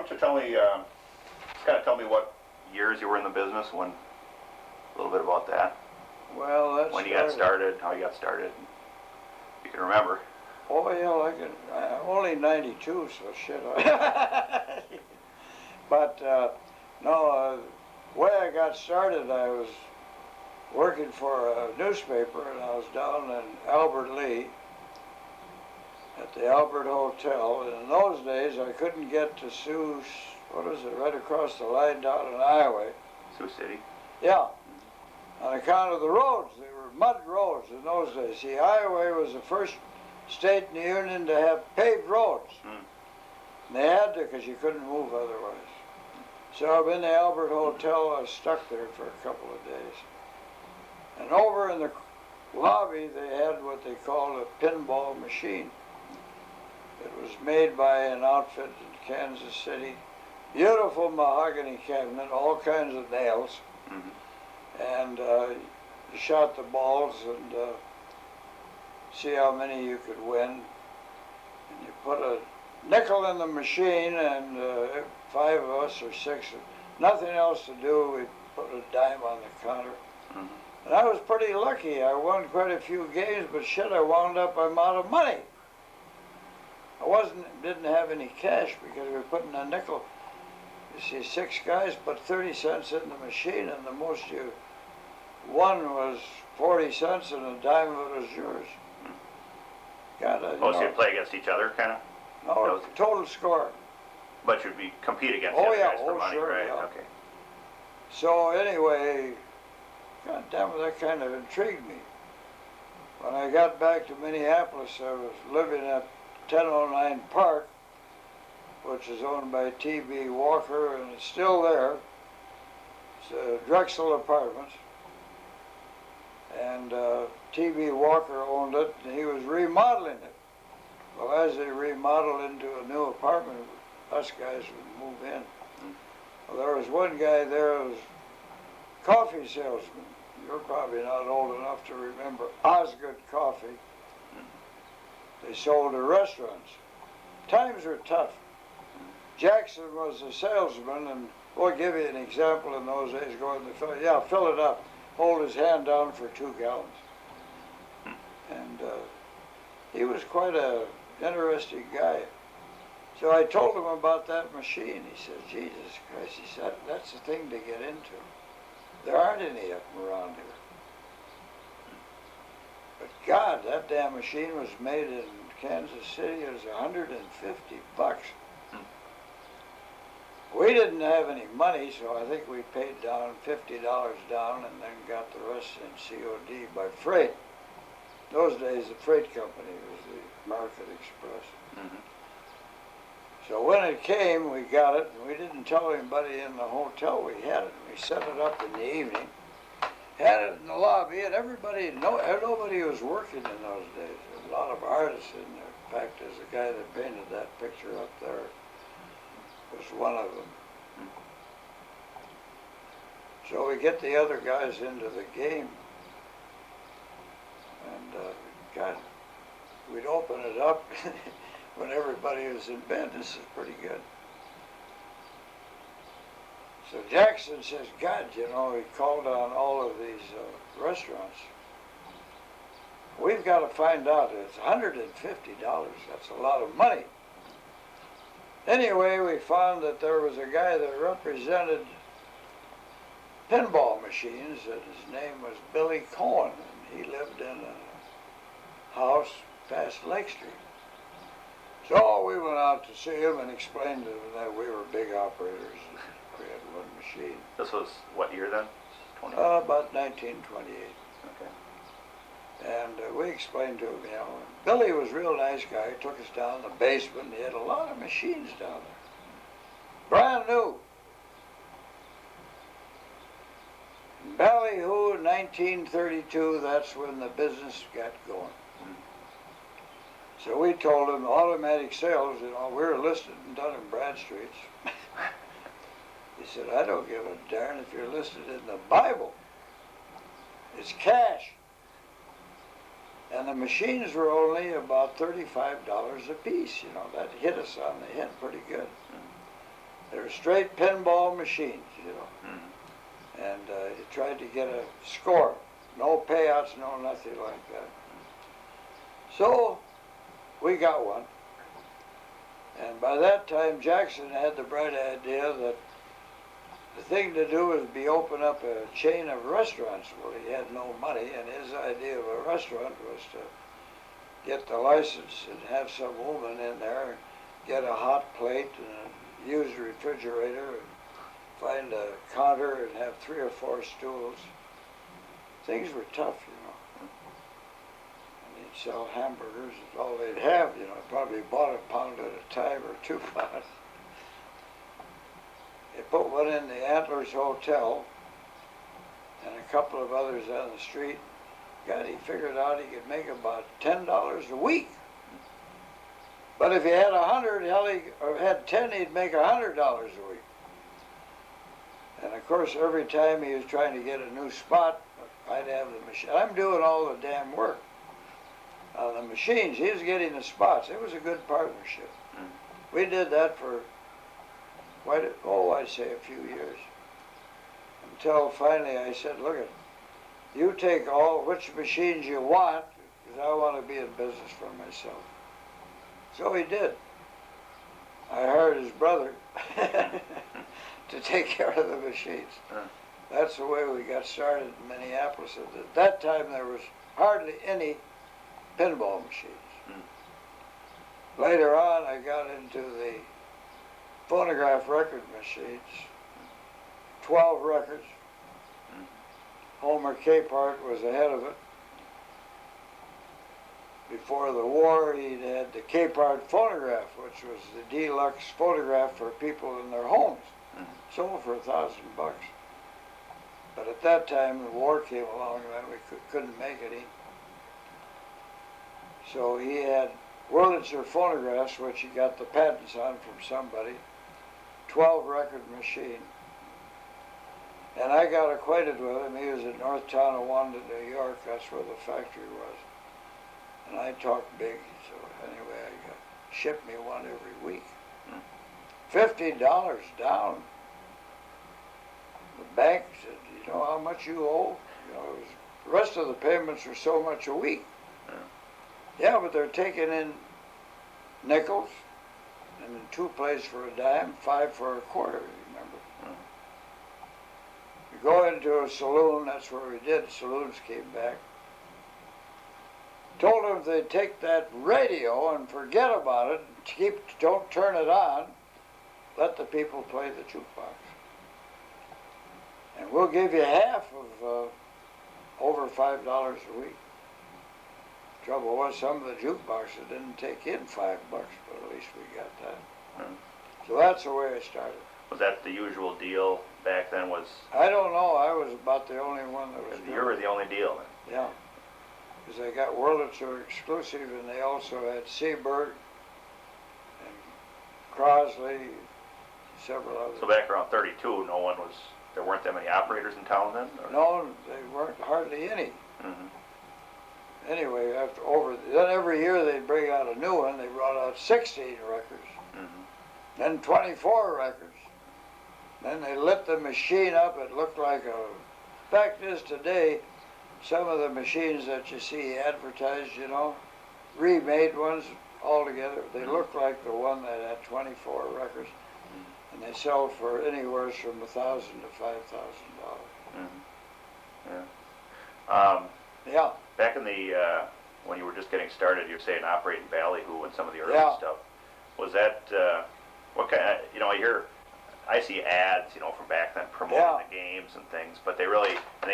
don't you tell me, just kind of tell me what years you were in the business, when, a little bit about that. Well, that's when you got started, how you got started, if you can remember. Oh yeah, I can. I'm only 92, so shit. But no, the way I got started, I was working for a newspaper, and I was down in Albert Lee at the Albert Hotel. And in those days, I couldn't get to Sioux, what is it, right across the line down in Iowa. Sioux City? Yeah, on account of the roads. They were mud roads in those days. See, Iowa was the first state in the Union to have paved roads. And they had to, because you couldn't move otherwise. So I'm in the Albert Hotel. I was stuck there for a couple of days. And over in the lobby, they had what they called a pinball machine. It was made by an outfit in Kansas City. Beautiful mahogany cabinet, all kinds of nails. And you shot the balls and see how many you could win. And you put a nickel in the machine, and 5 of us or 6, nothing else to do, we put a dime on the counter. And I was pretty lucky. I won quite a few games, but shit, I wound up, I'm out of money. I didn't have any cash because we were putting a nickel. You see, 6 guys put 30 cents in the machine, and the most you won was 40 cents, and a dime of it was yours. So you'd play against each other, kind of? No, total score. But you'd compete against the other guys for money, sure, right? Yeah. Okay. So anyway, God damn it, that kind of intrigued me. When I got back to Minneapolis, I was living at 1009 Park, which is owned by T.B. Walker, and it's still there. It's Drexel Apartments. And T.B. Walker owned it, and he was remodeling it. Well, as they remodeled into a new apartment, us guys would move in. Well, there was one guy there who was a coffee salesman. You're probably not old enough to remember Osgood Coffee. They sold to restaurants. Times were tough. Jackson was a salesman, and we'll give you an example in those days. Go in the fill, yeah, fill it up. Hold his hand down for 2 gallons. And he was quite a interesting guy. So I told him about that machine. He said, Jesus Christ, he said, that's the thing to get into. There aren't any of them around here. But God, that damn machine was made in Kansas City. It was $150. We didn't have any money, so I think we paid down $50 down and then got the rest in COD by freight. Those days, the freight company was the Market Express. So when it came, we got it, and we didn't tell anybody in the hotel we had it. We set it up in the evening, had it in the lobby, and nobody was working in those days. There was a lot of artists in there. In fact, there's a guy that painted that picture up there. Was one of them. So we get the other guys into the game, and God, we'd open it up when everybody was in bed. This is pretty good. So Jackson says, God, you know, he called on all of these restaurants. We've got to find out. It's $150. That's a lot of money. Anyway, we found that there was a guy that represented pinball machines, and his name was Billy Cohen, and he lived in a house past Lake Street. So we went out to see him and explained to him that we were big operators. We had one machine. This was what year then? About 1928. Okay. And we explained to him, you know, Billy was a real nice guy. He took us down the basement. He had a lot of machines down there. Brand new. Ballyhoo, 1932, that's when the business got going. So we told him automatic sales, you know, we were listed in Dun & Bradstreet's. He said, I don't give a darn if you're listed in the Bible. It's cash. And the machines were only about $35 a piece, you know. That hit us on the head pretty good. were straight pinball machines, you know. Mm-hmm. And you tried to get a score. No payouts, no nothing like that. So we got one. And by that time, Jackson had the bright idea that the thing to do was open up a chain of restaurants. Well, he had no money, and his idea of a restaurant was to get the license and have some woman in there and get a hot plate and a used refrigerator and find a counter and have 3 or 4 stools. Things were tough, you know. And he'd sell hamburgers, that's all they'd have, you know. Probably bought a pound at a time or 2 pounds. They put one in the Antlers Hotel and a couple of others on the street. God, he figured out he could make about $10 a week. But if he had 100, hell, or had 10, he'd make $100 a week. And of course, every time he was trying to get a new spot, I'd have the machine. I'm doing all the damn work on the machines. He was getting the spots. It was a good partnership. We did that for I'd say a few years. Until finally I said, look, you take which machines you want, because I want to be in business for myself. So he did. I hired his brother to take care of the machines. That's the way we got started in Minneapolis. At that time, there was hardly any pinball machines. Later on, I got into the phonograph record machines, 12 records. Homer Capehart was ahead of it. Before the war, he had the Capehart phonograph, which was the deluxe phonograph for people in their homes. Sold for $1,000. But at that time, the war came along and we couldn't make any. So he had Wurlitzer phonographs, which he got the patents on from somebody, 12 record machine. And I got acquainted with him. He was in North Tonawanda, New York. That's where the factory was. And I talked big, so anyway, shipped me one every week. $50 down. The bank said, you know how much you owe? You know, the rest of the payments are so much a week. Yeah, but they're taking in nickels, and then 2 plays for a dime, 5 for a quarter, remember? You go into a saloon, that's where we did, saloons came back. Told them if they'd take that radio and forget about it, don't turn it on, let the people play the jukebox. And we'll give you half of over $5 a week. Trouble was, some of the jukeboxes didn't take in $5, but at least we got that. So that's the way I started. Was that the usual deal back then? I don't know. I was about the only one that was. You were the only deal then? Yeah. Because they got Wurlitzer exclusive, and they also had Seaberg and Crosley, several others. So back around 32, there weren't that many operators in town then? Or? No, they weren't hardly any. Anyway, then every year they'd bring out a new one. They brought out 16 records, then 24 records. Then they lit the machine up. It looked like fact is, today, some of the machines that you see advertised, you know, remade ones altogether, they look like the one that had 24 records, and they sell for anywhere from $1,000 to $5,000. Yeah. Back in the when you were just getting started, you were saying operating Ballyhoo and some of the early stuff. Was that what kind of, you know, I see ads, you know, from back then promoting the games and things, but they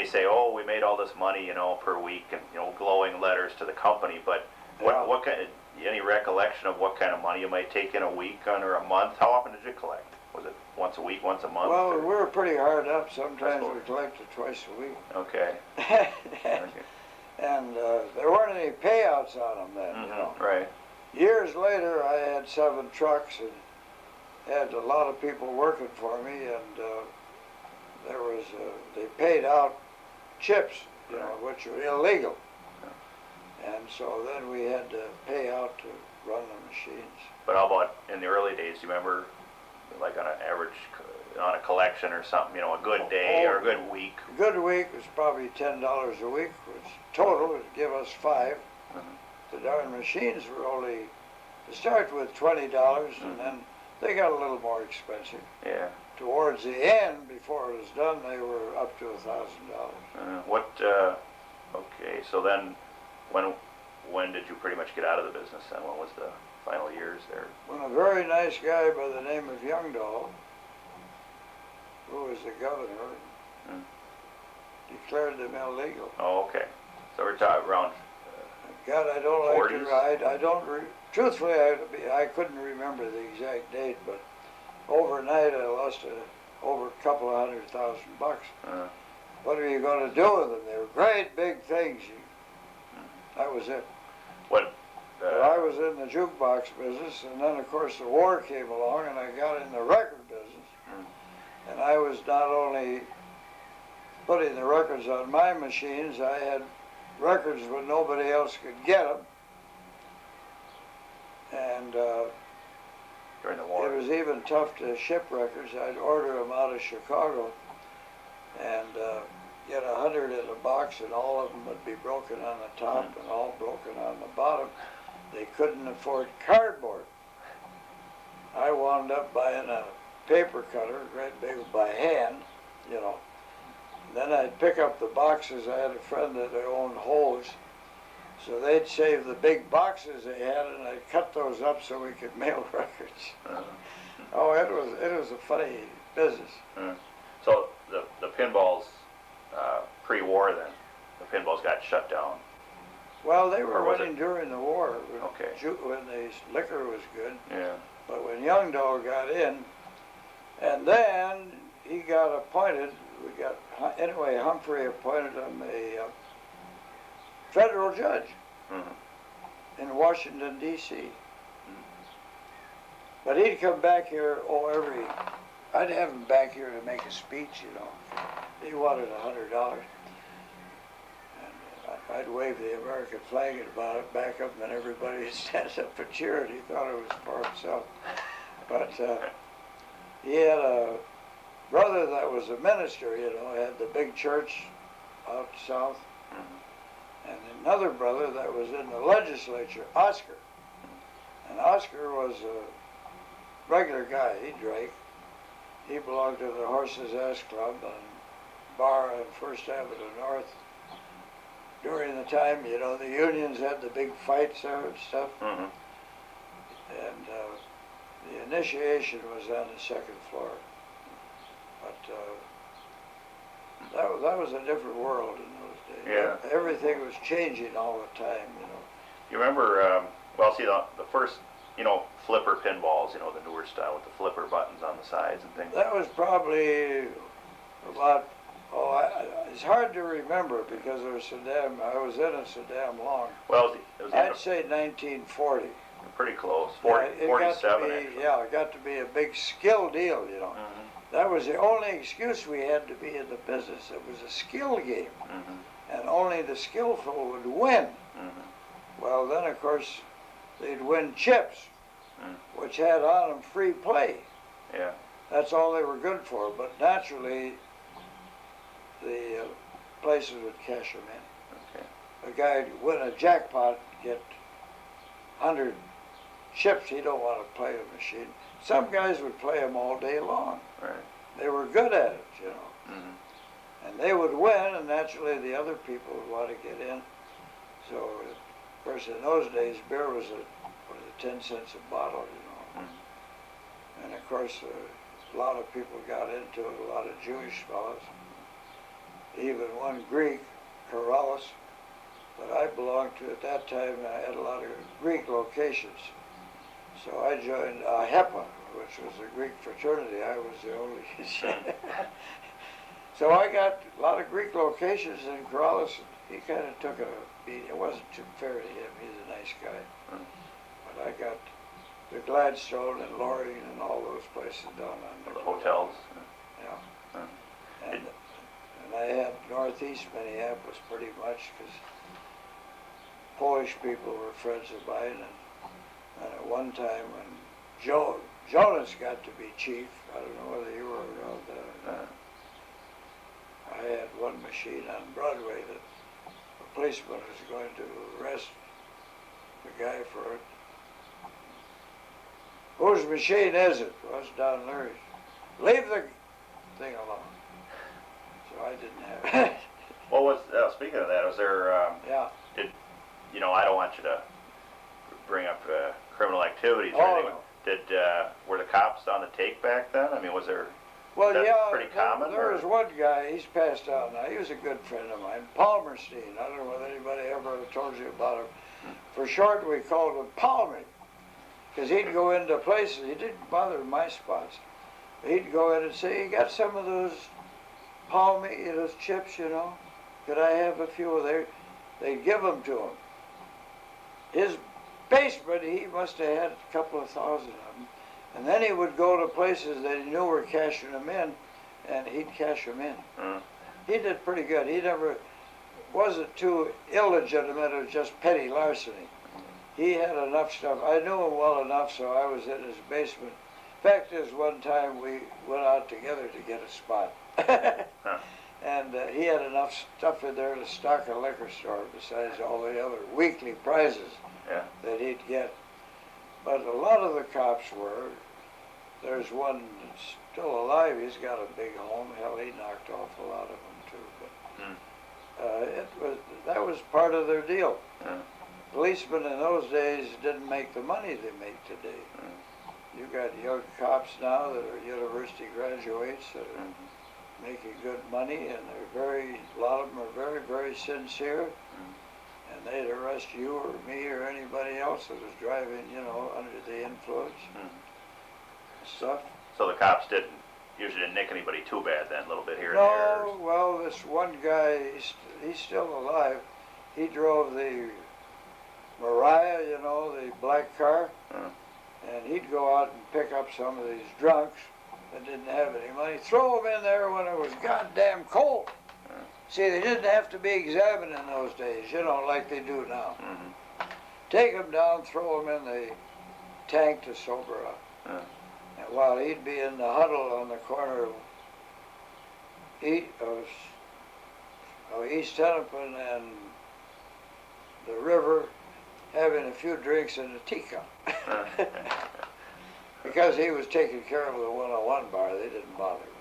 say, oh, we made all this money, you know, per week, and, you know, glowing letters to the company, but what kind of, any recollection of what kind of money you might take in a week or a month? How often did you collect? Was it once a week, once a month? Well, we were pretty hard up. Sometimes we collected twice a week. Okay. And there weren't any payouts on them then, you know. Right. Years later, I had 7 trucks and had a lot of people working for me, and they paid out chips, you know, which were illegal. And so then we had to pay out to run the machines. But how about in the early days? Do you remember like on an average, on a collection or something, you know, a good day or a good week? A good week was probably $10 a week, which total would give us 5. The darn machines were only, to start with, $20, and then they got a little more expensive. Yeah. Towards the end, before it was done, they were up to $1,000. Okay, so then, when did you pretty much get out of the business then? What was the final years there? When a very nice guy by the name of Youngdahl, who was the governor, declared them illegal. Oh, okay. So we're talking around God, I don't 40s? like to, I don't, truthfully, I couldn't remember the exact date, but overnight I lost over a couple of $100,000. What are you going to do with them? They were great big things. That was it. what? But I was in the jukebox business, and then of course the war came along, and I got in the record business. And I was not only putting the records on my machines, I had records when nobody else could get them. And During the war? it was even tough to ship records. I'd order them out of Chicago and get 100 in a box, and all of them would be broken on the top and all broken on the bottom. They couldn't afford cardboard. I wound up buying a paper cutter, great big, by hand, you know. Then I'd pick up the boxes. I had a friend that owned holes, so they'd save the big boxes they had, and I'd cut those up so we could mail records. Oh, it was a funny business. So the pinballs, pre-war then, the pinballs got shut down. Well, they were Or was running during the war, Okay. when the liquor was good. Yeah. But when Youngdahl got in, and then he got appointed, Humphrey appointed him a federal judge in Washington, D.C. But he'd come back here, I'd have him back here to make a speech, you know. He wanted $100. And I'd wave the American flag and back up, and then everybody would stand up and cheer, and he thought it was for himself. But he had a brother that was a minister, you know, had the big church out south, and another brother that was in the legislature, Oscar. And Oscar was a regular guy. He drank. He belonged to the Horse's Ass Club on bar on First Avenue North. During the time, you know, the unions had the big fights there and stuff. And the initiation was on the second floor. But that was a different world in those days. Yeah. Everything was changing all the time, you know. You remember, well, see, the first, you know, flipper pinballs, you know, the newer style with the flipper buttons on the sides and things. That was probably about, it's hard to remember because I was in it so damn long. Well, it was I'd say 1940. pretty close, Yeah, 47 actually. Yeah, it got to be a big skill deal, you know. That was the only excuse we had to be in the business. It was a skill game, and only the skillful would win. Well, then, of course, they'd win chips, which had on them free play. Yeah. That's all they were good for, but naturally, the places would cash them in. Okay. A guy would win a jackpot, get 100 chips, he don't want to play a machine. Some guys would play them all day long. Right. They were good at it, you know. And they would win, and naturally the other people would want to get in. So, of course, in those days, beer was 10 cents a bottle, you know. And of course, a lot of people got into it, a lot of Jewish fellows. Even one Greek, Corrales, that I belonged to at that time. I had a lot of Greek locations. So I joined HEPA, which was a Greek fraternity. I was the only. So I got a lot of Greek locations in Corrales. He kind of took a beat. It wasn't too fair to him. He's a nice guy. But I got the Gladstone and Loring and all those places down on The hotels. Yeah. And I had northeast Minneapolis pretty much because Polish people were friends of mine. And at one time when Jonas got to be chief. I don't know whether you were around then or not. I had one machine on Broadway that a policeman was going to arrest the guy for it. Whose machine is it? Well, it's down Leary's. Leave the thing alone. So I didn't have it. What was, speaking of that, was there, Yeah. I don't want you to bring up criminal activities or Oh, anything. Were the cops on the take back then? I mean, was there, Well, that yeah, pretty common, there or? was one guy, he's passed out now, he was a good friend of mine, Palmerstein. I don't know whether anybody ever told you about him. For short, we called him Palmy, because he'd go into places, he didn't bother my spots. He'd go in and say, you got some of those Palmy, those chips, you know? Could I have a few of there? They'd give them to him. His basement, he must have had a couple of thousand of them. And then he would go to places that he knew were cashing them in, and he'd cash them in. He did pretty good. He never wasn't too illegitimate or just petty larceny. He had enough stuff. I knew him well enough, so I was in his basement. Fact is, one time we went out together to get a spot. And he had enough stuff in there to stock a liquor store besides all the other weekly prizes that he'd get. But a lot of the cops were. There's one that's still alive. He's got a big home. Hell, he knocked off a lot of them too. But that was part of their deal. Policemen in those days didn't make the money they make today. You got young cops now that are university graduates that are making good money, and a lot of them are very, very sincere. And they'd arrest you or me or anybody else that was driving, under the influence and stuff. So the cops usually didn't nick anybody too bad then, a little bit here and there? No, well, this one guy, he's still alive. He drove the Mariah, the black car, and he'd go out and pick up some of these drunks that didn't have any money, throw them in there when it was goddamn cold. See, they didn't have to be examined in those days, like they do now. Take them down, throw them in the tank to sober up. And while he'd be in the huddle on the corner of East Hennepin and the river, having a few drinks in a teacup. Because he was taking care of the 101 bar, they didn't bother with.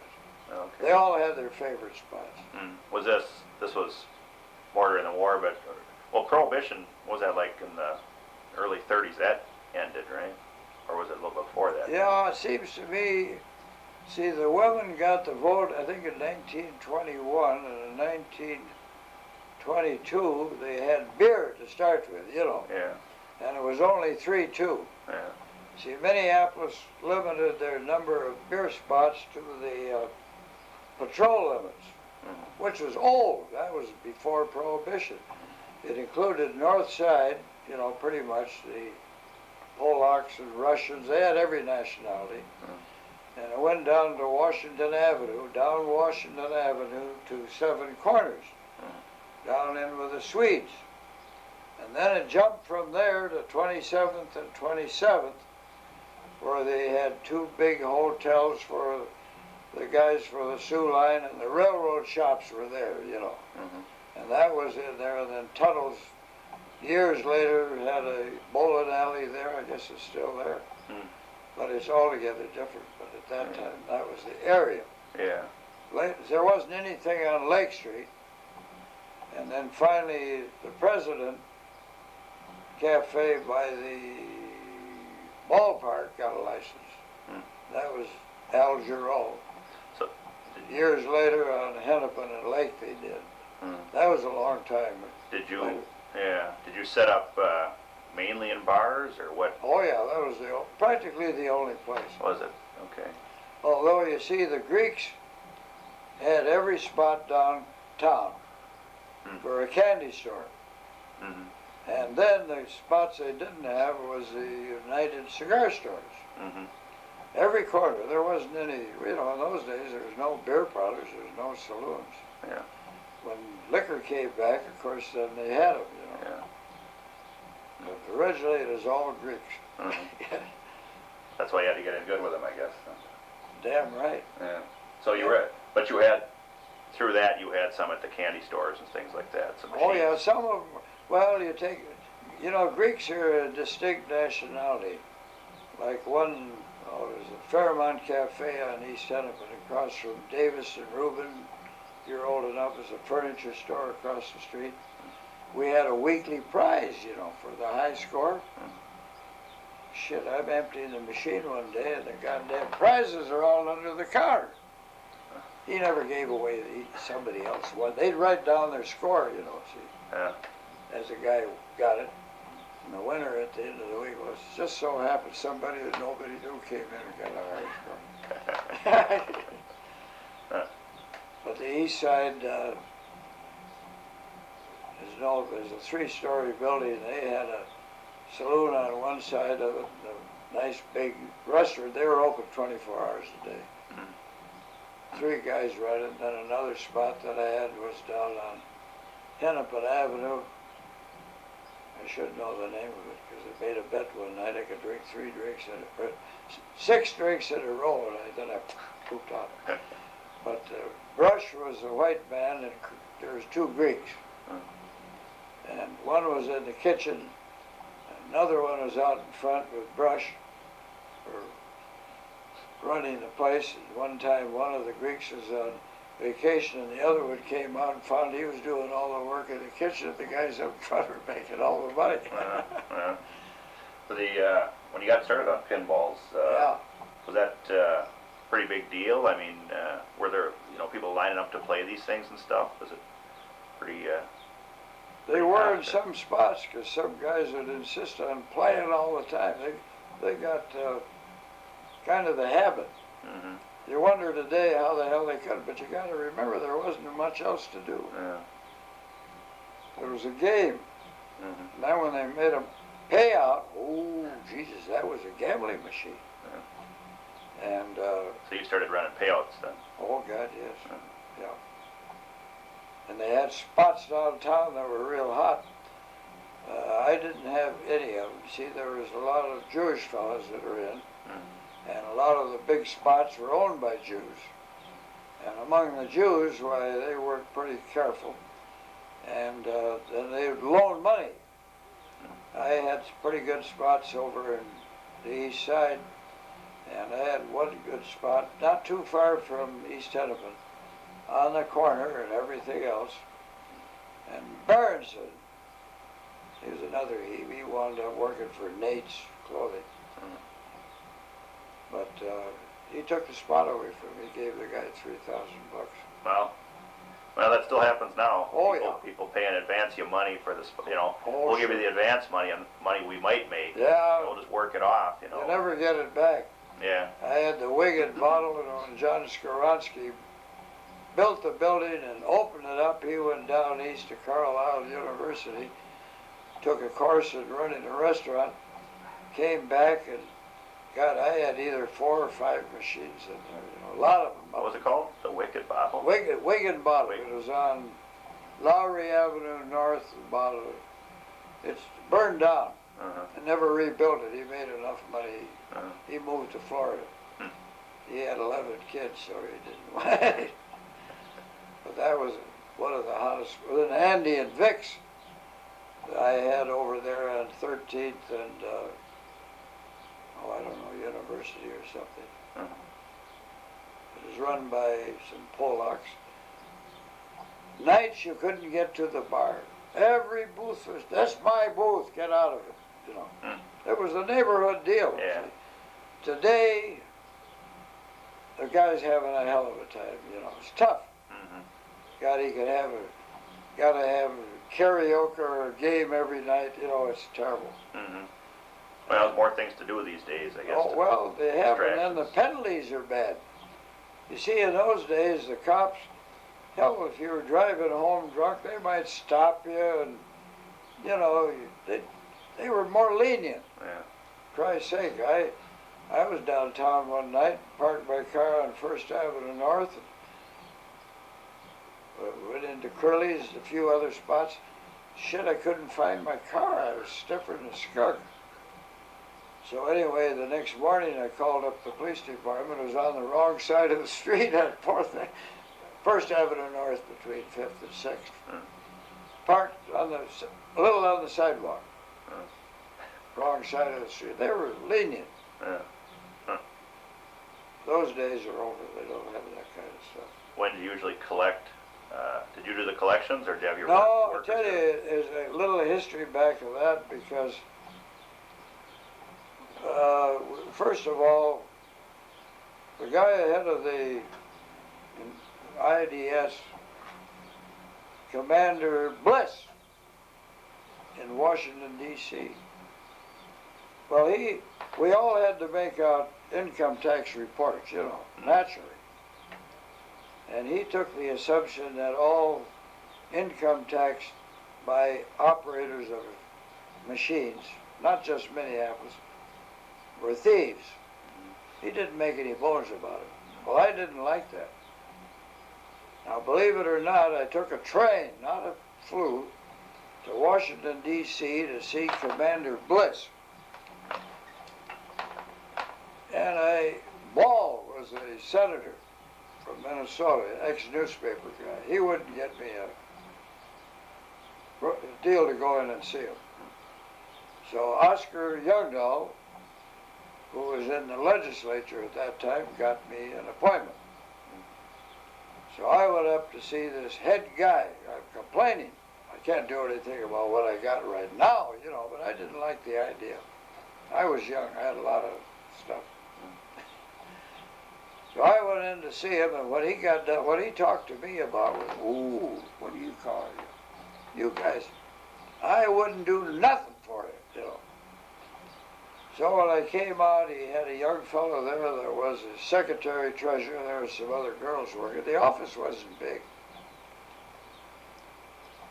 Okay. They all had their favorite spots. Was this was more during the war, but, Prohibition, what was that like in the early 30s? That ended, right? Or was it a little before that? Yeah, it seems to me, the women got the vote, I think in 1921, and in 1922, they had beer to start with, Yeah. And it was only 3-2. Yeah. See, Minneapolis limited their number of beer spots to the patrol limits, which was old. That was before Prohibition. It included North Side, pretty much the Polacks and Russians. They had every nationality. And it went down to Washington Avenue, down Washington Avenue to Seven Corners, down in with the Swedes. And then it jumped from there to 27th and 27th, where they had two big hotels for the guys for the Sioux Line, and the railroad shops were there, And that was in there, and then Tuttle's, years later, had a bowling alley there. I guess it's still there. But it's altogether different. But at that time, that was the area. Yeah. There wasn't anything on Lake Street. And then finally, the President Cafe by the ballpark got a license. That was Al Giroux. So, years later on Hennepin and Lake they did. That was a long time. Did you set up mainly in bars or what? Oh yeah, that was practically the only place. Was it? Okay. Although you see, the Greeks had every spot downtown for a candy store. And then the spots they didn't have was the United Cigar Stores. Every corner. There wasn't any, in those days there was no beer parlors, there was no saloons. Yeah. When liquor came back, of course, then they had them, Yeah. But originally it was all Greeks. That's why you had to get in good with them, I guess. Damn right. Yeah. So you were, but you had, through that you had some at the candy stores and things like that. Some Oh machines. yeah, some of them. Well, you know, Greeks are a distinct nationality. Like one, there's a Fairmont Cafe on East Hennepin across from Davis and Rubin. If you're old enough, there's a furniture store across the street. We had a weekly prize, you know, for the high score. Shit, I'm emptying the machine one day and the goddamn prizes are all under the counter. He never gave away somebody else one. They'd write down their score, you know, see. Yeah. As the guy who got it. And the winner at the end of the week was just so happened somebody that nobody knew came in and got a high score. But the east side, there's a three-story building. They had a saloon on one side of it, a nice big restaurant. They were open 24 hours a day. Three guys run it. Then another spot that I had was down on Hennepin Avenue. I should know the name of it because I made a bet one night I could drink 6 drinks in a row, and then I pooped out. But Brush was a white man, and there was 2 Greeks. And one was in the kitchen, another one was out in front with Brush for running the place. And one time one of the Greeks was on vacation and the other one came out and found he was doing all the work in the kitchen. The guys up front were making all the money. When you got started on pinballs, Yeah. was that a pretty big deal? I mean, were there people lining up to play these things and stuff? Was it pretty? They were in some spots because some guys would insist on playing all the time. They got kind of the habit. Mm-hmm. You wonder today how the hell they could, but you got to remember there wasn't much else to do. Yeah. There was a game. Mm-hmm. Now when they made a payout, oh Jesus, that was a gambling machine. Yeah. And so you started running payouts then? Oh God, yes. Yeah. And they had spots downtown that were real hot. I didn't have any of them. See, there was a lot of Jewish fellas that were in. And a lot of the big spots were owned by Jews. And among the Jews, why, they worked pretty careful. And then they would loan money. I had pretty good spots over in the east side. And I had one good spot, not too far from East Hennepin, on the corner and everything else. And Berenson, he was another, he wound up working for Nate's Clothing. But he took the spot away from me. He gave the guy $3,000. Well, that still happens now. Oh, People pay in advance you money for this. Oh, we'll give you the advance money and money we might make. Yeah. We'll just work it off. You never get it back. Yeah. I had the Wigan bottle, and when John Skoronsky built the building and opened it up, he went down east to Carlisle University, took a course in running a restaurant, came back and I had either 4 or 5 machines in there, a lot of them. What was it called? The Wicked Bottle? Wigan bottle. It was on Lowry Avenue North, the bottle. It's burned down. I never rebuilt it. He made enough money. He moved to Florida. He had 11 kids, so he didn't want it. But that was one of the hottest. Then Andy and Vic's that I had over there on 13th and I don't know, University or something. It was run by some Polacks. Nights you couldn't get to the bar. Every booth was, that's my booth, get out of it, It was a neighborhood deal. Yeah. Today, the guy's having a hell of a time, it's tough. God, he gotta have karaoke or a game every night, it's terrible. Well, there's more things to do these days, I guess. Oh, well, they have, and then the penalties are bad. You see, in those days, the cops, hell, if you were driving home drunk, they might stop you, and, they were more lenient. Yeah. Christ's sake, I was downtown one night, parked my car on First Avenue North, and went into Curly's, a few other spots. Shit, I couldn't find my car. I was stiffer than a skunk. So anyway, the next morning I called up the police department. It was on the wrong side of the street at First Avenue North between 5th and 6th. Parked on a little on the sidewalk. Wrong side of the street. They were lenient. Those days are over. They don't have that kind of stuff. When do you usually collect? Did you do the collections, or did you have your No, I'll workers tell do you, there's a little history back of that because, first of all, the guy ahead of the IDS, Commander Bliss in Washington, D.C., well, we all had to make out income tax reports, you know, naturally. And he took the assumption that all income tax by operators of machines, not just Minneapolis, were thieves. He didn't make any bones about it. Well, I didn't like that. Now, believe it or not, I took a train, not a flew, to Washington, D.C. to see Commander Bliss. And Ball was a senator from Minnesota, ex-newspaper guy. He wouldn't get me a deal to go in and see him. So Oscar Youngdahl, who was in the legislature at that time, got me an appointment. So I went up to see this head guy. I'm complaining. I can't do anything about what I got right now, you know, but I didn't like the idea. I was young. I had a lot of stuff. So I went in to see him, and what he got done, what he talked to me about was, ooh, what do you call it? You guys, I wouldn't do nothing for it, you know. So when I came out, he had a young fellow there. There was a secretary treasurer. There were some other girls working. The office wasn't big.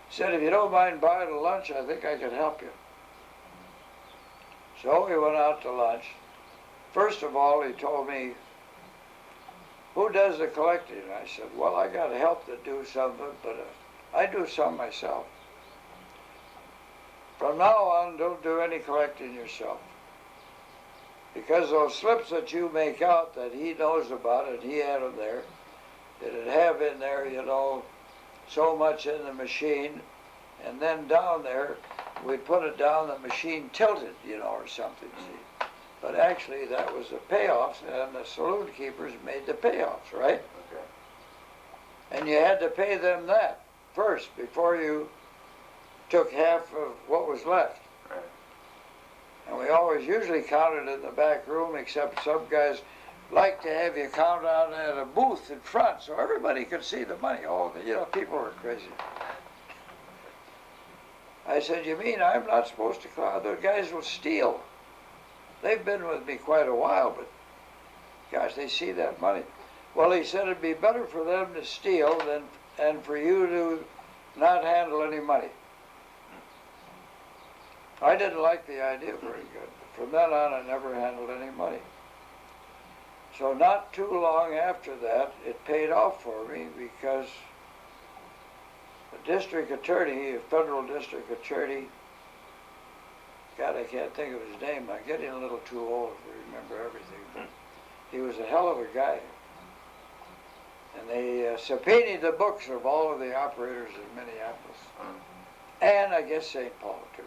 He said, if you don't mind buying a lunch, I think I can help you. So we went out to lunch. First of all, he told me, who does the collecting? I said, well, I got help to do some of it, but I do some myself. From now on, don't do any collecting yourself. Because those slips that you make out that he knows about, and he had them there, it'd have in there, you know, so much in the machine, and then down there, we'd put it down, the machine tilted, you know, or something, see. But actually, that was the payoffs, and the saloon keepers made the payoffs, right? Okay. And you had to pay them that first before you took half of what was left. Right. And we always usually counted in the back room, except some guys like to have you count out at a booth in front so everybody could see the money. Oh, you know, people were crazy. I said, you mean I'm not supposed to count? The guys will steal. They've been with me quite a while, but gosh, they see that money. Well, he said it'd be better for them to steal and for you to not handle any money. I didn't like the idea very good. From then on, I never handled any money. So not too long after that, it paid off for me because the district attorney, a federal district attorney, God, I can't think of his name. I'm getting a little too old to remember everything. But he was a hell of a guy. And they subpoenaed the books of all of the operators in Minneapolis. And I guess St. Paul, too.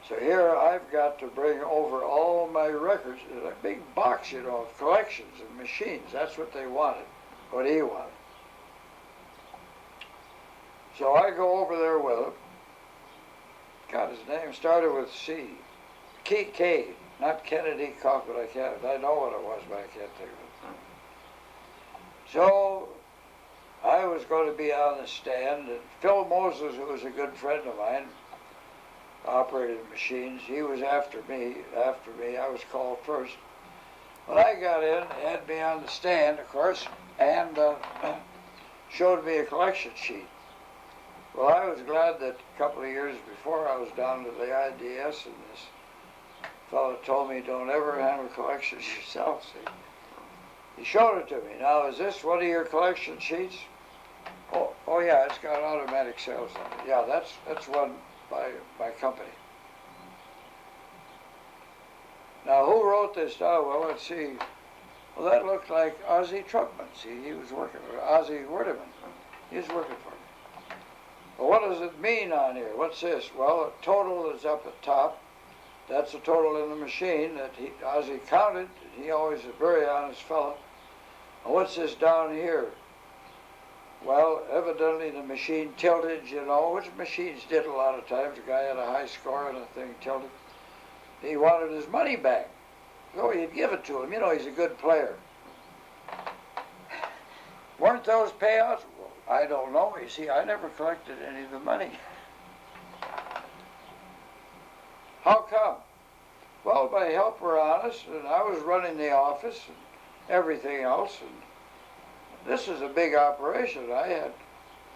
So here I've got to bring over all my records in a big box, you know, of collections of machines. That's what they wanted, what he wanted. So I go over there with him. God, his name started with C. K, not Kennedy Coffin. I know what it was, but I can't think of it. So I was going to be on the stand, and Phil Moses, who was a good friend of mine, operated machines. He was after me. I was called first. When I got in, they had me on the stand, of course, and showed me a collection sheet. Well, I was glad that a couple of years before I was down to the IDS, and this fellow told me, don't ever handle collections yourself, see. He showed it to me. Now, is this one of your collection sheets? Oh yeah, it's got automatic sales on it. Yeah, that's one by my company. Now, who wrote this down? Well, let's see. Well, that looked like Ozzie Trumpman. See, he was working for Ozzie Werdeman. He was working for me. Well, what does it mean on here? What's this? Well, a total is up at top. That's the total in the machine that Ozzie counted. He always a very honest fellow. And what's this down here? Well, evidently the machine tilted, you know, which machines did a lot of times. The guy had a high score and the thing tilted. He wanted his money back. So he'd give it to him. You know, he's a good player. Weren't those payouts? Well, I don't know. You see, I never collected any of the money. How come? Well, my help were honest, and I was running the office and everything else. And this is a big operation. I had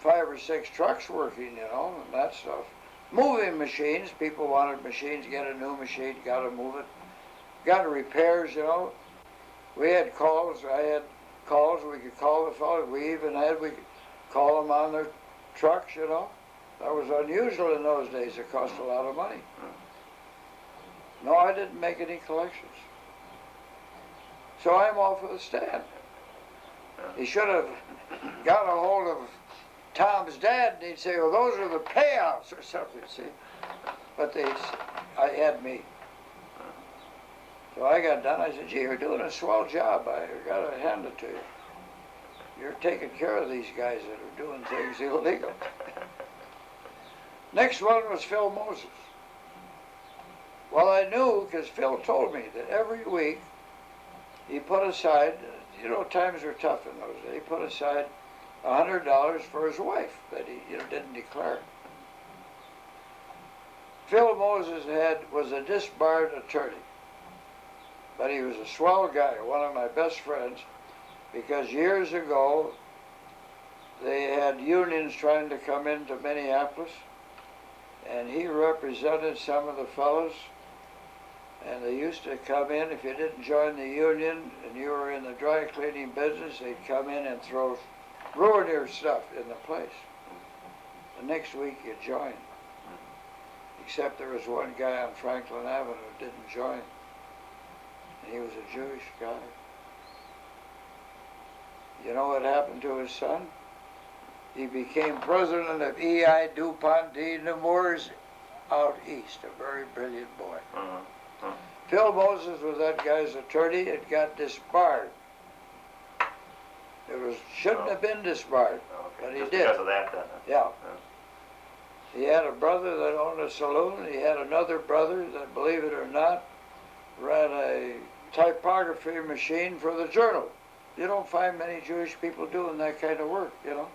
5 or 6 trucks working, you know, and that stuff. Moving machines. People wanted machines. Get a new machine. Got to move it. Got repairs, you know. We had calls. I had calls. We could call the fellow. We could call them on their trucks, you know. That was unusual in those days. It cost a lot of money. No, I didn't make any collections. So I'm off of the stand. He should have got a hold of Tom's dad and he'd say, well, those are the payouts or something, see. But I had me. So I got done. I said, gee, you're doing a swell job. I got to hand it to you. You're taking care of these guys that are doing things illegal. Next one was Phil Moses. Well, I knew because Phil told me that every week he put aside, you know, times were tough in those days. He put aside $100 for his wife that he didn't declare. Phil Moses was a disbarred attorney, but he was a swell guy, one of my best friends, because years ago they had unions trying to come into Minneapolis, and he represented some of the fellows. And they used to come in, if you didn't join the union and you were in the dry cleaning business, they'd come in and ruin your stuff in the place. The next week you joined. Except there was one guy on Franklin Avenue who didn't join. And he was a Jewish guy. You know what happened to his son? He became president of E.I. DuPont de Nemours out east, a very brilliant boy. Phil Moses was that guy's attorney. It got disbarred. Shouldn't have been disbarred, but he Just did. Because of that, then. Yeah. He had a brother that owned a saloon. He had another brother that, believe it or not, ran a typography machine for the Journal. You don't find many Jewish people doing that kind of work, you know.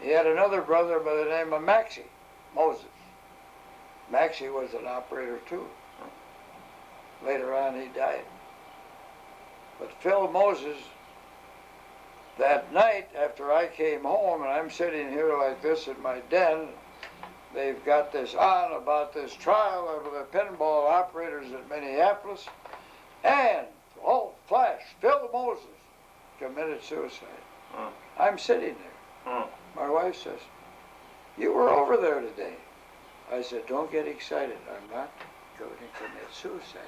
He had another brother by the name of Maxie Moses. Maxie was an operator too. Later on he died. But Phil Moses, that night after I came home, and I'm sitting here like this in my den, they've got this on about this trial of the pinball operators in Minneapolis, and, oh, flash, Phil Moses committed suicide. I'm sitting there. My wife says, you were over there today. I said, don't get excited. I'm not going to commit suicide.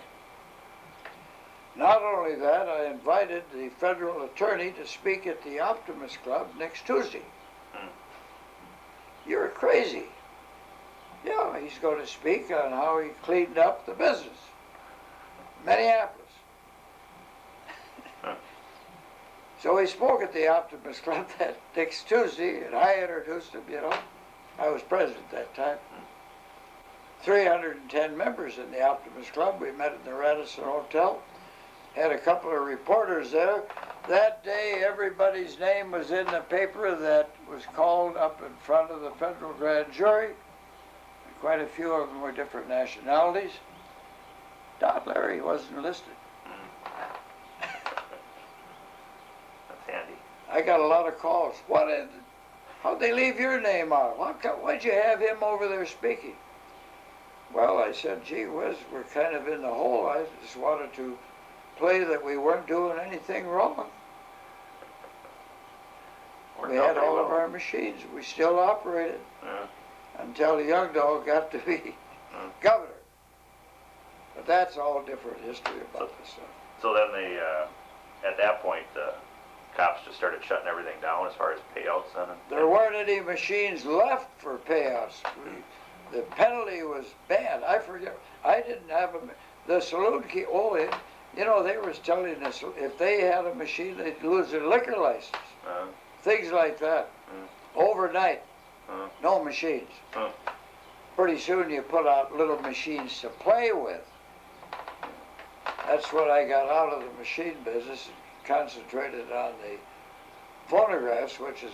Not only that, I invited the federal attorney to speak at the Optimist Club next Tuesday. You're crazy. Yeah, he's going to speak on how he cleaned up the business. Minneapolis. So he spoke at the Optimist Club that next Tuesday, and I introduced him, you know. I was president that time. 310 members in the Optimist Club. We met in the Radisson Hotel. Had a couple of reporters there. That day, everybody's name was in the paper that was called up in front of the federal grand jury. And quite a few of them were different nationalities. Don Leary wasn't listed. That's handy. I got a lot of calls. How'd they leave your name out? Why'd you have him over there speaking? Well, I said, gee whiz, we're kind of in the hole. I just wanted to play that we weren't doing anything wrong. We had all of our machines. We still operated until the young dog got to be governor. But that's all different history about this stuff. So then they, at that point, the cops just started shutting everything down as far as payouts then? There weren't any machines left for payouts. The penalty was banned. I forget. I didn't have the saloon key. Oh, you know, they was telling us if they had a machine, they'd lose their liquor license. Things like that. Overnight, no machines. Pretty soon you put out little machines to play with. That's what I got out of the machine business and concentrated on the phonographs, which is,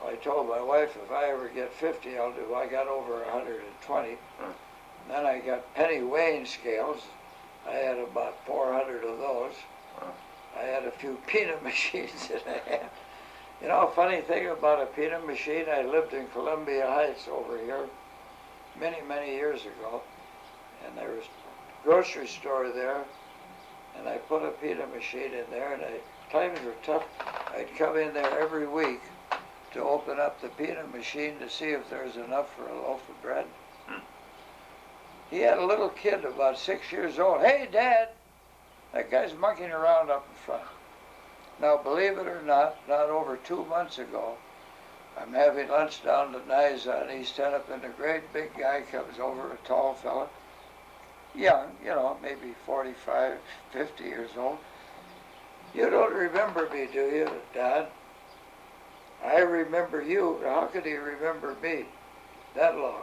I told my wife if I ever get 50, I'll do. I got over 120. Then I got penny weighing scales. I had about 400 of those. I had a few peanut machines that I had. You know, a funny thing about a peanut machine, I lived in Columbia Heights over here many, many years ago, and there was a grocery store there, and I put a peanut machine in there, and times were tough. I'd come in there every week to open up the peanut machine to see if there was enough for a loaf of bread. He had a little kid about 6 years old. Hey, Dad, that guy's monkeying around up in front. Now, believe it or not over 2 months ago, I'm having lunch down to Niza on East 10 up, and a great big guy comes over, a tall fella, young, you know, maybe 45, 50 years old. You don't remember me, do you, Dad? I remember you. How could he remember me that long?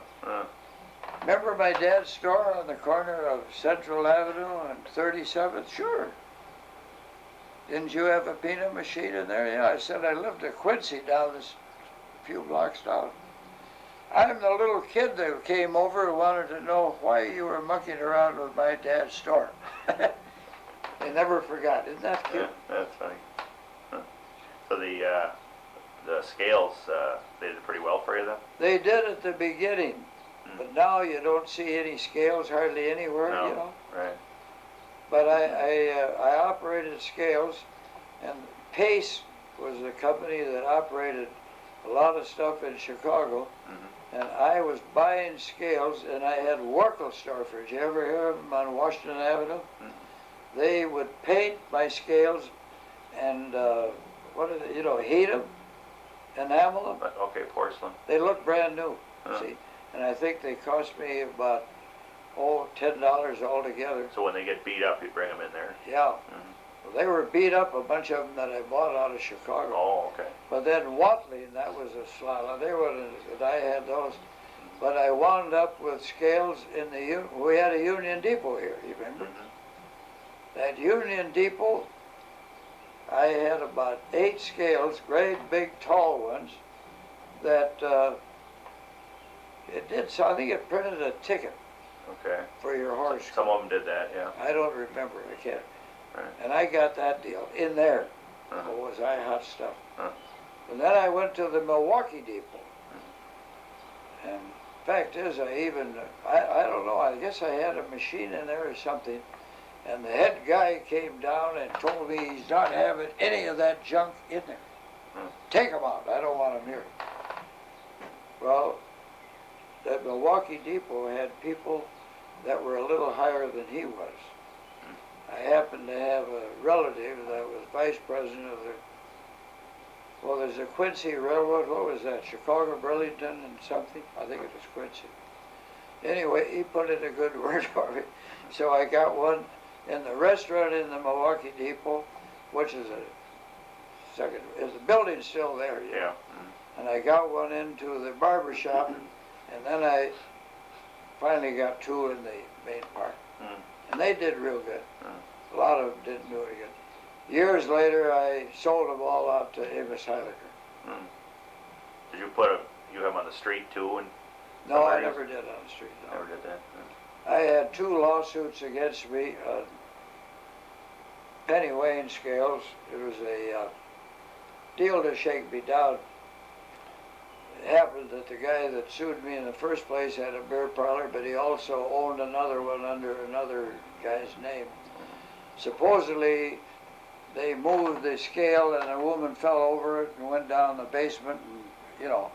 Remember my dad's store on the corner of Central Avenue and 37th? Sure. Didn't you have a peanut machine in there? Yeah, I said I lived at Quincy down this few blocks down. I'm the little kid that came over and wanted to know why you were mucking around with my dad's store. They never forgot. Isn't that cute? Yeah, that's funny. So the scales, they did pretty well for you then? They did at the beginning, but now you don't see any scales hardly anywhere, No, you know. right. But I operated scales, and Pace was the company that operated a lot of stuff in Chicago, and I was buying scales, and I had Warkelstorfers. You ever hear of them on Washington Avenue? They would paint my scales and you know, heat them, enamel them. Okay, porcelain. They look brand new, see, and I think they cost me about $10 altogether. So when they get beat up, you bring them in there? Yeah. Well, they were beat up, a bunch of them that I bought out of Chicago. Oh, okay. But then Watling, that was a slot. They were, I had those. But I wound up with scales in we had a Union Depot here, you remember? That Union Depot, I had about 8 scales, great big tall ones, that it did, so I think it printed a ticket. Okay. For your horse. Some of them did that, yeah. I don't remember, I can't. Right. And I got that deal in there. Oh, was I hot stuff. And then I went to the Milwaukee Depot. And fact is, I don't know, I guess I had a machine in there or something. And the head guy came down and told me he's not having any of that junk in there. Take them out, I don't want them here. Well, that Milwaukee Depot had people that were a little higher than he was. I happened to have a relative that was vice president of there's the Quincy Railroad, what was that, Chicago, Burlington, and something? I think it was Quincy. Anyway, he put in a good word for me. So I got one in the restaurant in the Milwaukee Depot, which is the building's still there, you know? And I got one into the barber shop, and then I finally got 2 in the main park. And they did real good. A lot of them didn't do any good. Years later, I sold them all out to Amos Heiliger. Did you you have them on the street too? And no, I never did on the street. No. Never did that? I had 2 lawsuits against me on penny weighing scales. It was a deal to shake me down. It happened that the guy that sued me in the first place had a beer parlor, but he also owned another one under another guy's name. Supposedly, they moved the scale and a woman fell over it and went down the basement and, you know.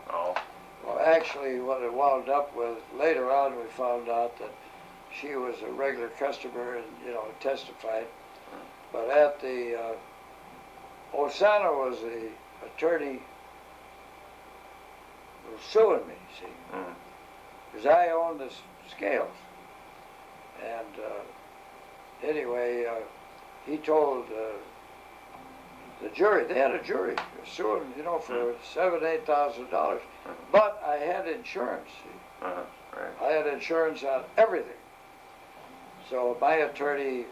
Well, actually, what it wound up with, later on we found out that she was a regular customer and, you know, testified. But at the, Osana was the attorney who was suing me, see. Because I owned the scales. And anyway, he told the jury, they had a jury suing, you know, for $7,000-8,000. But I had insurance, see. Right. I had insurance on everything. So my attorney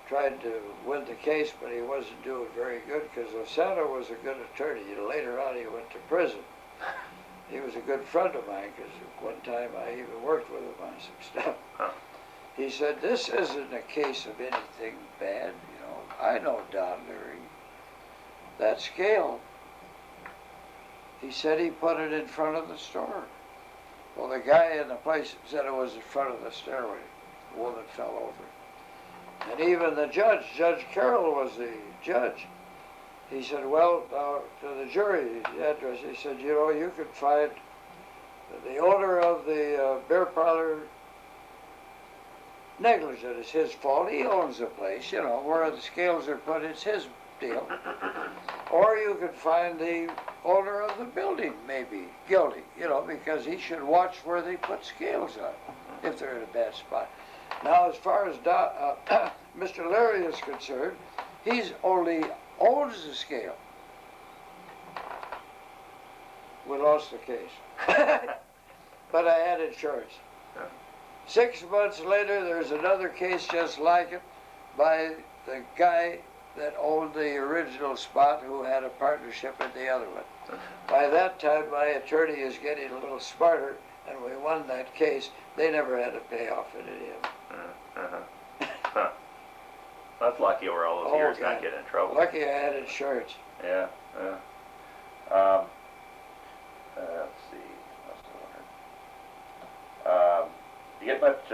tried to win the case, but he wasn't doing very good because Osana was a good attorney. You know, later on he went to prison. He was a good friend of mine because one time I even worked with him on some stuff. He said, this isn't a case of anything bad, you know. I know Don Leary. That scale, he said he put it in front of the store. Well, the guy in the place said it was in front of the stairway. The woman fell over. And even the judge, Judge Carroll was the judge. He said, well, to the jury, he said, you know, you could find the owner of the beer parlor negligent. It's his fault. He owns the place, you know, where the scales are put, it's his deal. Or you could find the owner of the building maybe guilty, you know, because he should watch where they put scales on if they're in a bad spot. Now, as far as Mr. Leary is concerned, he's only owns the scale. We lost the case. But I had insurance. 6 months later, there's another case just like it by the guy that owned the original spot who had a partnership in the other one. By that time, my attorney is getting a little smarter, and we won that case. They never had to pay off any of them. That's lucky over all those years not getting in trouble. Lucky I had insurance. Yeah. Let's see. Do you get much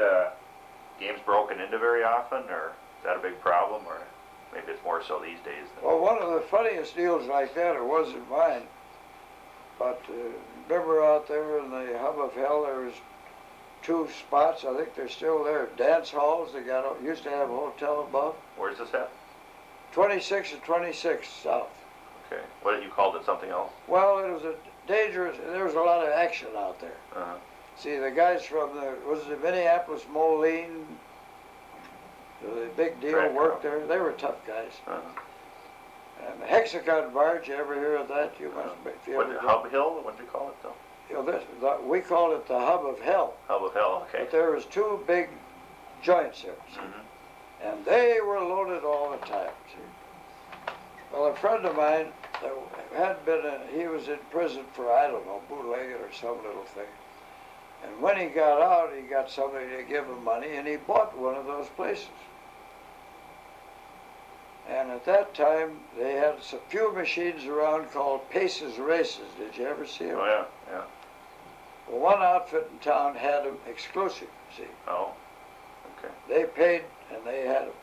games broken into very often, or is that a big problem, or maybe it's more so these days? Well, one of the funniest deals like that, it wasn't mine, but remember out there in the hub of hell, there was 2 spots, I think they're still there, dance halls. They used to have a hotel above. Where's this at? 26 and 26 south. Okay. What did you called it? Something else? Well, it was a dangerous, there was a lot of action out there. See, the guys from the Minneapolis Moline, the big deal worked there. They were tough guys. And the Hexagon Barge, you ever hear of that? You must be. Hub Hill? What do you call it, though? You know, we call it the Hub of Hell. Hub of Hell, okay. But there was 2 big joints there, and they were loaded all the time, see. Well, a friend of mine he was in prison for, I don't know, bootlegging or some little thing. And when he got out, he got somebody to give him money, and he bought one of those places. And at that time, they had a few machines around called Paces Races. Did you ever see them? Oh, yeah. Well, one outfit in town had them exclusive, see. Oh, okay. They paid, and they had them.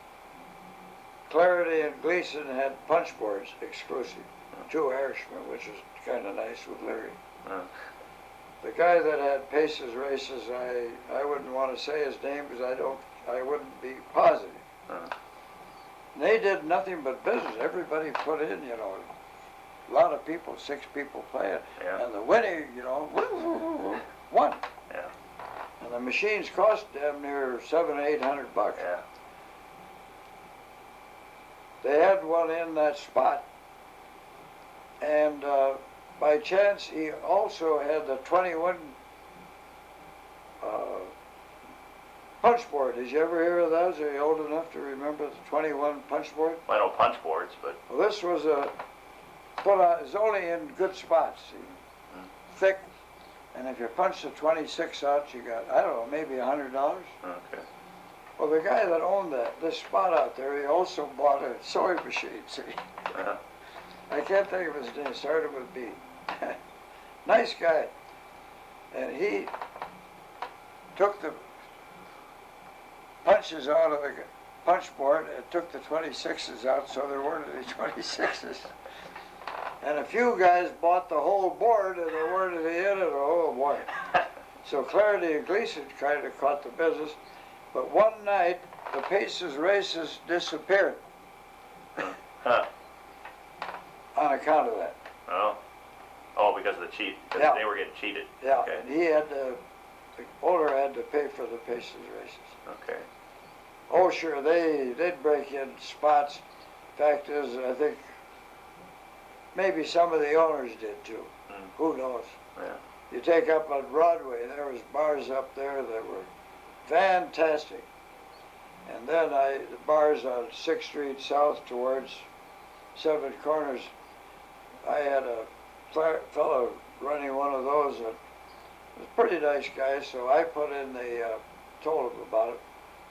Clarity and Gleason had punch boards exclusive. 2 Irishmen, which was kind of nice with Leary. The guy that had Paces Races, I wouldn't want to say his name because I wouldn't be positive. They did nothing but business. Everybody put in, you know, a lot of people, 6 people playing. Yeah. And the winning, you know, won. Yeah. And the machines cost damn near $700 or $800. Yeah. They had one in that spot. And by chance, he also had the 21 punch board. Did you ever hear of those? Are you old enough to remember the 21 punch board? I know punch boards, but... Well, this was it's only in good spots, see? Thick. And if you punch the 26 out, you got, I don't know, maybe $100. Okay. Well, the guy that owned this spot out there, he also bought a sewing machine, see? I can't think of his name. Started with B. Nice guy. And he took the punches out of the punch board and took the 26s out, so there weren't any 26s. And a few guys bought the whole board, and there weren't any in it. Oh boy! So Clarity and Gleason kind of caught the business, But one night, the Paces races disappeared Huh. on account of that. Oh. Oh, because of the cheat. Because Yeah. they were getting cheated. Yeah, Okay. and he had to, the owner had to pay for the Paces races. Okay. Oh, sure, they'd break in spots. Fact is, I think maybe some of the owners did too. Mm. Who knows? Yeah. You take up on Broadway, there was bars up there that were fantastic. And then the bars on 6th Street South towards Seven Corners, I had a fellow running one of those that was a pretty nice guy, so I put in told him about it,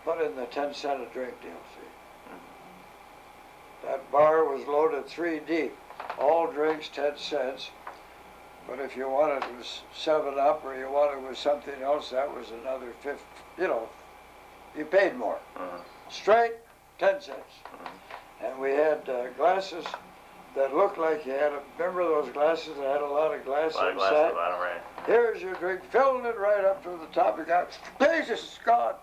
put in the 10 cent a drink deal, see. That bar was loaded 3 deep, all drinks 10 cents, but if you wanted it was 7-Up or you wanted it with something else, that was another 50, you know, you paid more. Straight, 10 cents. And we had glasses that looked like you had remember those glasses that had a lot of glass A lot of glass inside? at the bottom, right. Here's your drink, filling it right up to the top. You got, Jesus, it's gone.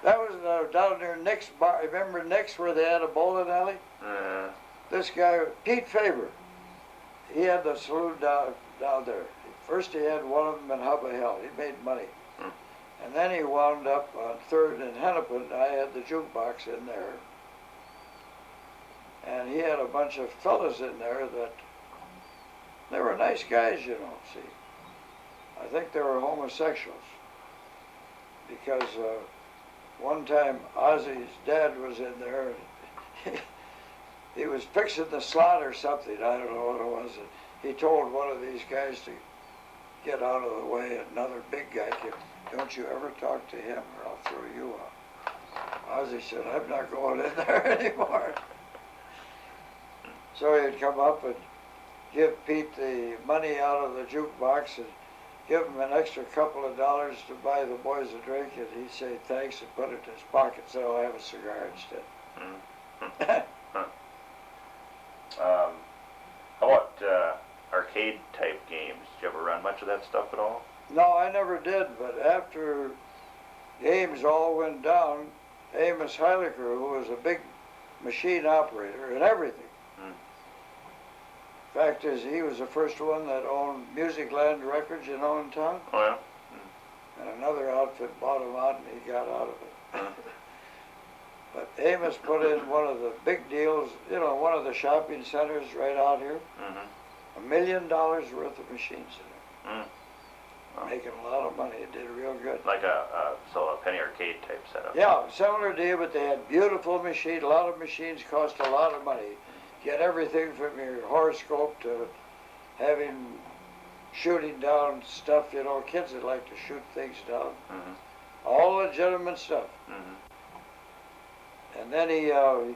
That was down near Nick's bar. Remember Nick's where they had a bowling alley? This guy, Pete Faber, he had the saloon down there. First he had one of them in Hubba Hill. He made money. And then he wound up on 3rd and Hennepin. I had the jukebox in there. And he had a bunch of fellas in there that, they were nice guys, you know, see. I think they were homosexuals. Because one time Ozzy's dad was in there and he was fixing the slot or something, I don't know what it was. And he told one of these guys to get out of the way. Another big guy came, don't you ever talk to him or I'll throw you out. Ozzy said, I'm not going in there anymore. So he'd come up and give Pete the money out of the jukebox and give him an extra couple of dollars to buy the boys a drink, and he'd say thanks and put it in his pocket, so I'll have a cigar instead. How about arcade type games? Did you ever run much of that stuff at all? No, I never did, but after games all went down, Amos Heiliger, who was a big machine operator and everything. Fact is, he was the first one that owned Musicland Records in Owen Town. Oh, yeah? And another outfit bought him out and he got out of it. But Amos put in one of the big deals, you know, one of the shopping centers right out here. $1 million worth of machines in it. Making a lot of money. It did real good. Like a penny arcade type setup. Yeah, similar deal, but they had beautiful machines. A lot of machines cost a lot of money. Get everything from your horoscope to having shooting down stuff, you know, kids that like to shoot things down. All legitimate stuff. And then he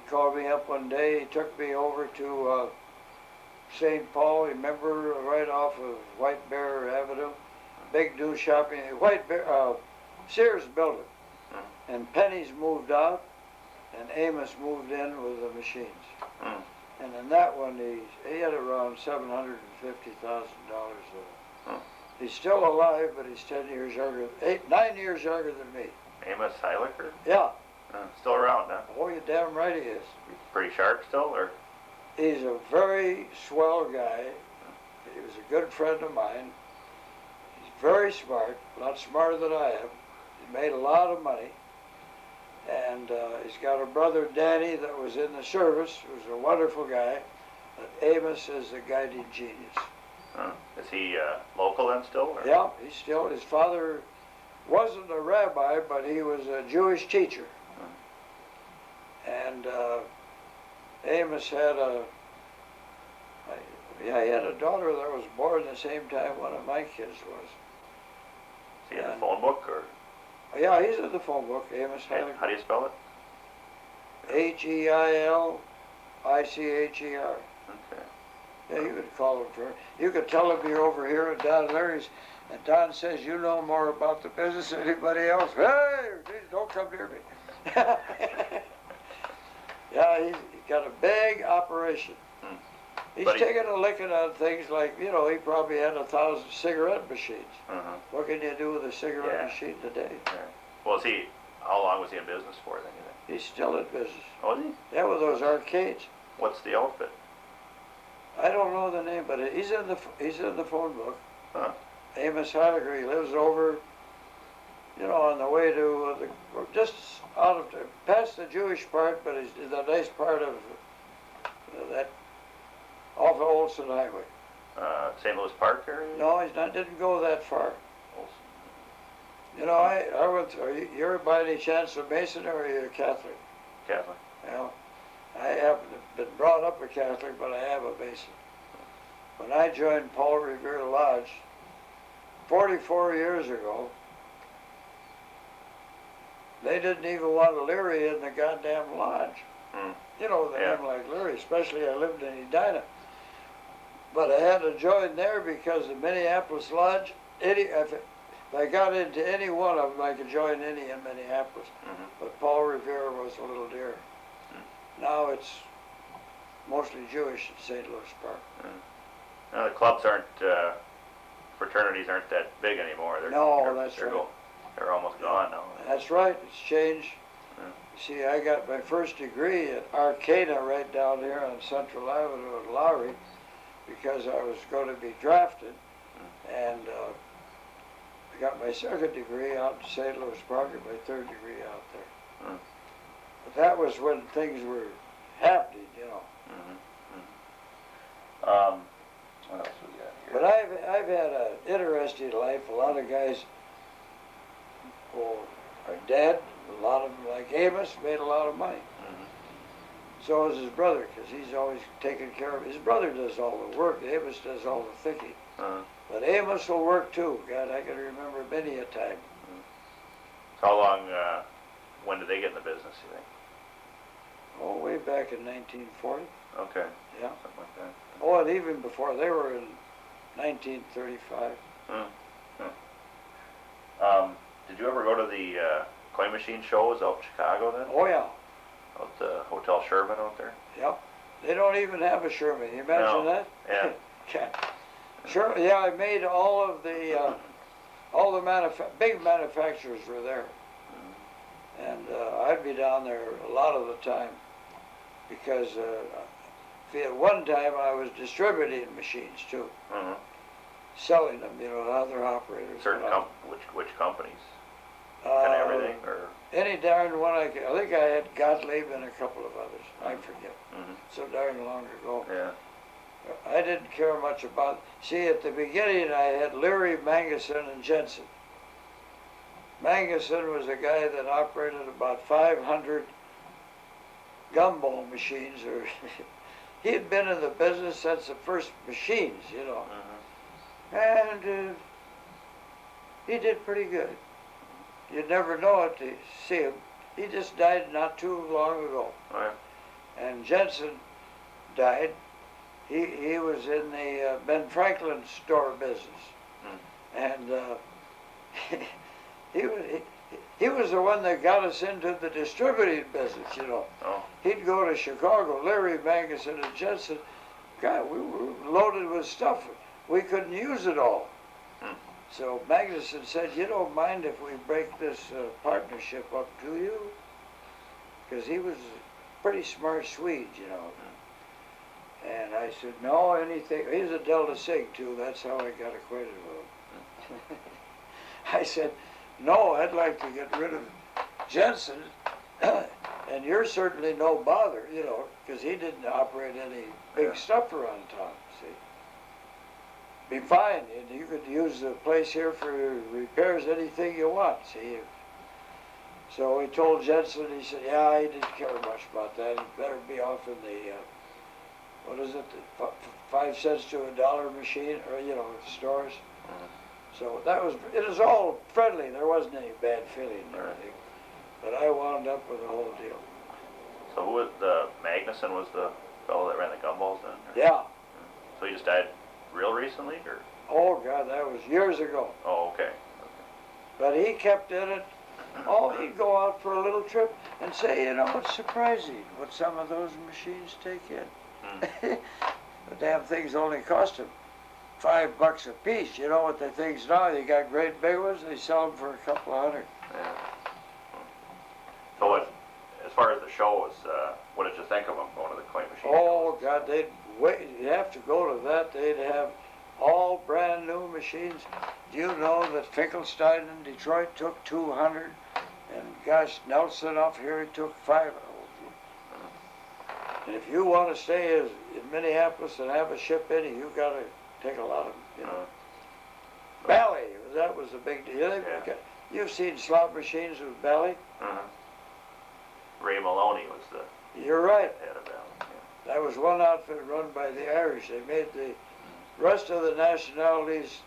called me up one day. He took me over to St. Paul, remember, right off of White Bear Avenue. Big new shopping, White Bear, Sears built it. And Penny's moved out, and Amos moved in with the machines. And in that one, he had around $750,000. He's still alive, but he's 10 years younger, 9 years younger than me. Amos Heiliger? Yeah. Still around, huh? Oh, you're damn right he is. Pretty sharp still, or? He's a very swell guy. He was a good friend of mine. He's very smart, a lot smarter than I am. He made a lot of money. And he's got a brother, Danny, that was in the service, who's a wonderful guy. But Amos is a guiding genius. Is he local then still? Or? Yeah, he's still, his father wasn't a rabbi, but he was a Jewish teacher. And Amos had he had a daughter that was born the same time one of my kids was. Is he in the phone book, or? Yeah, he's in the phone book, Amos Heiliger. How do you spell it? Heilchicher. Okay. Yeah, you could call him for. You could tell him you're over here at Don Leary's, and Don says you know more about the business than anybody else. Hey, geez, don't come near me. Yeah, he's got a big operation. He's But taking a licking on things like, you know, he probably had 1,000 cigarette machines. What can you do with a cigarette machine today? Well, how long was he in business for then, you think? He's still in business. Oh, is he? Yeah, with those arcades. What's the outfit? I don't know the name, but he's in the phone book. Huh. Amos Heidecker. He lives over, you know, on the way to just out of past the Jewish part, but he's in the nice part of that off of Olson Highway. St. Louis Park area? No, he's not. Didn't go that far. Olson. You know, I went. You're by any chance a Mason or are you a Catholic? Catholic. Well, I haven't been brought up a Catholic, but I am a Mason. When I joined Paul Revere Lodge 44 years ago, they didn't even want a Leary in the goddamn lodge. You know, the name like Leary, especially I lived in Edina. But I had to join there because the Minneapolis Lodge, if I got into any one of them, I could join any in Minneapolis. But Paul Revere was a little dear. Now it's mostly Jewish in St. Louis Park. Now the clubs fraternities aren't that big anymore. That's right. They're almost gone now. That's right, it's changed. See, I got my first degree at Arcata right down here on Central Avenue at Leary because I was going to be drafted. And I got my second degree out in St. Louis Park and my third degree out there. But that was when things were happening, you know. What else we got here? But I've had an interesting life. A lot of guys who are dead. A lot of them, like Amos, made a lot of money. So is his brother, because he's always taking care of. His brother does all the work. Amos does all the thinking. But Amos will work too. God, I can remember many a time. So how long? When did they get in the business, you think? Oh, way back in 1940. Okay. Yeah. Something like that. Oh, and even before, they were in 1935. Did you ever go to the coin machine shows out in Chicago then? Oh, yeah. Out the Hotel Sherman out there? Yep. They don't even have a Sherman. You imagine that? Yeah. Sure. Yeah, I made all of the big manufacturers were there, and I'd be down there a lot of the time because at one time I was distributing machines too, selling them, you know, to other operators. Certain which companies? Kind of everything, or any darn one I could. I think I had Gottlieb and a couple of others. I forget. So darn long ago. Yeah. I didn't care much about. See, at the beginning, I had Leary, Manguson, and Jensen. Manguson was a guy that operated about 500 gumball machines, or he had been in the business since the first machines, you know. And he did pretty good. You'd never know it to see him. He just died not too long ago. And Jensen died. He was in the Ben Franklin store business, and he was the one that got us into the distributing business. You know, he'd go to Chicago. Leary, Manguson, and Jensen. God, we were loaded with stuff. We couldn't use it all. So Magnuson said, "You don't mind if we break this partnership up, do you?" Because he was a pretty smart Swede, you know. And I said, "No, anything." He's a Delta Sig too. That's how I got acquainted with him. I said, "No, I'd like to get rid of Jensen, and you're certainly no bother, you know, because he didn't operate any big stuff around town. See, be fine, and you could use the place here for repairs, anything you want. See." So he told Jensen. He said, "Yeah, he didn't care much about that. He'd better be off in the." What is it, 5 cents to $1 machine, or, you know, stores. So it was all friendly. There wasn't any bad feeling or anything. But I wound up with the whole deal. So who was Magnuson was the fellow that ran the gumballs then? Or? Yeah. So he just died real recently, or? Oh, God, that was years ago. Oh, okay. But he kept in it. Oh, he'd go out for a little trip and say, you know, it's surprising what some of those machines take in. the damn things only cost them $5 a piece. You know what the things now? They got great big ones. They sell them for a couple of hundred. Yeah. So as far as the shows, what did you think of them going to the clay machine? Oh God, they'd wait. You have to go to that. They'd have all brand new machines. Do you know that Finkelstein in Detroit took 200, and gosh, Nelson up here he took 5. And if you want to stay in Minneapolis and have a ship in, you got to take a lot of them. You know, Bally, that was a big deal. Yeah. You've seen slot machines with Bally. Ray Maloney was the You're right. head of Bally. Yeah. That was one outfit run by the Irish. They made the rest of the nationalities.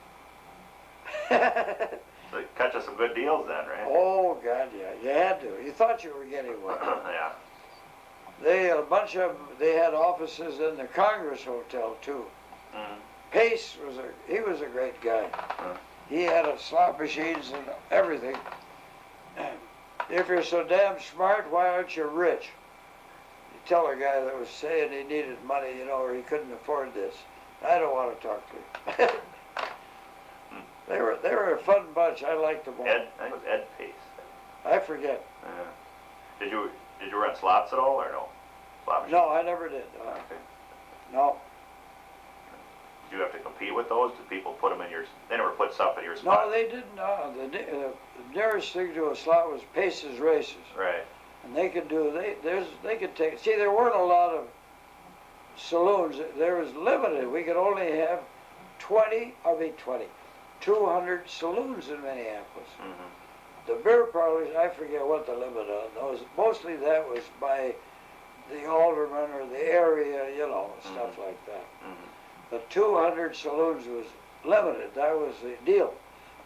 So it cut you some good deals then, right? Oh God, yeah, you had to. You thought you were getting one. Yeah. A bunch of them, they had offices in the Congress Hotel too. Pace he was a great guy. He had a slot machines and everything. If you're so damn smart, why aren't you rich? You tell a guy that was saying he needed money, you know, or he couldn't afford this. I don't want to talk to him. They were a fun bunch. I liked them all. I think it was Ed Pace. I forget. Did you run slots at all or no? Slot machines? No, I never did. Okay. No. Did you have to compete with those? Did people put them in your? They never put stuff in your spot. No, they didn't. The nearest thing to a slot was Pace's Races. Right. And they could do, they could take, see, there weren't a lot of saloons. There was limited. We could only have 200 saloons in Minneapolis. The beer parlors, I forget what the limit on those. Mostly that was by the alderman or the area, you know, stuff like that. The 200 saloons was limited. That was the deal.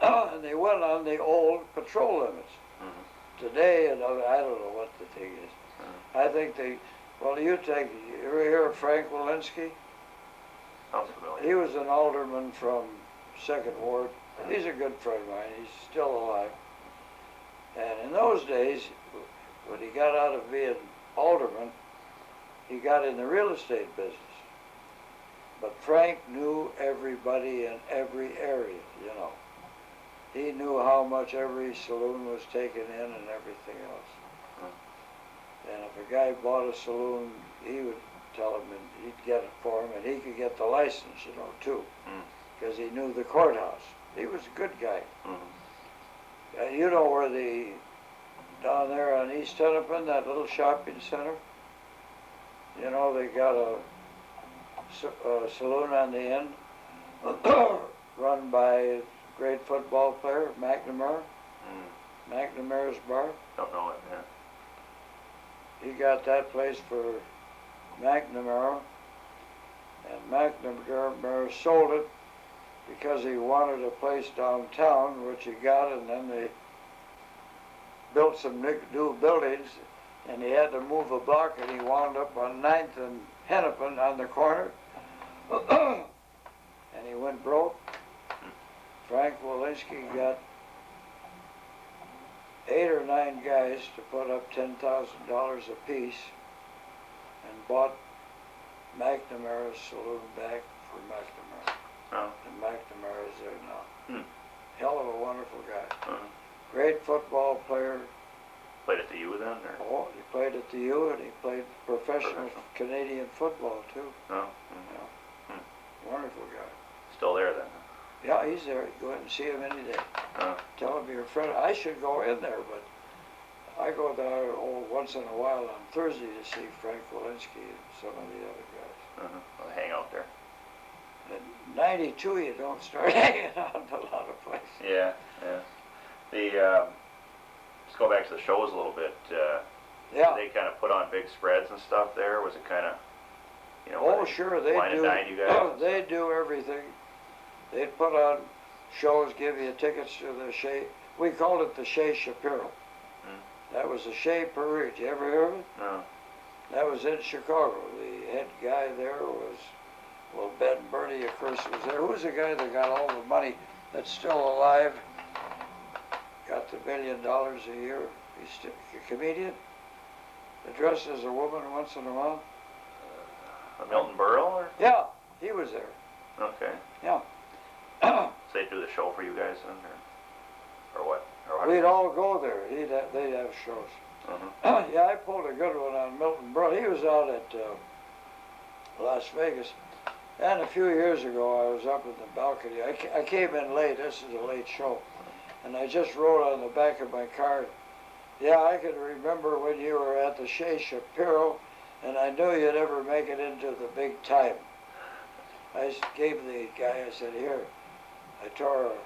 And they went on the old patrol limits. Today, I don't know what the thing is. I think you ever hear of Frank Walensky? Sounds familiar. He was an alderman from 2nd Ward. He's a good friend of mine. He's still alive. And in those days, when he got out of being alderman, he got in the real estate business. But Frank knew everybody in every area, you know. He knew how much every saloon was taking in and everything else. And if a guy bought a saloon, he would tell him and he'd get it for him, and he could get the license, you know, too, because he knew the courthouse. He was a good guy. You know where down there on East Hennepin, that little shopping center, you know, they got a saloon on the end, run by a great football player, McNamara. McNamara's Bar. Don't know it, yeah. He got that place for McNamara, and McNamara sold it because he wanted a place downtown, which he got, and then they built some new buildings, and he had to move a block, and he wound up on 9th and Hennepin on the corner, and he went broke. Frank Walensky got 8 or 9 guys to put up $10,000 a piece and bought McNamara's saloon back for McNamara. And McNamara is there now. Hell of a wonderful guy. Great football player. Played at the U then? Or? Oh, he played at the U, and he played professional Canadian football too. Oh. Wonderful guy. Still there then? Yeah, he's there. Go ahead and see him any day. Tell him you're a friend. I should go in there, but I go there once in a while on Thursday to see Frank Walensky and some of the other guys. I'll hang out there. In 92, you don't start hanging out in a lot of places. Yeah. Let's go back to the shows a little bit. Yeah. They kind of put on big spreads and stuff there. Was it kind of, you know? Oh, sure, they wine do. and dine you guys? They do everything. They'd put on shows, give you tickets to the Shea. We called it the Shea Shapiro. That was the Shea Parade. You ever hear of it? No. That was in Chicago. The head guy there was, well, Ben Burney, of course, was there. Who's the guy that got all the money that's still alive? Got the $1 million a year. He's still a comedian. That dresses as a woman once in a while. Milton Berle? Or? Yeah, was there. Okay. Yeah. So they do the show for you guys then, or what? Or how do We'd you- all go there. They'd have shows. Mhm. Yeah, I pulled a good one on Milton Berle. He was out at Las Vegas. And a few years ago, I was up in the balcony. I came in late. This is a late show. And I just wrote on the back of my card, yeah, I can remember when you were at the Shea Shapiro, and I knew you'd never make it into the big time. I gave the guy, I said, here, I tore a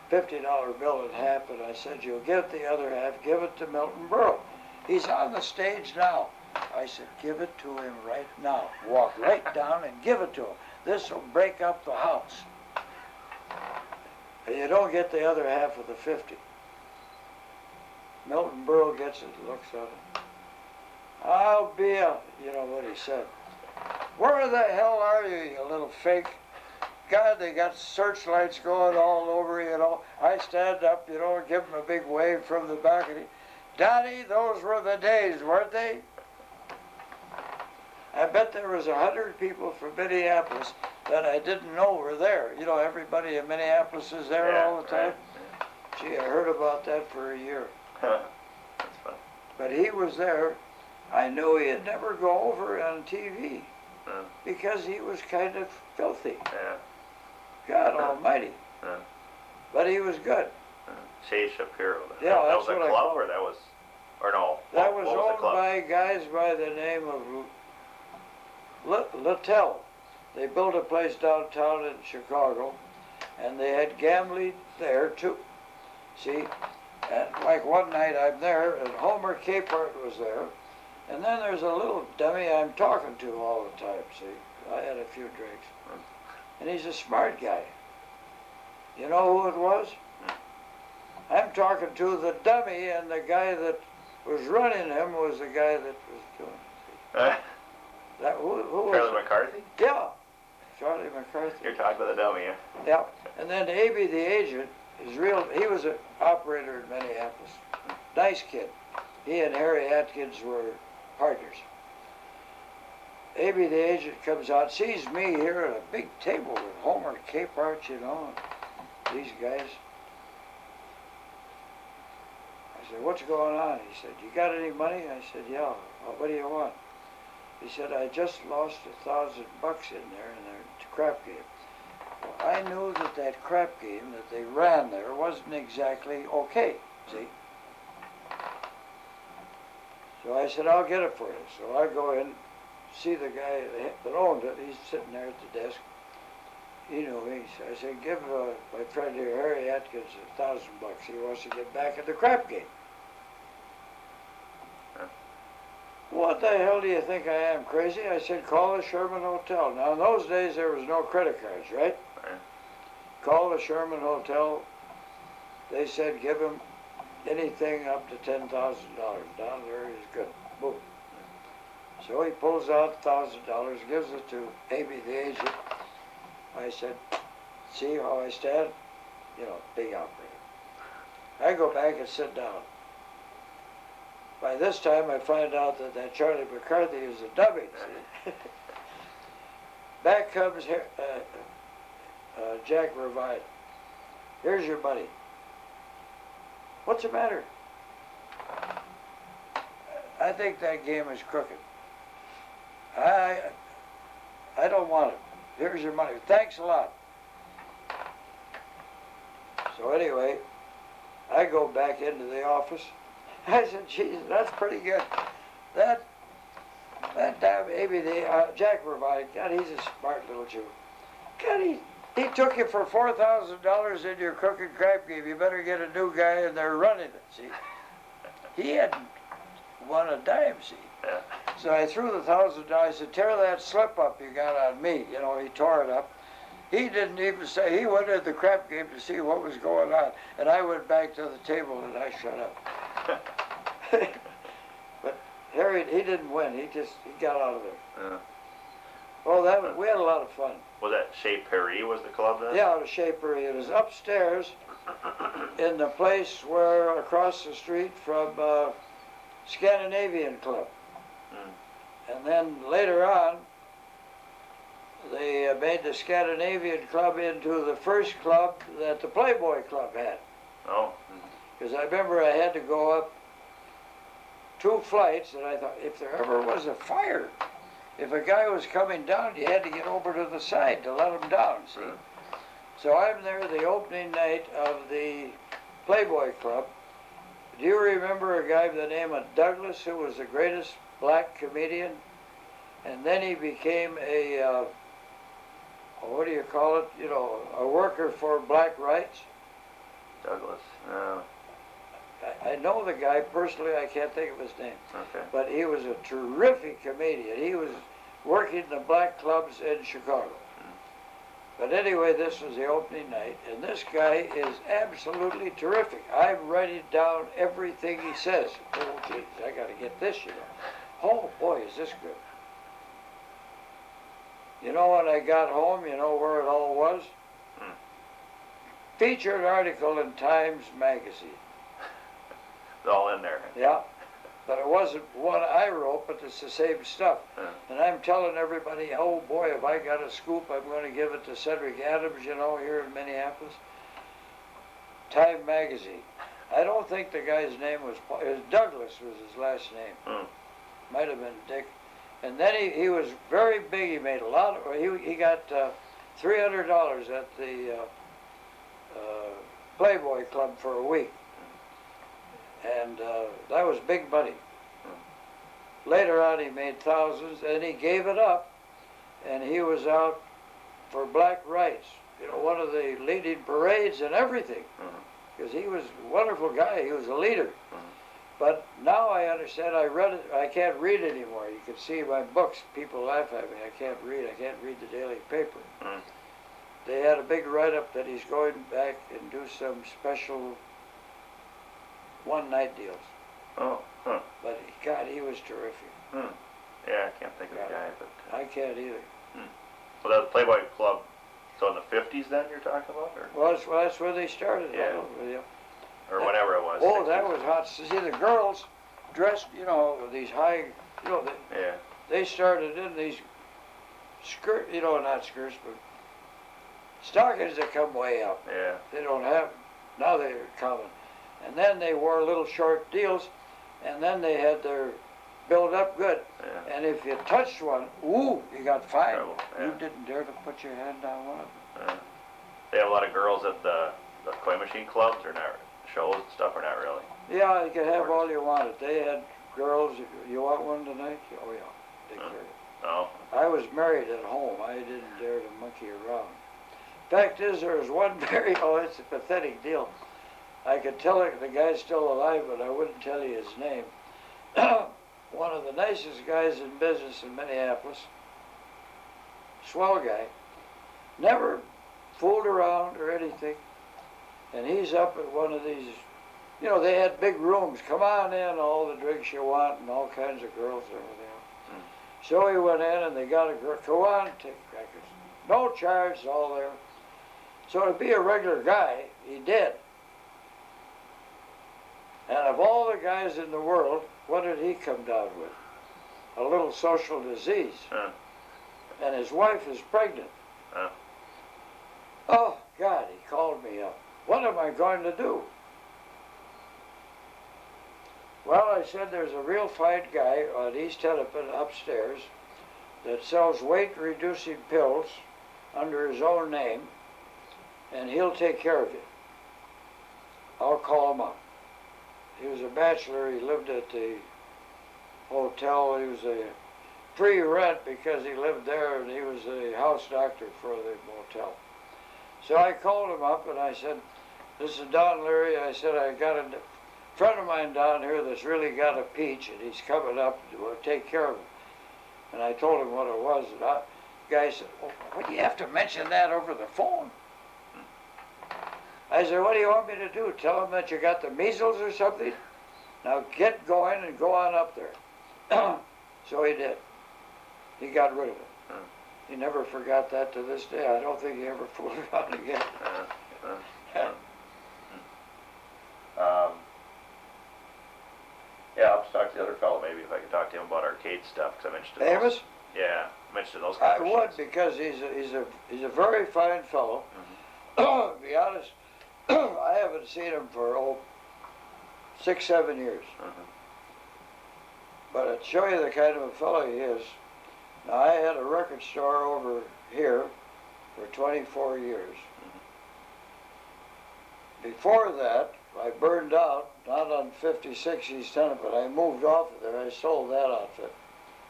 $50 bill in half, and I said, you'll get the other half, give it to Milton Berle. He's on the stage now. I said, give it to him right now. Walk right down and give it to him. This will break up the house. And you don't get the other half of the 50. Milton Berle gets it, looks at it. I'll be a, you know what he said. Where the hell are you, you little fake? God, they got searchlights going all over, you know. I stand up, you know, and give him a big wave from the balcony. Donnie, those were the days, weren't they? I bet there was 100 people from Minneapolis that I didn't know were there. You know, everybody in Minneapolis is there all the time. Right. Gee, I heard about that for a year. That's fun. But he was there. I knew he'd never go over on TV because he was kind of filthy. Yeah. God almighty. Yeah. But he was good. Shea Shapiro. Yeah, that that's was a what I club, called or that was, or no? That what was the owned club? by guys by the name of Littell. They built a place downtown in Chicago, and they had gambling there too. See, and like one night I'm there, and Homer Capehart was there, and then there's a little dummy I'm talking to all the time. See, I had a few drinks, and he's a smart guy. You know who it was? I'm talking to the dummy, and the guy that was running him was the guy that was doing it. That who was Charlie it? McCarthy? Yeah, Charlie McCarthy. You're talking about the dummy, yeah? Yeah, and then A.B. the agent is real. He was an operator in Minneapolis. Nice kid. He and Harry Atkins were partners. A.B. the agent comes out, sees me here at a big table with Homer Capehart, you know, and these guys. I said, what's going on? He said, you got any money? I said, yeah. Well, what do you want? He said, I just lost $1,000 in there in their crap game. Well, I knew that that crap game that they ran there wasn't exactly okay, see? So I said, I'll get it for you. So I go in, see the guy that owned it. He's sitting there at the desk. He knew me. So I said, give my friend here, Harry Atkins, $1,000. He wants to get back in the crap game. What the hell do you think I am, crazy? I said, call the Sherman Hotel. Now, in those days, there was no credit cards, right? Right. Call the Sherman Hotel. They said, give him anything up to $10,000. Down there is good. Boom. So he pulls out $1,000, gives it to A.B. the agent. I said, see how I stand? You know, big operator. I go back and sit down. By this time, I find out that Charlie McCarthy is a dummy. See? Back comes Jack Revine. Here's your money. What's the matter? I think that game is crooked. I don't want it. Here's your money. Thanks a lot. So anyway, I go back into the office. I said, Jesus, that's pretty good. That damn maybe Jack Revine, God, he's a smart little Jew. God, he took you for $4,000 in your crooked crap game. You better get a new guy in there running it, see. He hadn't won a dime, see. Yeah. So I threw the $1,000. I said, tear that slip up you got on me. You know, he tore it up. He didn't even say, he went into the crap game to see what was going on. And I went back to the table and I shut up. But Harry, he didn't win. He got out of there. Yeah. Oh, we had a lot of fun. Was that Chez Perry was the club then? Yeah, the Shapery. It was upstairs in the place where across the street from Scandinavian Club. Mm. And then later on, they made the Scandinavian Club into the first club that the Playboy Club had. Oh. Because I remember I had to go up 2 flights, and I thought, if there ever was a fire, if a guy was coming down, you had to get over to the side to let him down, see? So I'm there the opening night of the Playboy Club. Do you remember a guy by the name of Douglas, who was the greatest black comedian? And then he became a, what do you call it, you know, a worker for black rights? Douglas. I know the guy personally, I can't think of his name. Okay. But he was a terrific comedian. He was working the black clubs in Chicago. But anyway, this was the opening night, and this guy is absolutely terrific. I'm writing down everything he says. Oh, geez, I got to get this, you know. Oh, boy, is this good. You know, when I got home, you know where it all was? Featured article in Times Magazine. It's all in there. Yeah, but it wasn't one I wrote, but it's the same stuff. And I'm telling everybody, oh boy, if I got a scoop, I'm going to give it to Cedric Adams, you know, here in Minneapolis. Time Magazine. I don't think the guy's name was Douglas was his last name. Might have been Dick. And then he was very big. He made a lot of, he got $300 at the Playboy Club for a week. And that was big money. Later on, he made thousands, and he gave it up, and he was out for black rights. You know, one of the leading parades and everything, because he was a wonderful guy. He was a leader. But now I understand. I read it. I can't read anymore. You can see my books. People laugh at me. I can't read. I can't read the daily paper. They had a big write-up that he's going back and do some special one-night deals. Oh, But God, he was terrific. Yeah, I can't think of the guy, but I can't either. Well, that was Playboy Club. So in the 50s, then you're talking about, or Well, that's where they started. Yeah. Yeah. or whenever it was. Oh, 60s. that was hot. See, the girls dressed, you know, with these high, you know, Yeah. they started in these skirt, you know, not skirts, but stockings that come way up. Yeah. They don't have, now they're common. And then they wore little short deals, and then they had their build up good. Yeah. And if you touched one, ooh, you got fined. Trouble, yeah. You didn't dare to put your hand on one of them. They have a lot of girls at the koi machine clubs, or not shows and stuff, or not really. Yeah, you could have all you wanted. They had girls. You want one tonight? Oh yeah, take care of it. Oh. I was married at home. I didn't dare to monkey around. Fact is, there was one very, oh, it's a pathetic deal. I could tell it, the guy's still alive, but I wouldn't tell you his name. One of the nicest guys in business in Minneapolis, swell guy, never fooled around or anything. And he's up at one of these, you know, they had big rooms. Come on in, all the drinks you want, and all kinds of girls and everything. So he went in, and they got a girl. Go on, take crackers. No charge, it's all there. So to be a regular guy, he did. And of all the guys in the world, what did he come down with? A little social disease. And his wife is pregnant. Oh, God, he called me up. What am I going to do? Well, I said, there's a real fine guy on East Hennepin upstairs that sells weight-reducing pills under his own name, and he'll take care of you. I'll call him up. He was a bachelor. He lived at the hotel. He was a pre-rent because he lived there, and he was a house doctor for the motel. So I called him up, and I said, this is Don Leary. I said, I got a friend of mine down here that's really got a peach, and he's coming up to take care of him. And I told him what it was. And the guy said, oh, what do you have to mention that over the phone? I said, what do you want me to do? Tell him that you got the measles or something? Now get going and go on up there. So he did. He got rid of it. He never forgot that to this day. I don't think he ever fooled around again. Yeah, I'll just talk to the other fellow maybe if I could talk to him about arcade stuff, because I'm interested. Amos? Yeah. mention those kind I of would, machines? because he's a very fine fellow. To be honest, I haven't seen him for 6, 7 years. But I'd show you the kind of a fellow he is. Now, I had a record store over here for 24 years. Before that, I burned out, not on 56 East 10th, but I moved off of there. I sold that outfit,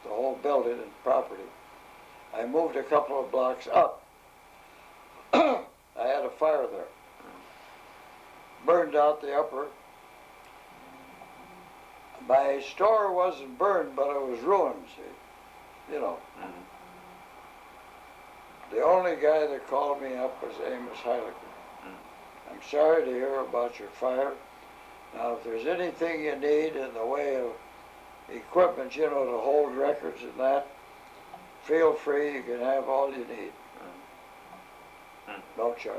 the whole building and property. I moved a couple of blocks up. I had a fire there. Burned out the upper. My store wasn't burned, but it was ruined, see. You know. The only guy that called me up was Amos Heiliger. I'm sorry to hear about your fire. Now, if there's anything you need in the way of equipment, you know, to hold records and that, feel free, you can have all you need. No charge.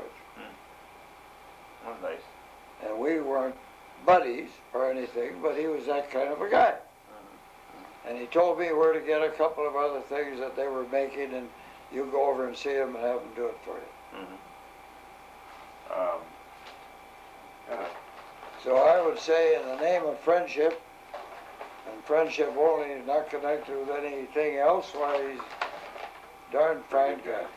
Oh, nice. And we weren't buddies or anything, but he was that kind of a guy. And he told me where to get a couple of other things that they were making, and you go over and see them and have them do it for you. So I would say, in the name of friendship, and friendship only, not connected with anything else, why, he's a darn fine guy.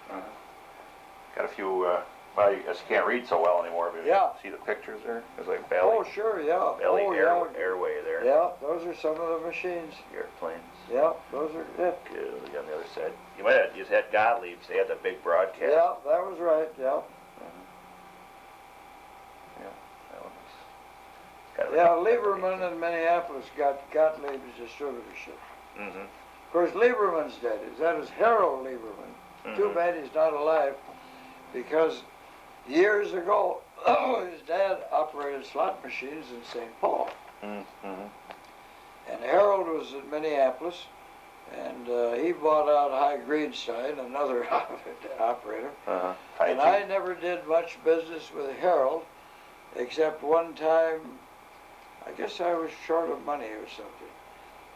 Got a few, well, I guess you can't read so well anymore, but Yeah. you see the pictures there? There's like belly, Oh, sure, yeah. belly Oh, airway there. Yeah, those are some of the machines. Airplanes. Yeah, those are it. Good, look on the other side. You might have just had Gottlieb's. They had the big broadcast. Yeah, that was right, yeah. Yeah, that one was kind of Yeah, Lieberman in Minneapolis got Gottlieb's distributorship. Of course, Lieberman's dead. That is Harold Lieberman. Too bad he's not alive, because years ago, his dad operated slot machines in St. Paul. And Harold was in Minneapolis, and he bought out High Greenstein, another operator. And I never did much business with Harold, except one time, I guess I was short of money or something.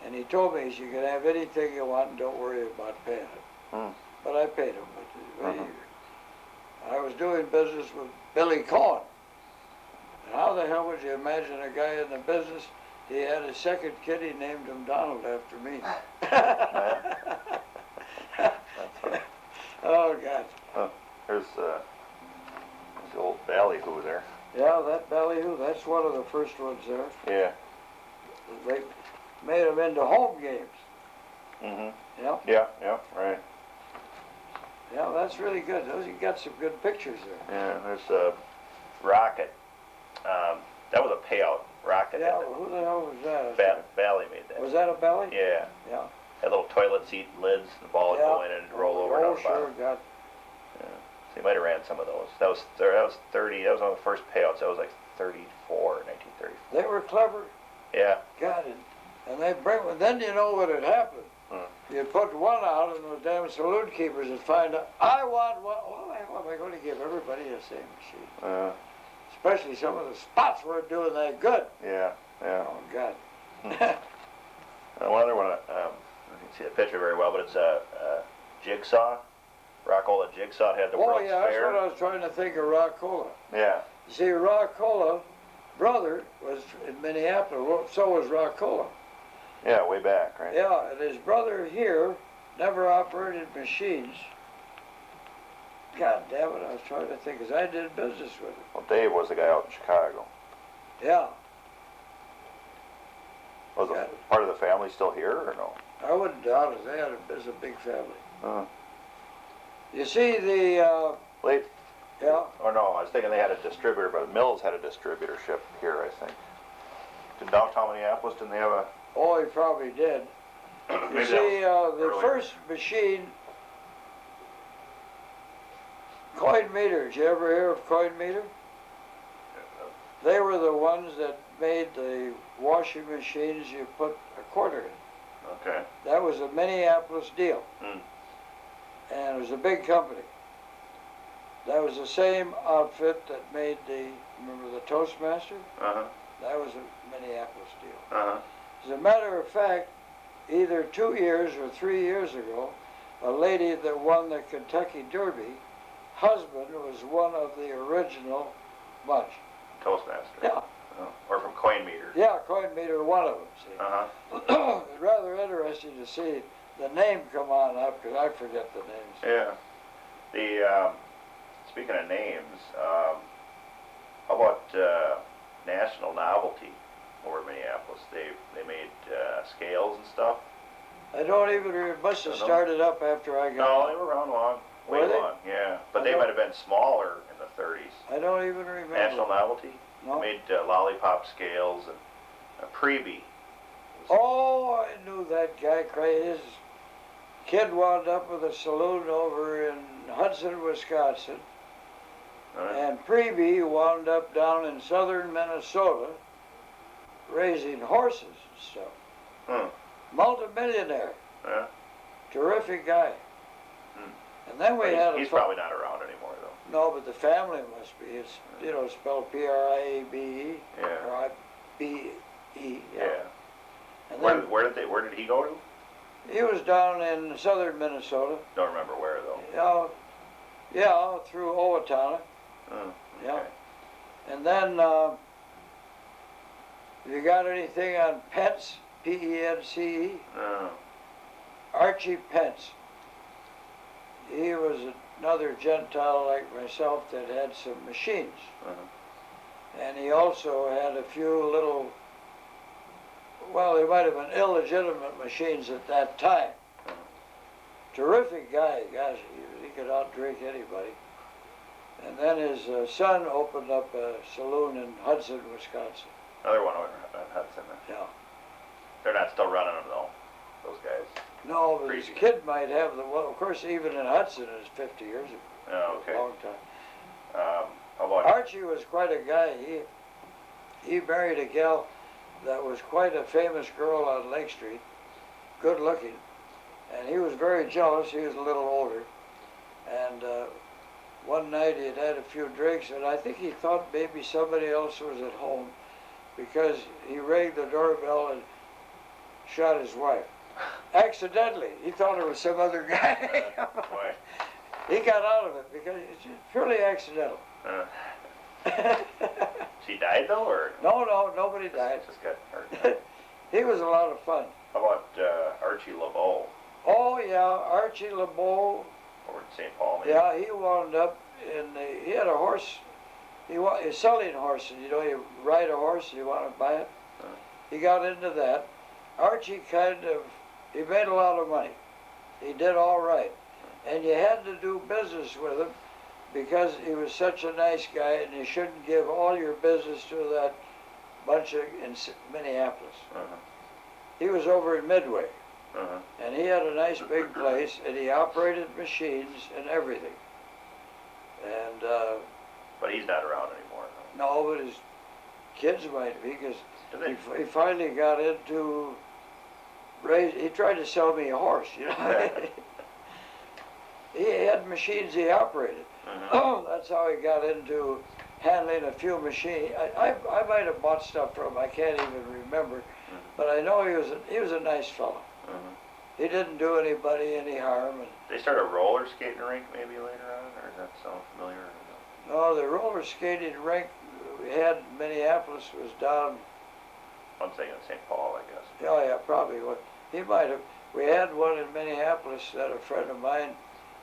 And he told me, you can have anything you want and don't worry about paying it. But I paid him. But I was doing business with Billy Cohen. And how the hell would you imagine a guy in the business? He had a second kid, he named him Donald after me. Oh, God. There's the old ballyhoo there. Yeah, that ballyhoo, that's one of the first ones there. Yeah. They made them into home games. Yeah. Yeah, right. Yeah, that's really good. You got some good pictures there. Yeah, there's a Rocket. That was a payout. Rocket. Yeah, well, who the hell was that? Bally made that. Was that a Bally? Yeah. Yeah. Had little toilet seat lids, the ball would go in and roll over and Oh, out the sure, bottom. God. Yeah. So you might have ran some of those. That was 30. That was one of the first payouts. That was like 34, 1934. They were clever. Yeah. Got it. And they bring. Then you know what had happened. You'd put one out, and the damn saloon keepers would find out. I want one. Oh, how am I going to give everybody the same machine? Especially some of the spots weren't doing that good. Yeah. Oh, God. One other one. I can see the picture very well, but it's a jigsaw. Rockola jigsaw. It had the World's That's Fair. what I was trying to think of. Rockola. Yeah. You see, Rockola brother was in Minneapolis. So was Rockola. Yeah, way back, right? Yeah, and his brother here never operated machines. God damn it, I was trying to think, because I did business with him. Well, Dave was the guy out in Chicago. Yeah. Was part of the family still here, or no? I wouldn't doubt it. They had a big family. You see the... Late? Yeah. Or no, I was thinking they had a distributor, but Mills had a distributorship here, I think. In downtown Minneapolis, didn't they have a... Oh, he probably did. You see, the first machine, coin meter. Did you ever hear of coin meter? They were the ones that made the washing machines you put a quarter in. Okay. That was a Minneapolis deal. And it was a big company. That was the same outfit that made remember the Toastmaster? That was a Minneapolis deal. As a matter of fact, either 2 years or 3 years ago, a lady that won the Kentucky Derby, husband was one of the original bunch. Toastmaster. Yeah. Oh. Or from Coin Meter. Yeah, Coin Meter, one of them, see. Uh-huh. It's rather interesting to see the name come on up, because I forget the names. Yeah. The, speaking of names, how about National Novelty over in Minneapolis? They made scales and stuff. I don't even remember. Must have started up after I got. No, they were around way long. Yeah, but they might have been smaller in the 30s. I don't even remember. National Novelty. No. Made lollipop scales and a Preeby. Oh, I knew that guy. His kid wound up with a saloon over in Hudson, Wisconsin. And Preeby wound up down in southern Minnesota raising horses and stuff. Multimillionaire. Yeah. Terrific guy. And then we had he's probably not around anymore, though. No, but the family must be. It's, you know, spelled Priabe. Yeah. Or I-B-E. Yeah. And Where then did he go to? he was down in southern Minnesota. Don't remember where, though. Yeah, through Owatonna. Okay. Yeah. And then, you got anything on Pence? P-E-N-C-E? No. Archie Pence. He was another Gentile like myself that had some machines. And he also had a few little, well, they might have been illegitimate machines at that time. Terrific guy, gosh, he could outdrink anybody. And then his son opened up a saloon in Hudson, Wisconsin. Another one over in Hudson. Yeah. They're not still running them, though, those guys. No, but his kid might have the, well, of course, even in Hudson, it's 50 years ago. Oh, okay. A long time. How about Archie was quite a guy. He married a gal that was quite a famous girl on Lake Street, good looking, and he was very jealous. He was a little older, and one night he had a few drinks, and I think he thought maybe somebody else was at home because he rang the doorbell and shot his wife. Accidentally. He thought it was some other guy. Boy. He got out of it because it's purely accidental. She died, though, or? No, nobody died. Just got hurt. He was a lot of fun. How about Archie LeBeau Oh, yeah, Archie LeBeau. over in St. Paul, maybe? Yeah, he wound up he had a horse. He's selling horses. You know, you ride a horse, you want to buy it. He got into that. Archie he made a lot of money. He did all right. And you had to do business with him because he was such a nice guy, and you shouldn't give all your business to that bunch in Minneapolis. He was over in Midway. And he had a nice big place, and he operated machines and everything. And but he's not around anymore. no, but his kids might be, because he finally got into he tried to sell me a horse, you know. He had machines he operated. That's how he got into handling a few machines. I might have bought stuff from him. I can't even remember, but I know he was a nice fellow. He didn't do anybody any harm. And they started a roller skating rink maybe later on, or does that sound familiar? No, the roller skating rink we had in Minneapolis was down. I'm thinking of St. Paul, I guess. Oh yeah, probably what he might have. We had one in Minneapolis that a friend of mine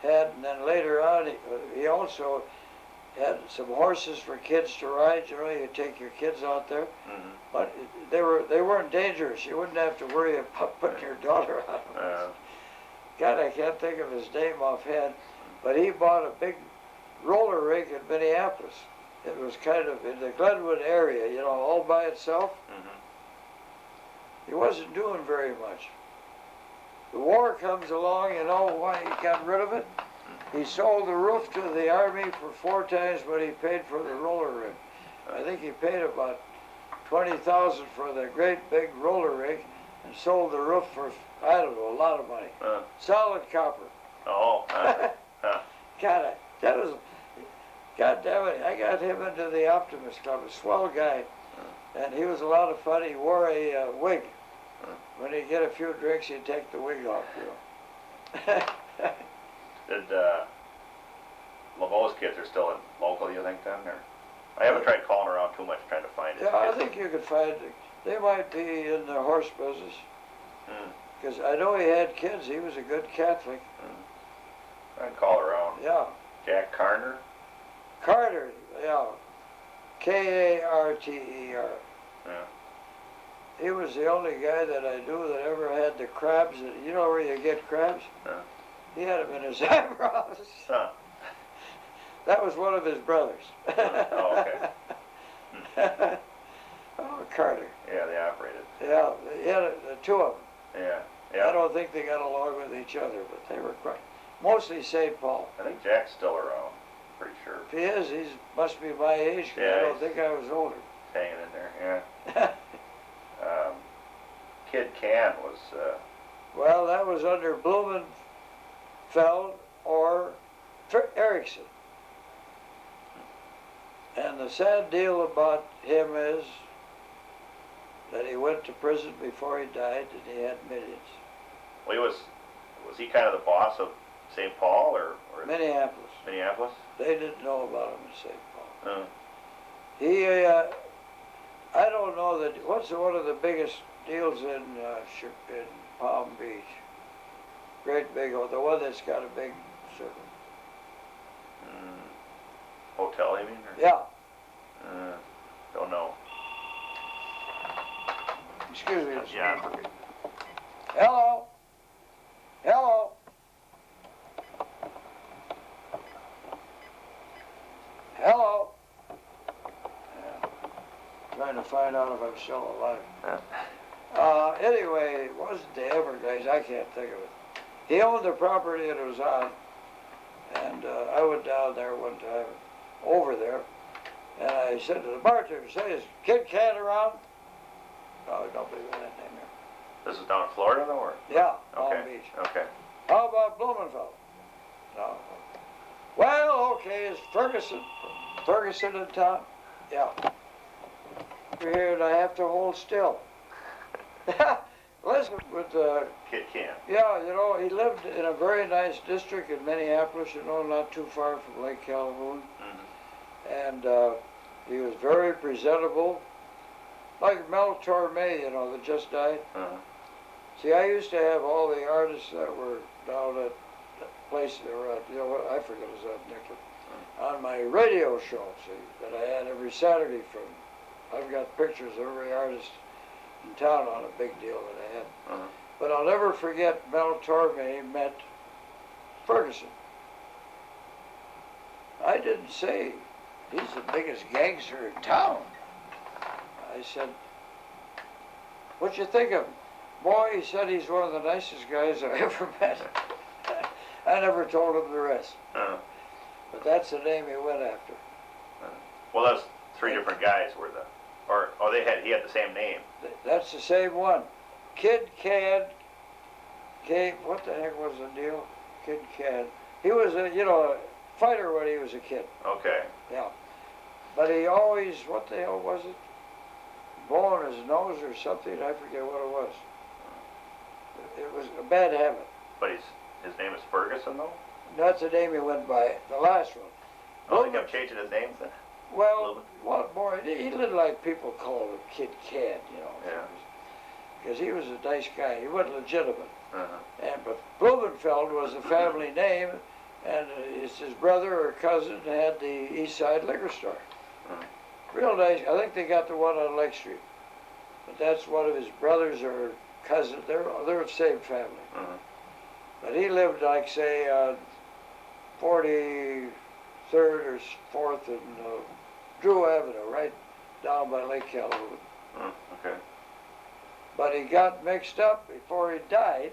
had, and then later on he also had some horses for kids to ride. You know, you take your kids out there, but they weren't dangerous. You wouldn't have to worry about putting your daughter on them. God, I can't think of his name offhand, but he bought a big roller rink in Minneapolis. It was kind of in the Glenwood area, you know, all by itself. He wasn't doing very much. The war comes along, you know why he got rid of it? He sold the roof to the Army for 4 times what he paid for the roller rink. I think he paid about $20,000 for the great big roller rink and sold the roof for, I don't know, a lot of money. Solid copper. Oh. God, God damn it, I got him into the Optimist Club, a swell guy. And he was a lot of fun. He wore a wig. When he'd get a few drinks, he'd take the wig off, you know. Did LeBeau's kids are still in local, you think, then? Or I haven't tried calling around too much trying to find his Yeah, I kids. think you could find, they might be in the horse business. Hmm. Because I know he had kids. He was a good Catholic. I'd call around. Yeah. Jack Carter? Carter, yeah. Karter. Yeah. He was the only guy that I knew that ever had the crabs. You know where you get crabs? Yeah. He had them in his eyebrows. Huh. That was one of his brothers. Oh, okay. Oh, Carter. Yeah, they operated. Yeah, he had the two of them. Yeah. I Yeah. don't think they got along with each other, but they were quite, mostly St. Paul. I think Jack's still around. Pretty sure. If he is, he must be my age, 'cause Yeah, I don't he's- think I was older. Hanging in there, yeah. Kid Can was, Well, that was under Blumenfeld or Erickson. And the sad deal about him is that he went to prison before he died and he had millions. well, was he kind of the boss of St. Paul or Minneapolis. Minneapolis? They didn't know about him in St. Paul. Uh, He, I don't know that, what's one of the biggest deals in Palm Beach? Great big, the one that's got a big circle. Hotel, you mean? Or? Yeah. Don't know. Excuse me. Yeah, I forget. Hello? Hello? Hello? Yeah. Trying to find out if I'm still alive. Anyway, it wasn't the Everglades, I can't think of it. He owned the property that it was on, and I went down there one time, over there, and I said to the bartender, say, is Kid Can around? No, nobody with that name there. This is down in Florida, though, or? Yeah, Palm Okay. Beach. Okay. How about Blumenfeld? No. Well, okay, is Ferguson in town? Yeah. We're here and I have to hold still. Listen, with Kid Can. yeah, you know, he lived in a very nice district in Minneapolis, you know, not too far from Lake Calhoun. And he was very presentable, like Mel Torme, you know, that just died. See, I used to have all the artists that were down at that place they were at, you know what, I forget his name, on my radio show, see, that I had every Saturday from, I've got pictures of every artist in town on a big deal that I had. But I'll never forget Mel Torme met Ferguson. I didn't say, he's the biggest gangster in town. I said, what'd you think of him? Boy, he said he's one of the nicest guys I ever met. I never told him the rest. But that's the name he went after. Well, those three different guys were the, or he had the same name. That's the same one. Kid Can, what the heck was the deal? Kid Can. He was a, you know, a fighter when he was a kid. Okay. Yeah. But he always, what the hell was it? Blowing his nose or something, I forget what it was. It was a bad habit. But his name is Ferguson, though? That's the name he went by, the last one. Oh, he kept changing his name then? Well, what more? He lived like people called him Kid Can, you know. Yeah. Because he was a nice guy. He wasn't legitimate. But Blumenfeld was a family name, and it's his brother or cousin had the East Side liquor store. Real nice. I think they got the one on Lake Street. But that's one of his brothers or cousins. They're the same family. But he lived, like, say, 43rd or 4th and Drew Avenue, right down by Lake Calhoun. Okay. But he got mixed up before he died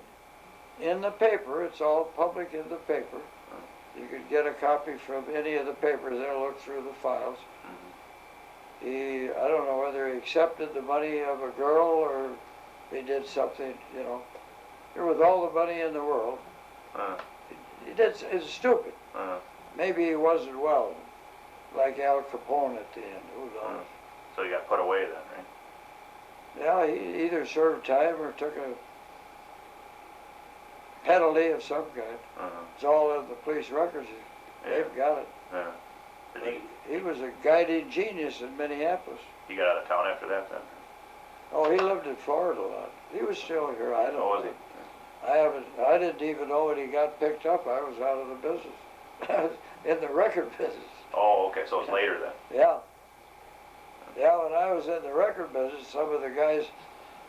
in the paper. It's all public in the paper. You could get a copy from any of the papers. They'll look through the files. I don't know whether he accepted the money of a girl or he did something, you know. With all the money in the world. It's stupid. Maybe he wasn't well, like Al Capone at the end. Who knows? So he got put away then, right? Yeah, he either served time or took a penalty of some kind. Uh-huh. It's all in the police records. They've got it. Yeah. Did He was a guiding genius in Minneapolis. he got out of town after that then? Oh, he lived in Florida a lot. He was still here. I don't Oh, was know. he? I didn't even know when he got picked up. I was out of the business. I was in the record business. Oh, okay, so it was later then. Yeah. Yeah, when I was in the record business, some of the guys,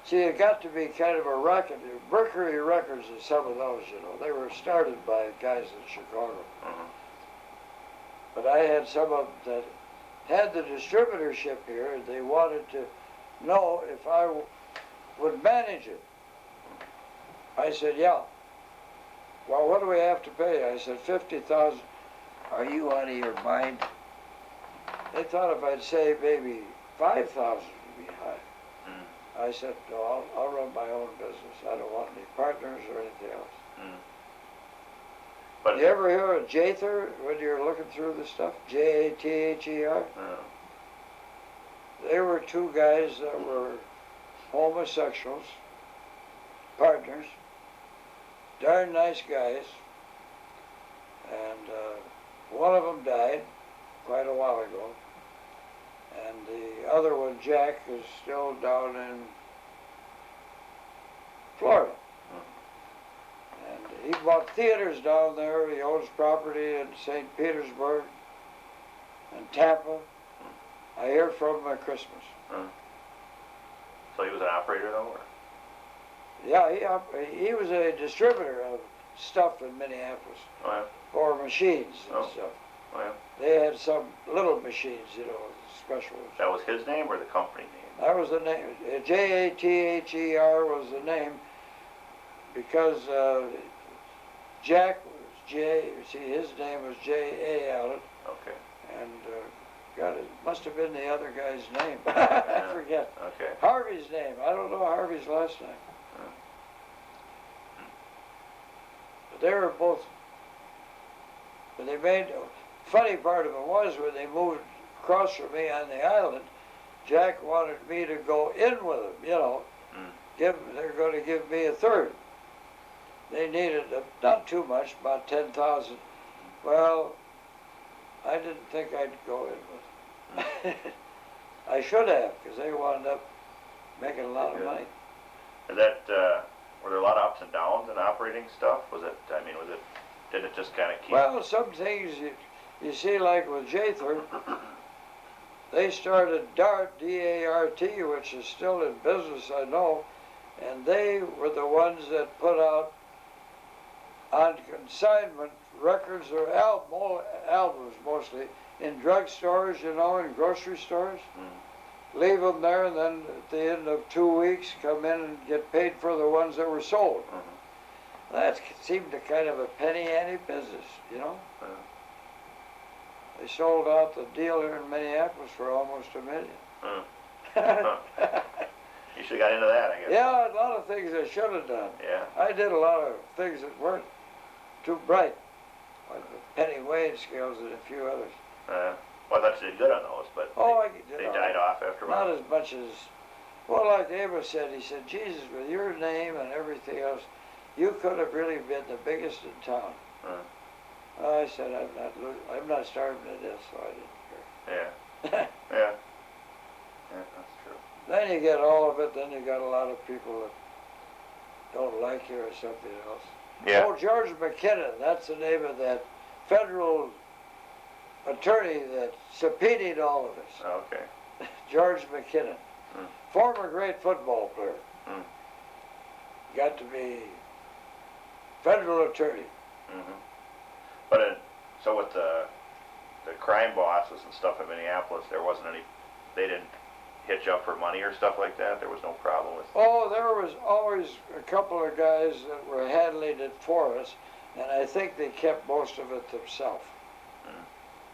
see, it got to be kind of a racket. Mercury Records and some of those, you know, they were started by guys in Chicago. Uh-huh. But I had some of them that had the distributorship here, and they wanted to know if I would manage it. I said, yeah. Well, what do we have to pay? I said, 50,000. Are you out of your mind? They thought if I'd say maybe 5,000 would be high. Mm. I said, no, I'll run my own business. I don't want any partners or anything else. Mm. But You ever hear of Jather when you're looking through the stuff? Jather? They were two guys that were homosexuals, partners, darn nice guys, and one of them died quite a while ago, and the other one, Jack, is still down in Florida. And he bought theaters down there. He owns property in St. Petersburg and Tampa. I hear from him at Christmas. So he was an operator though? Or? Yeah, he was a distributor of stuff in Minneapolis. Oh, yeah. For machines and Oh. stuff. Oh, yeah. They had some little machines, you know, special ones. That was his name or the company name? That was the name. Jather was the name because Jack was his name was J.A. Allen. Okay. And God, it must have been the other guy's name. I forget. Okay. Harvey's name. I don't know Harvey's last name. But they were both. But they made. Funny part of it was when they moved across from me on the island, Jack wanted me to go in with them. You know, they're going to give me a third. They needed not too much, about 10,000. Well, I didn't think I'd go in with them. I should have, because they wound up making a lot of money. Is that, were there a lot of ups and downs in operating stuff? Did it just kind of keep? Well, some things you see, like with Jather, they started DART, D-A-R-T, which is still in business, I know, and they were the ones that put out on consignment records or albums mostly in drugstores, you know, in grocery stores. Leave them there, and then at the end of 2 weeks, come in and get paid for the ones that were sold. That seemed to kind of a penny-ante business, you know. They sold out the deal here in Minneapolis for almost $1 million. You should have got into that, I guess. Yeah, a lot of things I should have done. Yeah. I did a lot of things that weren't too bright, like the penny weighing scales and a few others. Well, I thought you did good on those, but they died off after a while. Not as much as, well, like Amos said, he said, Jesus, with your name and everything else, you could have really been the biggest in town. I said, I'm not starving to death, so I didn't care. Yeah. Yeah, that's true. Then you get all of it, then you got a lot of people that don't like you or something else. Yeah. Oh, George McKinnon, that's the name of that federal attorney that subpoenaed all of us. Okay. George McKinnon, former great football player. Got to be federal attorney. But so with the crime bosses and stuff in Minneapolis, there wasn't any, they didn't hitch up for money or stuff like that? There was no problem with? Oh, there was always a couple of guys that were handling it for us, and I think they kept most of it themselves.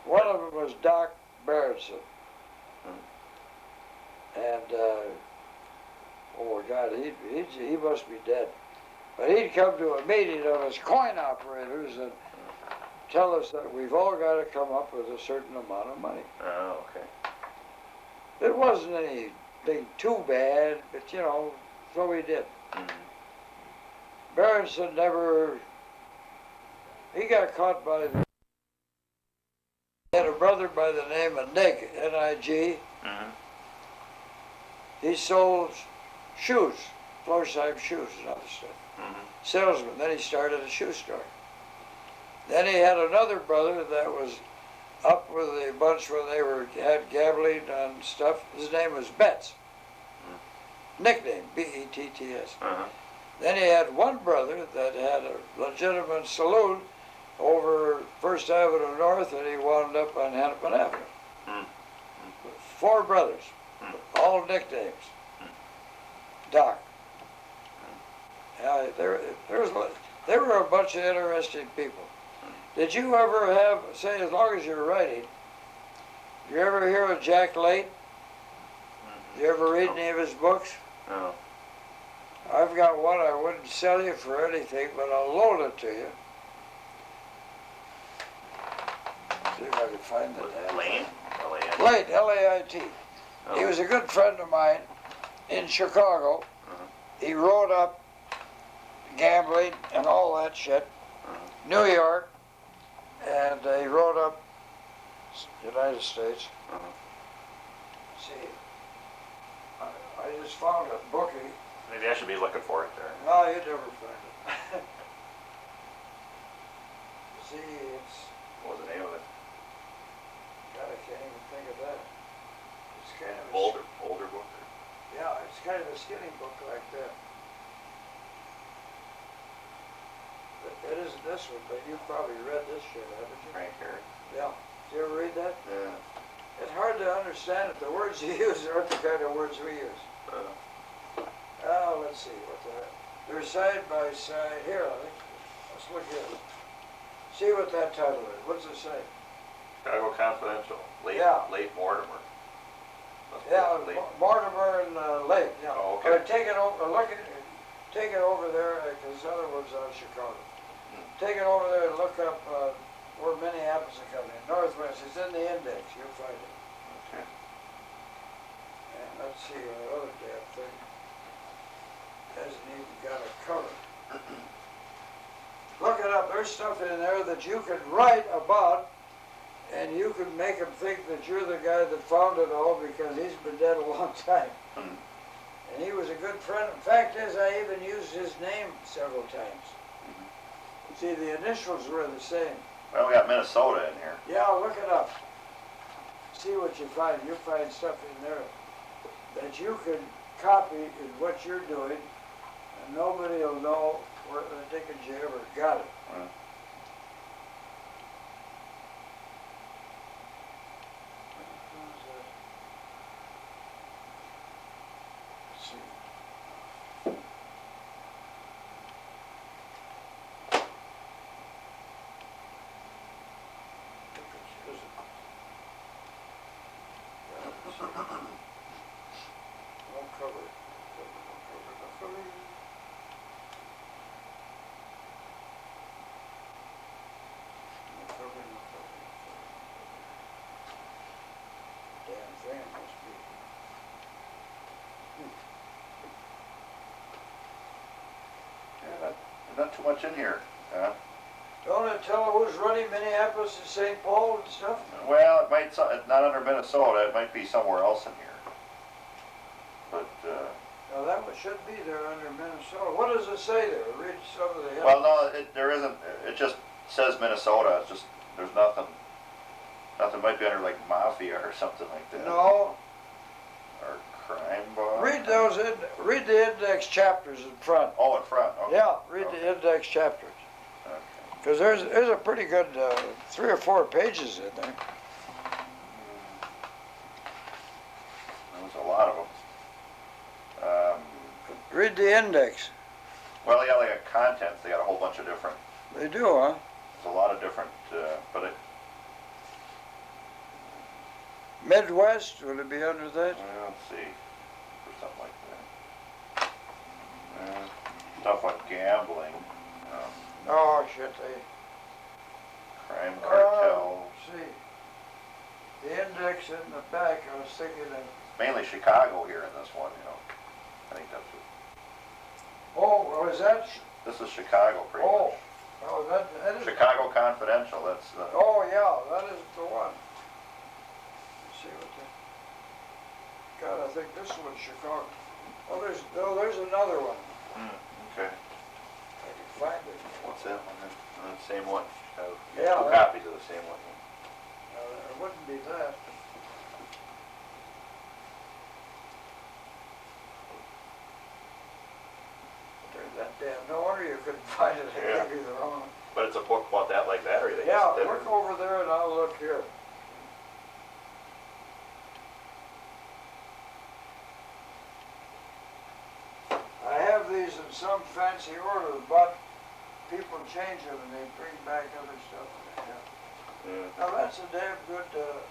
One of them was Doc Berenson. And, oh God, he must be dead. But he'd come to a meeting of us coin operators and tell us that we've all got to come up with a certain amount of money. Oh, okay. It wasn't anything too bad, but you know, so we did. Berenson never, he got caught by the, he had a brother by the name of Nig, N-I-G. Mm-hmm. He sold shoes, floor-side shoes and other stuff. Mm-hmm. Salesman. Then he started a shoe store. Then he had another brother that was up with a bunch when they had gambling and stuff. His name was Betts. Nickname, B-E-T-T-S. Uh-huh. Then he had one brother that had a legitimate saloon over First Avenue North, and he wound up on Hennepin Avenue. Mm. 4 brothers, all nicknames. Doc. Yeah, there were a bunch of interesting people. Did you ever have, say, as long as you're writing, you ever hear of Jack Late? You ever read any of his books? No. I've got one I wouldn't sell you for anything, but I'll loan it to you. See if I can find it. Lane? L-A-N? Late, L-A-I-T. Oh. He was a good friend of mine in Chicago. He wrote up gambling and all that shit. New York, and he wrote up United States. See, I just found a bookie. Maybe I should be looking for it there. No, you'd never find it. See, it's, What was the name of it? God, I can't even think of that. It's kind of Older book? yeah, it's kind of a skinny book like that. It isn't this one, but you probably read this shit, haven't you? Frank Harris. Yeah. Did you ever read that? Yeah. It's hard to understand it. The words you use aren't the kind of words we use. Oh, let's see what the heck. They're side by side. Here, let's look at it. See what that title is. What's it say? Chicago Confidential. Late Mortimer. Yeah, Late. Mortimer and Lake. Yeah. Oh, okay. Take it over. Take it over there because the other one's out of Chicago. Take it over there and look up where Minneapolis is coming in. Northwest. It's in the index. You'll find it. Okay. And let's see our other damn thing. Hasn't even got a cover. Look it up. There's stuff in there that you can write about, and you can make them think that you're the guy that found it all because he's been dead a long time. And he was a good friend. The fact is, I even used his name several times. See, the initials were the same. Well, we got Minnesota in here. Yeah, look it up. See what you find. You'll find stuff in there that you can copy in what you're doing, and nobody will know where the dickens you ever got it. Let's see. Not too much in here. Don't it tell who's running Minneapolis and St. Paul and stuff? Well, it might it's not under Minnesota. It might be somewhere else in here. But Now that one should be there under Minnesota. What does it say there? Read some of the. well, no, there isn't. It just says Minnesota. It's just there's nothing. Nothing might be under like mafia or something like that. No. Or crime bar. Read those. Read the index chapters in front. Oh, in front. Okay. Yeah, read the index chapters. Okay. Because there's a pretty good 3 or 4 pages in there. There's a lot of them. Read the index. Well, yeah, they got contents. They got a whole bunch of different. They do, huh? There's a lot of different, but it. Midwest, would it be under that? Well, let's see, or something like that. Stuff on gambling, Oh, shit, they. crime cartels. See. The index in the back, I was thinking of. Mainly Chicago here in this one, you know. I think that's what. Oh, well, is that? This is Chicago, pretty Oh, much. no, that is. Chicago Confidential. That's the. Oh, yeah, that is the one. Let's see what the. God, I think this one's Chicago. Oh, there's another one. Okay. I can find it. What's that one? The same one. Yeah, Two that- copies of the same one. It wouldn't be that. There's that damn. No wonder you couldn't find it. I Yeah. gave you the wrong one. But it's a book about that like that, or you think Yeah, it's look over there and I'll look here. I have these in some fancy order, but people change them and they bring back other stuff. Yeah. Yeah. Now that's a damn good. Deal.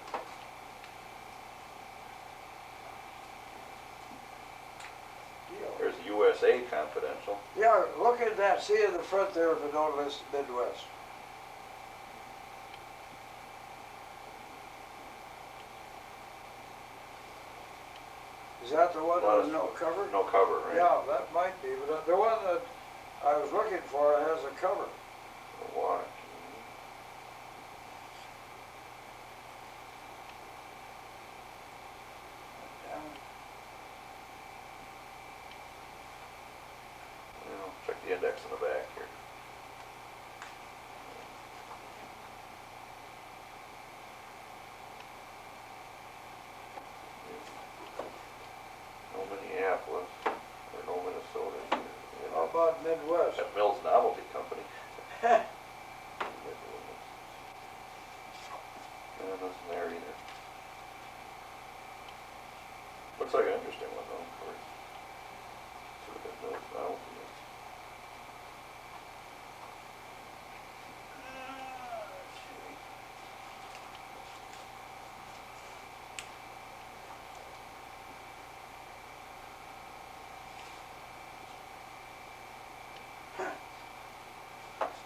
There's USA Confidential. Yeah, look at that. See in the front there if it don't list Midwest. Is that the one with no cover? No cover, right? Yeah, that might be, but the one that I was looking for has a cover. Watch. Damn it. Well, check the index in the back here. No Minneapolis, or no Minnesota. You How know, about Midwest? that Mills Novelty Company. Yeah, nothing there either. Looks like an interesting one though, of course. Should have been Mills Novelty.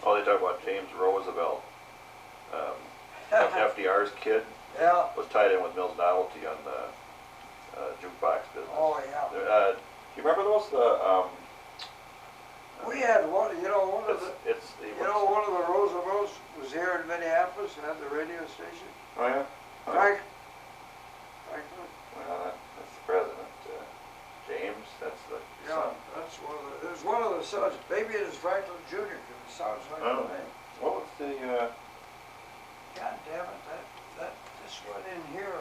Oh, they talk about James Roosevelt. FDR's kid Yeah. was tied in with Mills Novelty on the jukebox business. Oh, yeah. Do you remember those? We had one, one of It's the, one of the Roosevelts was here in Minneapolis and had the radio station. Oh yeah. Oh, Franklin. well, that's the president. James. That's the Yeah, son. that's one of the, it was one of the sons. Maybe it is Franklin Jr. because it sounds like Oh. the name. What was the? God damn it, this one in here,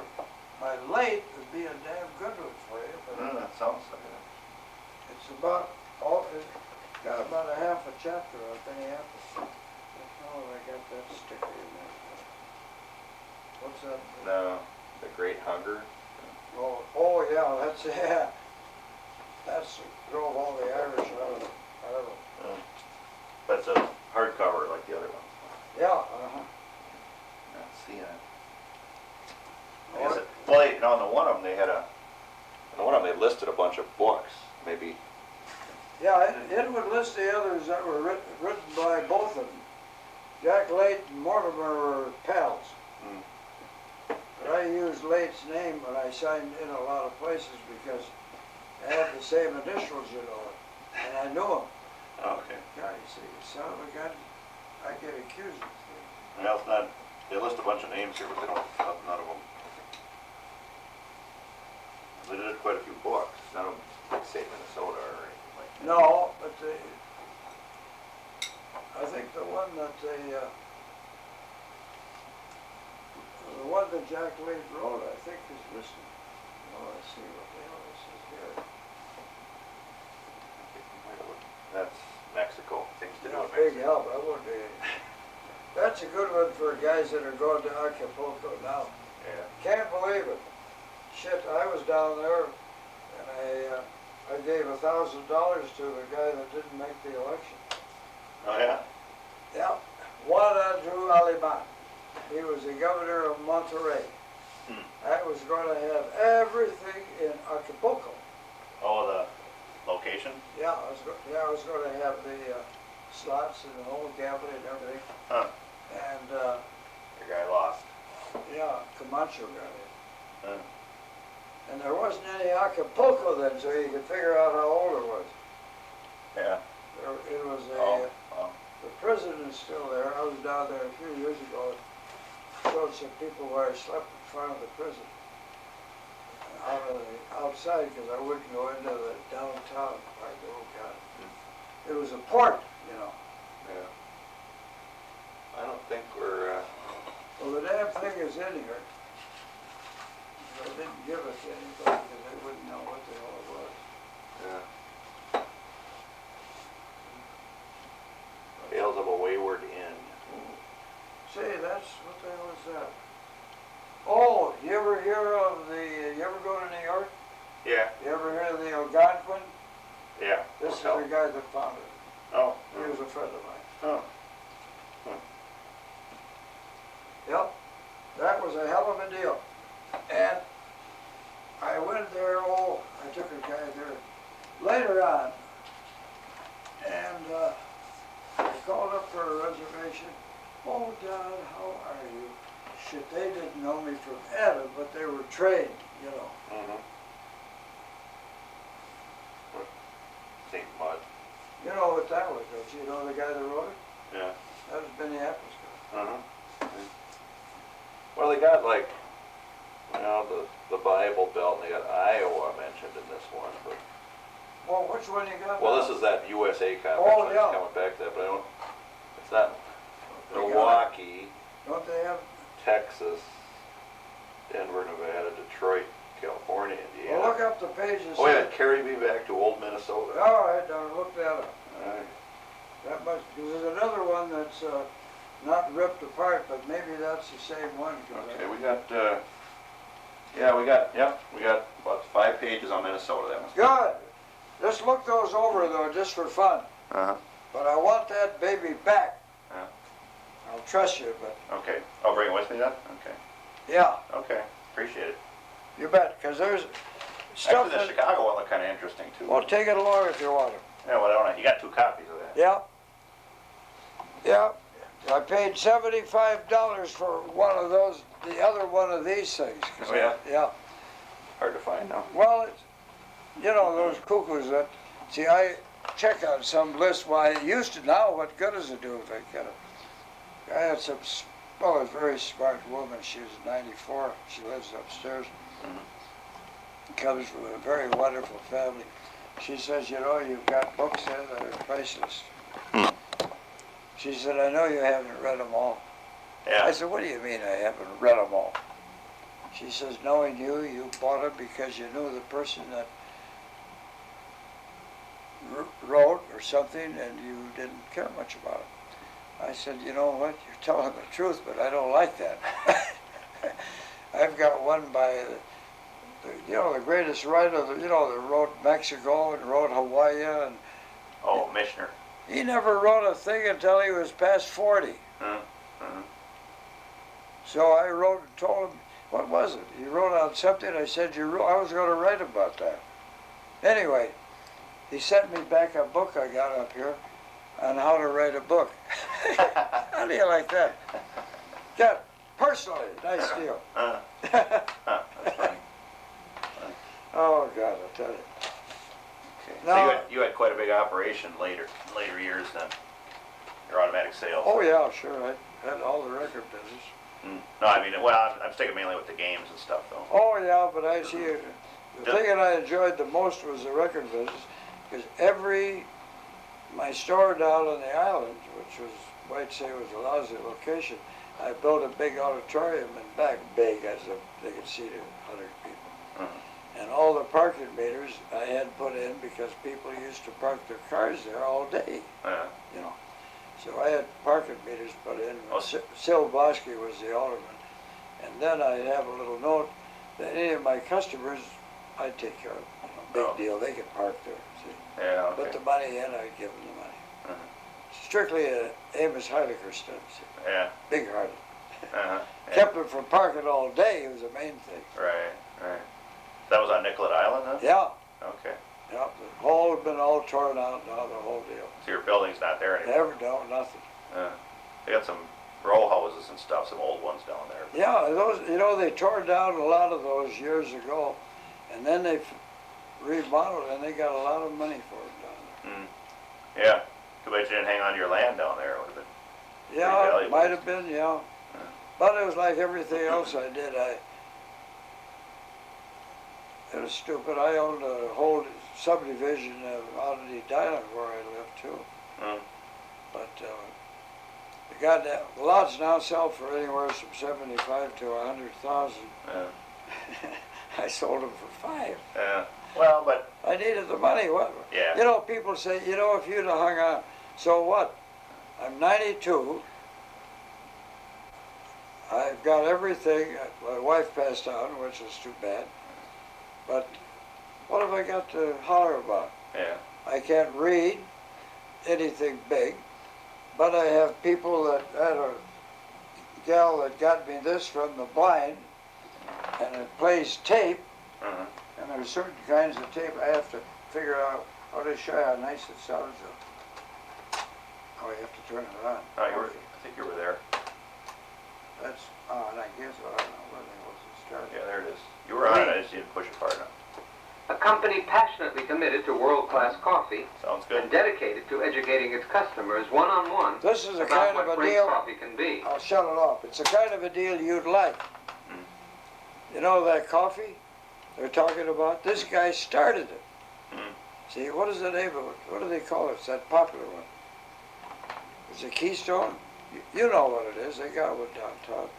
my late would be a damn good one for you, but that sounds like it. it's it's got about a half a chapter on Minneapolis. Oh, I got that sticker in there. What's that? No, the Great Hunger. Oh yeah, that's yeah. That's drove all the Irish out of it. But it's a hardcover like the other one. Yeah, uh-huh. Not seeing it. Oh, Is it? Well, on the one of them they had they listed a bunch of books. Maybe. yeah, it would list the others that were written by both of them. Jack Late and Mortimer were pals. But I used Late's name when I signed in a lot of places because they had the same initials, and I knew them. Okay. God, you see, son of a gun, I get accused of things. Well, it's not. They list a bunch of names here, but they don't. None of them. They did quite a few books. None of them like say Minnesota or anything like that. No, but I think the one that the one that Jack Late wrote, I think is listed. Oh, let's see what the hell this is here. That's Mexico. Things to do Yeah, with big Mexico. help, that would be. That's a good one for guys that are going to Acapulco now. Yeah. Can't believe it. Shit, I was down there and I gave $1,000 to the guy that didn't make the election. Oh yeah. Yeah, Juan Andrew Aliman. He was the governor of Monterrey. I was going to have everything in Acapulco. Oh, the location. Yeah, I was going to have the slots and the whole gambling and everything. Huh. And The guy lost. yeah, Camacho got it. Huh. And there wasn't any Acapulco then, so you could figure out how old it was. Yeah. There it was a, Oh, oh. the prison is still there. I was down there a few years ago. Showed some people where I slept in front of the prison. Outside, because I wouldn't go into the downtown part. Oh God. It was a port, you know. Yeah. I don't think we're, Well, the damn thing is in here. I didn't give it to anybody because they wouldn't know what the hell it was. yeah. Tales of a Wayward Inn. Say, that's, what the hell is that? Oh, you ever hear of you ever go to New York? Yeah. You ever hear of the Algonquin? Yeah. This is the guy that founded it. Oh. He was a friend of mine. Oh. Yep, that was a hell of a deal. And I went there, I took a guy there later on, and I called up for a reservation. Oh, Dad, how are you? Shit, they didn't know me from Adam, but they were trained, you know. Mm-hmm. St. Mud. You know what that was, don't you? You know the guy that wrote it? Yeah. That was Minneapolis guy. Uh-huh. Well, they got like, the Bible Belt, and they got Iowa mentioned in this one, but. Well, which one you got? Well, now? this is that USA conference. Oh, I'm yeah. coming back to that, but I don't. It's not They got- Milwaukee, Don't they have? Texas, Denver, Nevada, Detroit, California, Indiana. Well, look up the pages. Oh yeah, carry me back to old Minnesota. All right, now look that up. All right. That must, because there's another one that's not ripped apart, but maybe that's the same one. Okay, we got about 5 pages on Minnesota. That must be. Good. Just look those over though, just for fun. Uh-huh. But I want that baby back. Yeah. I'll trust you, but Okay. I'll bring it with me then? Okay. yeah, Okay. Appreciate it. you bet. Because there's stuff Actually, the that, Chicago one looked kind of interesting too. well, take it along if you want it. Yeah, well, I don't know. You got 2 copies of that. Yeah. Yeah. I paid $75 for one of those, the other one of these things. Oh, yeah? Yeah. Hard to find now. Well, it's, you know, those cuckoos that, see, I check on some list why it used to. Now, what good does it do if I get it? I had some, well, a very smart woman. She was 94. She lives upstairs. Comes from a very wonderful family. She says, you know, you've got books there that are priceless. She said, I know you haven't read them all. Yeah. I said, what do you mean I haven't read them all? She says, knowing you, you bought it because you knew the person that wrote or something and you didn't care much about it. I said, you know what, you're telling the truth, but I don't like that. I've got one by, the greatest writer, that wrote Mexico and wrote Hawaii, and Oh, Michener. he never wrote a thing until he was past 40. So I wrote and told him, what was it? He wrote on something, I said, I was going to write about that. Anyway, he sent me back a book I got up here on how to write a book. How do you like that? Yeah, personally, nice deal. That's funny. Oh, God, I'll tell you. Okay. No. So you had quite a big operation later years then. Your automatic sales. Oh, yeah, sure. I had all the record business. No, I mean, well, I'm sticking mainly with the games and stuff though. Oh, yeah, but I see, the thing that I enjoyed the most was the record business, because my store down on the island, which might say was a lousy location, I built a big auditorium in back, big as they could seat 100 people. And all the parking meters I had put in because people used to park their cars there all day, you know. So I had parking meters put in. Sil Bosky was the alderman. And then I'd have a little note that any of my customers, I'd take care of. Big deal, they could park there, see. Yeah, okay. Put the money in, I'd give them the money. Strictly a Amos Heidegger stuff, see. Yeah. Big-hearted. Yeah. Kept them from parking all day, was the main thing. Right. That was on Nicollet Island then? Yeah. Okay. Yeah, the hall had been all torn out now, the whole deal. So your building's not there anymore? No, nothing. They got some row houses and stuff, some old ones down there. Yeah, those, they tore down a lot of those years ago, and then they remodeled, and they got a lot of money for it down there. Yeah. Too bad you didn't hang on to your land down there. It would have been Yeah, pretty it valuable. might have been, yeah. But it was like everything else I did. It was stupid. I owned a whole subdivision out of the island where I lived too. Mm. But the lots now sell for anywhere from 75 to 100,000. Yeah. I sold them for 5. Yeah. Well, but I needed the money. What? yeah. You know, people say, you know, if you'd have hung on, so what? I'm 92. I've got everything. My wife passed on, which is too bad. But what have I got to holler about? Yeah. I can't read anything big, but I have people that had a gal that got me this from the blind, and it plays tape, Uh-huh. and there's certain kinds of tape I have to figure out how to show you how nice it sounds. Oh, you have to turn it on. Oh, I think you were there. That's on, I guess. I don't know where the hell it started. Yeah, there it is. You were on it. I just didn't push it hard enough. A company passionately committed to world-class coffee Sounds and good. dedicated to educating its customers one-on-one This is a about kind what of a great deal. coffee can be. I'll shut it off. It's a kind of a deal you'd like. Mm. You know that coffee they're talking about? This guy started it. Mm. See, what is the name of it? What do they call it? It's that popular one. It's a Keystone. You know what it is. They got one downtown.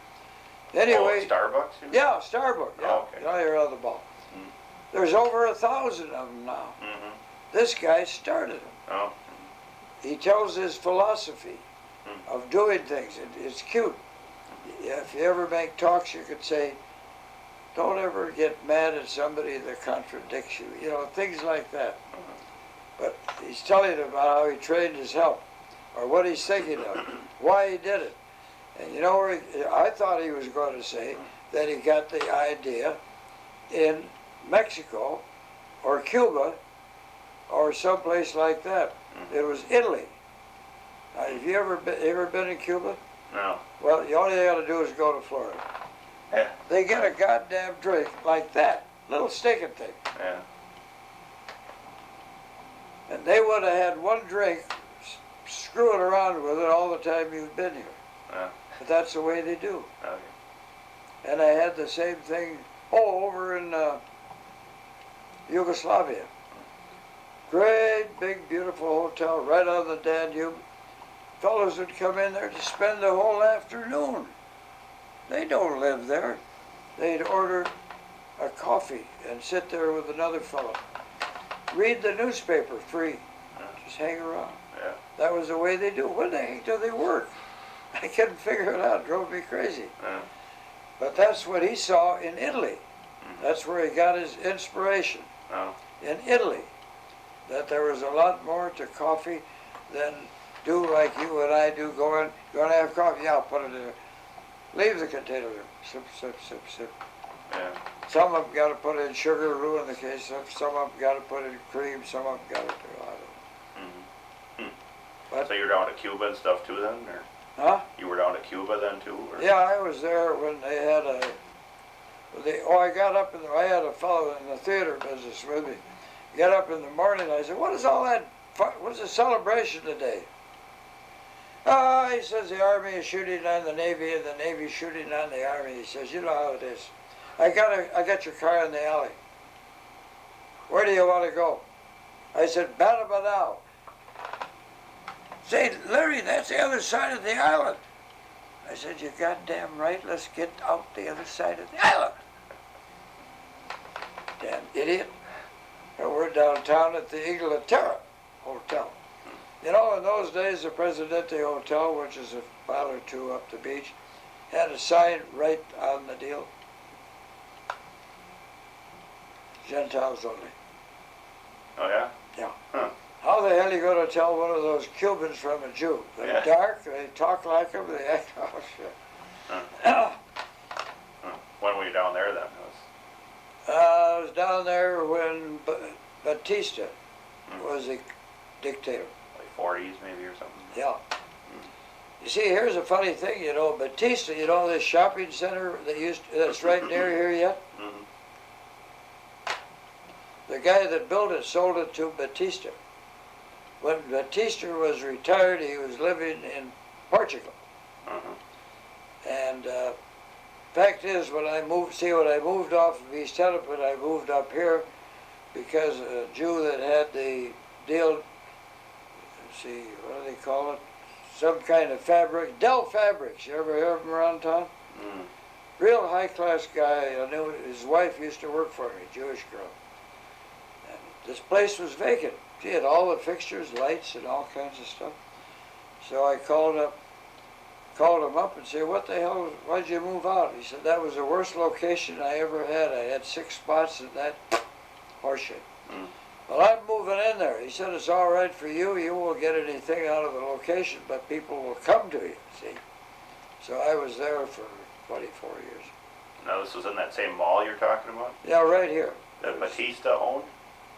Anyway, Oh, Starbucks? You mean? yeah, Starbucks. Yeah, Oh, okay. now you're on the ball. Mm. There's over 1,000 of them now. Mm-hmm. This guy started them. Oh. He tells his philosophy Mm. of doing things. It's cute. If you ever make talks, you could say, don't ever get mad at somebody that contradicts you. You know, things like that. But he's telling about how he trained his help, or what he's thinking of, why he did it. And you know, I thought he was going to say that he got the idea in Mexico or Cuba or someplace like that. It was Italy. Now, have you ever been in Cuba? No. Well, the only thing you got to do is go to Florida. Yeah. They get a goddamn drink like that, little stinking thing. Yeah. And they would have had one drink, screwing around with it all the time you've been here. Yeah. But that's the way they do. Okay. And I had the same thing, over in Yugoslavia. Great, big, beautiful hotel right on the Danube. Fellows would come in there to spend the whole afternoon. They don't live there. They'd order a coffee and sit there with another fellow. Read the newspaper free. Just hang around. Yeah. That was the way they do. When the heck do they work? I couldn't figure it out. It drove me crazy. Yeah. But that's what he saw in Italy. That's where he got his inspiration. Oh. In Italy. That there was a lot more to coffee than do like you and I do. Going to have coffee? Yeah, I'll put it in there. Leave the container there. Sip, sip, sip, sip. Yeah. Some of them got to put in sugar, ruin the case. Some of them got to put in cream. Some of them got to do, I don't know. Mm-hmm. But, So you're down to Cuba and stuff too then, or huh? you were down to Cuba then too? Or? Yeah, I was there when they had I got up I had a fellow in the theater business with me. Get up in the morning, I said, what is all that, what's the celebration today? Oh, he says the Army is shooting on the Navy and the Navy is shooting on the Army. He says, you know how it is. I got your car in the alley. Where do you want to go? I said, Banabadao. Say, Leary, that's the other side of the island. I said, you're goddamn right, let's get out the other side of the island. Damn idiot. And we're downtown at the Inglaterra Hotel. You know, in those days, the Presidente Hotel, which is a mile or two up the beach, had a sign right on the deal. Gentiles only. Oh yeah. Yeah. Huh. How the hell are you going to tell one of those Cubans from a Jew? They're Yeah. dark, they talk like them, they act, oh shit. Huh. When were you down there then? I was down there when Batista was a dictator. Like 40s maybe or something? Yeah. You see, here's a funny thing, you know, Batista, you know this shopping center that's right near here yet? Mm-hmm. The guy that built it sold it to Batista. when Batista was retired, he was living in Portugal. And fact is, when I moved, when I moved off of East Hennepin, I moved up here because a Jew that had the deal, let's see, what do they call it? Some kind of fabric, Dell Fabrics. You ever hear of them around town? Real high-class guy. I knew his wife used to work for me, Jewish girl. And this place was vacant. She had all the fixtures, lights, and all kinds of stuff. So I called him up and said, what the hell, why'd you move out? He said, that was the worst location I ever had. I had 6 spots in that horseshit. Well, I'm moving in there. He said, it's all right for you. You won't get anything out of the location, but people will come to you, see? So I was there for 24 years. Now, this was in that same mall you're talking about? Yeah, right here. That Batista owned?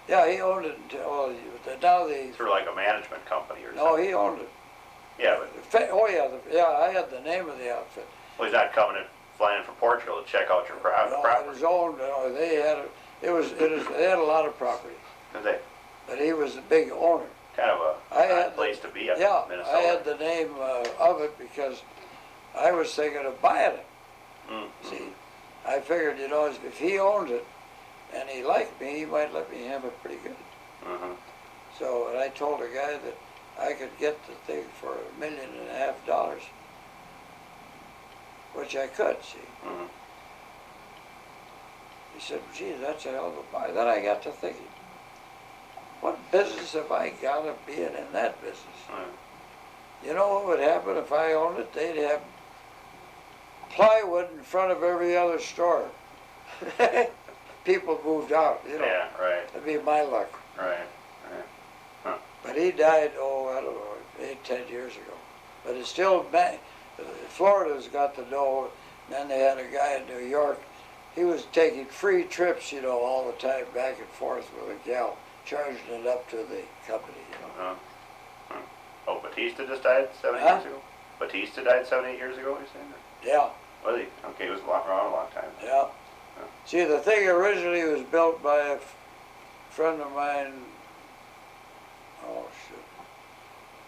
Yeah, he owned it until, now the... Through like a management company or something? No, he owned it. Yeah, but... Oh, yeah, yeah, I had the name of the outfit. Well, he's not coming in, flying in from Portugal to check out your property. No, it was owned, they had, they had a lot of property. Did they? But he was a big owner. Kind of a odd place to be up in Minnesota. I had the name of it because I was thinking of buying it. See, I figured, you know, if he owned it and he liked me, he might let me have it pretty good. So, and I told the guy that I could get the thing for $1.5 million, which I could, see. He said, gee, that's a hell of a buy. Then I got to thinking, what business have I got to be in that business? You know what would happen if I owned it? They'd have plywood in front of every other store. People moved out, you know. Yeah, right. That'd be my luck. Right. But he died, I don't know, 8, 10 years ago. But it's still, Florida's got the dough. Then they had a guy in New York. He was taking free trips, you know, all the time, back and forth with a gal, charging it up to the company, you know. Oh, Batista just died 7 years ago? Batista died 7, 8 years ago, you're saying? Yeah. Was he? Okay, he was around a long time. Yeah. See, the thing originally was built by a friend of mine,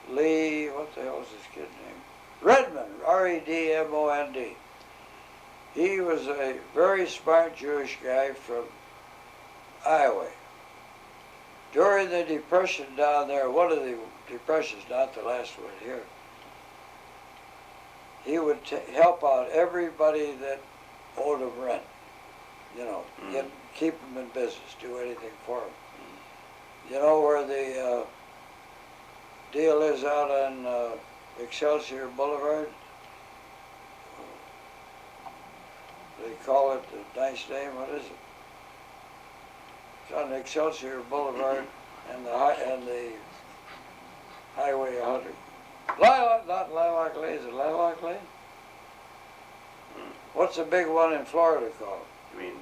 Lee, what the hell is this kid's name? Redmond, R-E-D-M-O-N-D. He was a very smart Jewish guy from Iowa. During the Depression down there, one of the Depressions, not the last one here, he would help out everybody that owed him rent. You know, keep them in business, do anything for them. You know where the deal is out on Excelsior Boulevard? They call it a nice name. What is it? It's on Excelsior Boulevard and the Highway 100. Lilac, not Lilac Lane. Is it Lilac Lane? What's the big one in Florida called? You mean,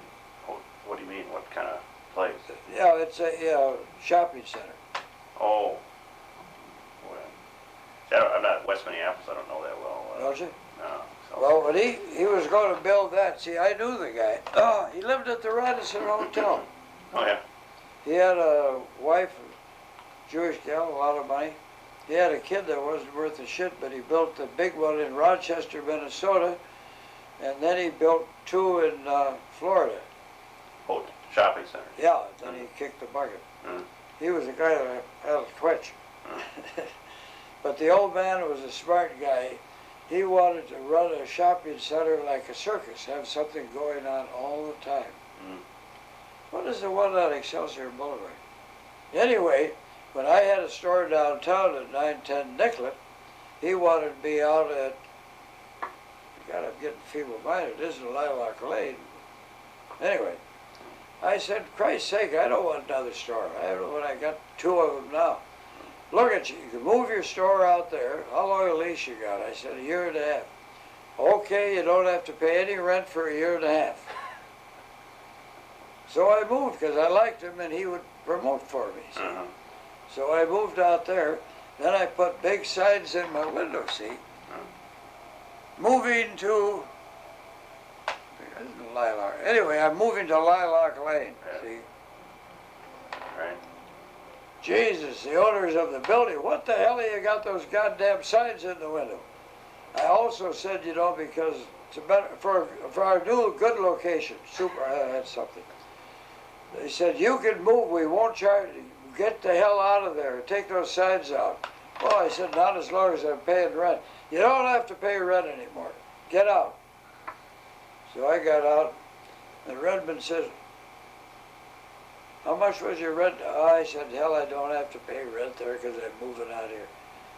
what do you mean? What kind of place? Yeah, it's a shopping center. Oh. Well, I'm not West Minneapolis. I don't know that well. Don't you? No. So. Well, when he was going to build that, see, I knew the guy. Oh, he lived at the Radisson Hotel. Oh, yeah. He had a wife, a Jewish gal, a lot of money. He had a kid that wasn't worth a shit, but he built the big one in Rochester, Minnesota, and then he built 2 in Florida. Oh, shopping center. Yeah, then he kicked the bucket. He was a guy that had a twitch. But the old man was a smart guy. He wanted to run a shopping center like a circus, have something going on all the time. What is the one on Excelsior Boulevard? Anyway, when I had a store downtown at 910 Nicollet, he wanted me out at, God, I'm getting feeble-minded, this is Lilac Lane. Anyway, I said, Christ's sake, I don't want another store. I got 2 of them now. Look at you can move your store out there. How long a lease you got? I said, 1.5 years. Okay, you don't have to pay any rent for 1.5 years. So I moved because I liked him and he would promote for me. See? So I moved out there. Then I put big signs in my window seat. Moving to Lilac. Anyway, I'm moving to Lilac Lane. See? Right. Jesus, the owners of the building, what the hell have you got those goddamn signs in the window? I also said, you know, because it's a better, for our new good location, that's something. They said, you can move, we won't charge you. Get the hell out of there, take those signs out. Well, I said, not as long as I'm paying rent. You don't have to pay rent anymore. Get out. So I got out, and Redmond said, how much was your rent? Oh, I said, hell, I don't have to pay rent there because I'm moving out here.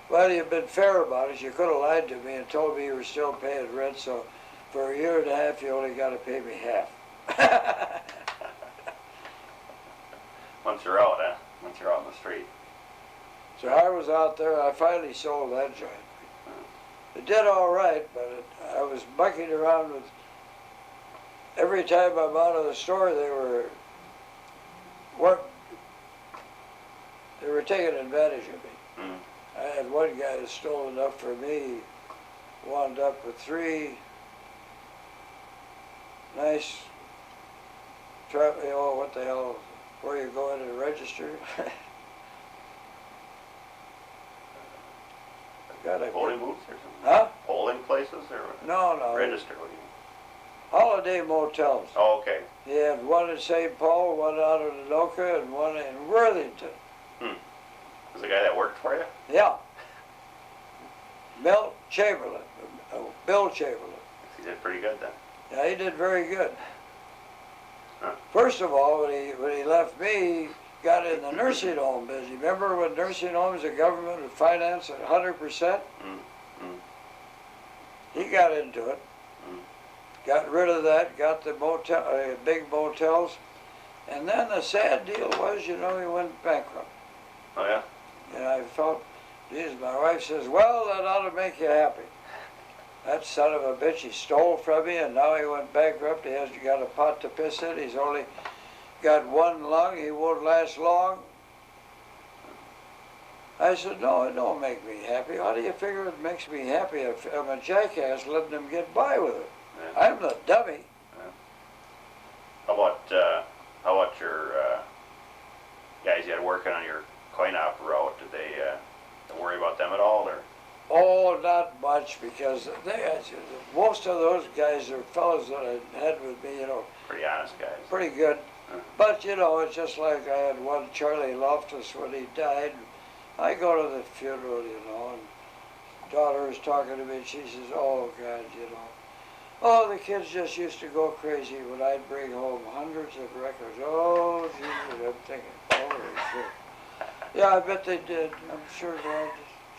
Well, you've been fair about it. You could have lied to me and told me you were still paying rent, so for a year and a half, you only got to pay me half. Once you're out, huh? Once you're out in the street. So I was out there. I finally sold that joint. It did all right, but I was mucking around with. Every time I'm out of the store, they were taking advantage of me. Mm. I had one guy that stole enough for me. Wound up with 3 nice. Oh, what the hell? Where you go in and register? Polling booths or something? Huh? Polling places or No. register? What do you mean? Holiday motels. Oh, okay. He had one in St. Paul, one out in Anoka, and one in Worthington. Was the guy that worked for you? Yeah. Bill Chamberlain. He did pretty good then. Yeah, he did very good. Huh. First of all, when he left me, he got in the nursing home business. Remember when nursing homes, the government would finance at 100%? He got into it. Got rid of that, got the big motels. And then the sad deal was, you know, he went bankrupt. Oh, yeah? And I felt, geez, my wife says, well, that ought to make you happy. That son of a bitch, he stole from me, and now he went bankrupt. He hasn't got a pot to piss in. He's only got one lung. He won't last long. I said, no, it don't make me happy. How do you figure it makes me happy if I'm a jackass letting him get by with it? Yeah. I'm the dummy. Yeah. How about your guys you had working on your coin-op route? Did they worry about them at all, or? Oh, not much, because most of those guys are fellows that I had with me, you know. Pretty honest guys. Pretty good. Huh. But, you know, it's just like I had one Charlie Loftus when he died. I go to the funeral, you know, and daughter was talking to me, and she says, oh, God, you know. Oh, the kids just used to go crazy when I'd bring home hundreds of records. Oh, Jesus, I'm thinking, holy shit. Yeah, I bet they did. I'm sure glad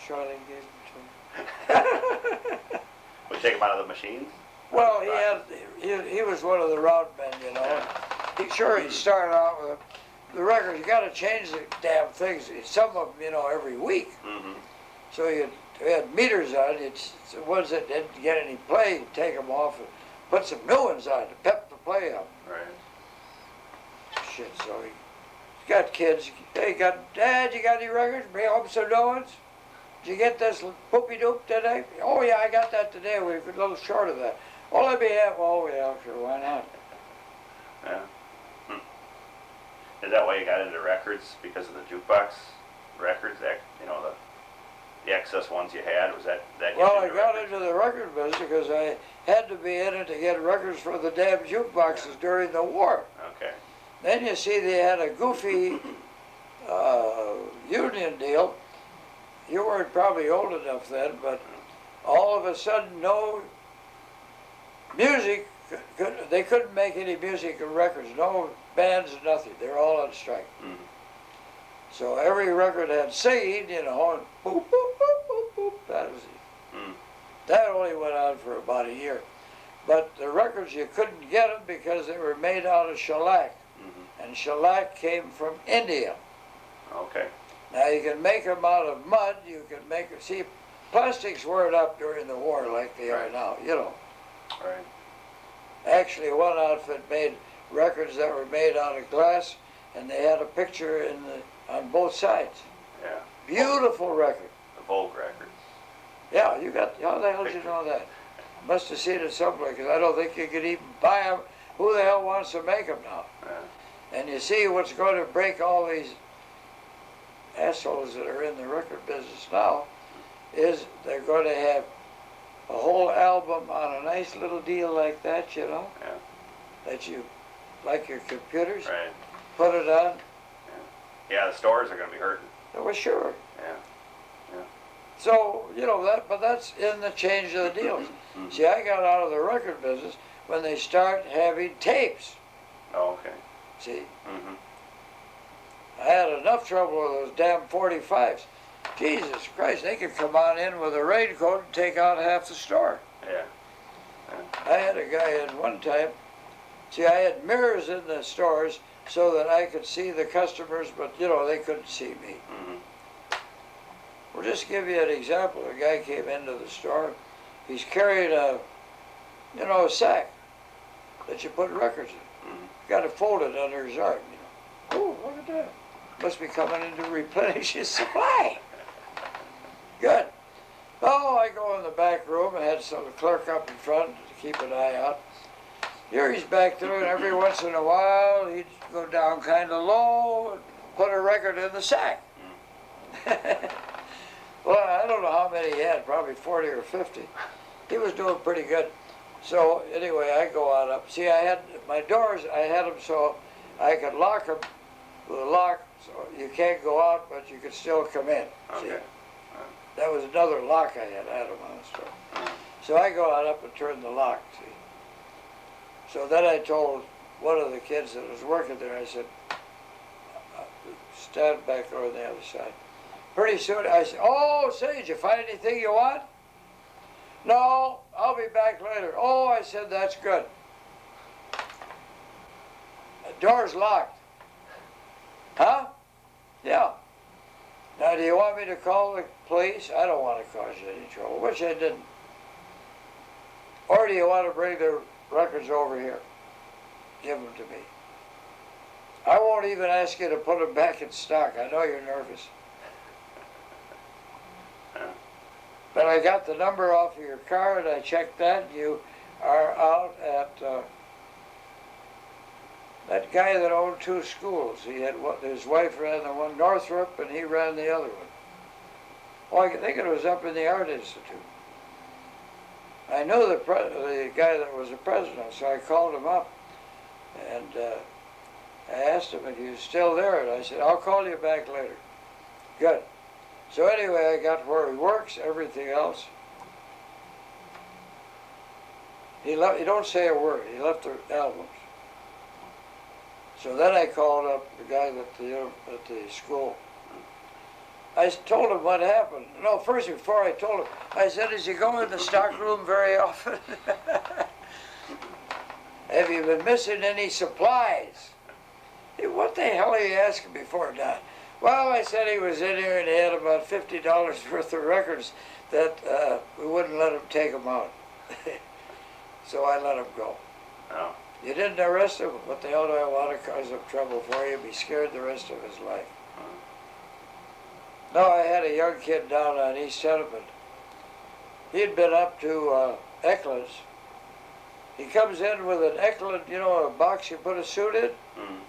Charlie gave them to me. Would you take them out of the machines? Well, he was one of the route men, you know. He started out with the records. You got to change the damn things. Some of them, you know, every week. Mm-hmm. So you had meters on. It's the ones that didn't get any play. You take them off and put some new ones on to pep the play up. Right. Shit. So he's got kids. Hey, Dad, you got any records? Bring home some new ones. Did you get this poopy doop today? Oh yeah, I got that today. We're a little short of that. Oh, let me have. Oh yeah, sure, why not? Yeah. Is that why you got into records, because of the jukebox records? That, you know, the excess ones you had, was that? Well, I got into the record business because I had to be in it to get records for the damn jukeboxes during the war. Okay. Then you see they had a goofy union deal. You weren't probably old enough then, but all of a sudden, no music, they couldn't make any music or records, no bands, nothing. They're all on strike. Mm-hmm. So every record had singing, you know, and boop, boop, boop, boop, boop. That was it. Mm. That only went on for about a year. But the records, you couldn't get them because they were made out of shellac. Mm-hmm. And shellac came from India. Okay. Now you can make them out of mud, you can make, see, plastics weren't up during the war like they are now, you know. Right. Actually, one outfit made records that were made out of glass, and they had a picture on both sides. Yeah. Beautiful record. The Vogue records. Yeah, you got, how the hell did you know that? Must have seen it somewhere, because I don't think you could even buy them. Who the hell wants to make them now? Yeah. And you see what's going to break all these assholes that are in the record business now is they're going to have a whole album on a nice little deal like that, you know, that you, like your computers, Right. put it on. Yeah, the stores are going to be hurting. Well, sure. Yeah. So, you know, but that's in the change of the deals. See, I got out of the record business when they start having tapes. Oh, okay. See, Mm-hmm. I had enough trouble with those damn 45s. Jesus Christ, they could come on in with a raincoat and take out half the store. Yeah. I had a guy in one time. See, I had mirrors in the stores so that I could see the customers, but, you know, they couldn't see me. Mm-hmm. Well, just to give you an example, a guy came into the store. He's carrying a sack that you put records in. Mm-hmm. Got it folded under his arm, you know. Oh, look at that. Must be coming in to replenish his supply. Good. Oh, I go in the back room and had some clerk up in front to keep an eye out. Here he's back there, and every once in a while he'd go down kind of low and put a record in the sack. Well, I don't know how many he had, probably 40 or 50. He was doing pretty good. So anyway, I go on up. See, I had my doors, I had them so I could lock them with a lock, so you can't go out, but you could still come in. Okay. See? That was another lock I had them on the store. So I go on up and turn the lock, see. So then I told one of the kids that was working there, I said, stand back over on the other side. Pretty soon I said, oh, say, did you find anything you want? No, I'll be back later. Oh, I said, that's good. The door's locked. Huh? Yeah. Now, do you want me to call the police? I don't want to cause you any trouble, which I didn't. Or do you want to bring the records over here? Give them to me. I won't even ask you to put them back in stock. I know you're nervous. But I got the number off of your car and I checked that. You are out at that guy that owned 2 schools. He had his wife ran the one, Northrop, and he ran the other one. Oh, I think it was up in the Art Institute. I knew the guy that was the president, so I called him up and I asked him if he was still there, and I said, I'll call you back later. Good. So anyway, I got where he works, everything else. He don't say a word. He left the albums. So then I called up the guy at the school. I told him what happened. No, first, before I told him, I said, does he go in the stock room very often? Have you been missing any supplies? Hey, what the hell are you asking me for, Don? Well, I said he was in here and he had about $50 worth of records that we wouldn't let him take them out. So I let him go. Oh. You didn't arrest him? What the hell do I want to cause him trouble for you? Be scared the rest of his life. No, I had a young kid down on East Hennepin. He'd been up to Eklund's. He comes in with an Eklund, you know, a box you put a suit in. Mm.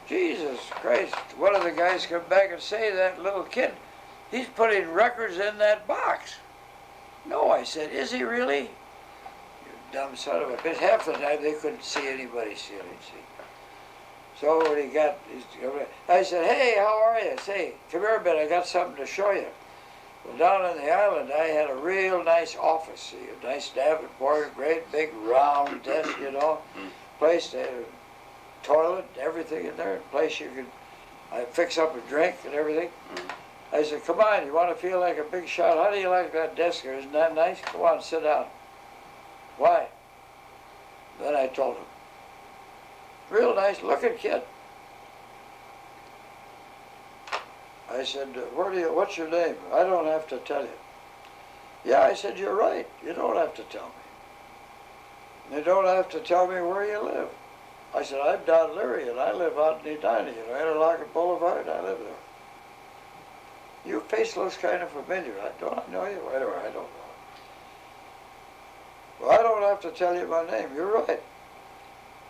Jesus Christ, one of the guys come back and say, that little kid, he's putting records in that box. No, I said, is he really? You dumb son of a bitch. Half the time they couldn't see anybody stealing, see. So when I said, hey, how are you? Say, come here a bit, I got something to show you. Well, down on the island, I had a real nice office, see, a nice Davenport, great big round desk, you know, place to have a toilet, everything in there, a place you could fix up a drink and everything. I said, come on, you want to feel like a big shot? How do you like that desk here? Isn't that nice? Come on, sit down. Why? Then I told him. Real nice looking kid. I said, what's your name? I don't have to tell you. Yeah, I said, you're right. You don't have to tell me. You don't have to tell me where you live. I said, I'm Don Leary, and I live out in Edina, you know, Interlochen Boulevard. I live there. Your face looks kind of familiar. Don't I know you? I don't know. Well, I don't have to tell you my name. You're right.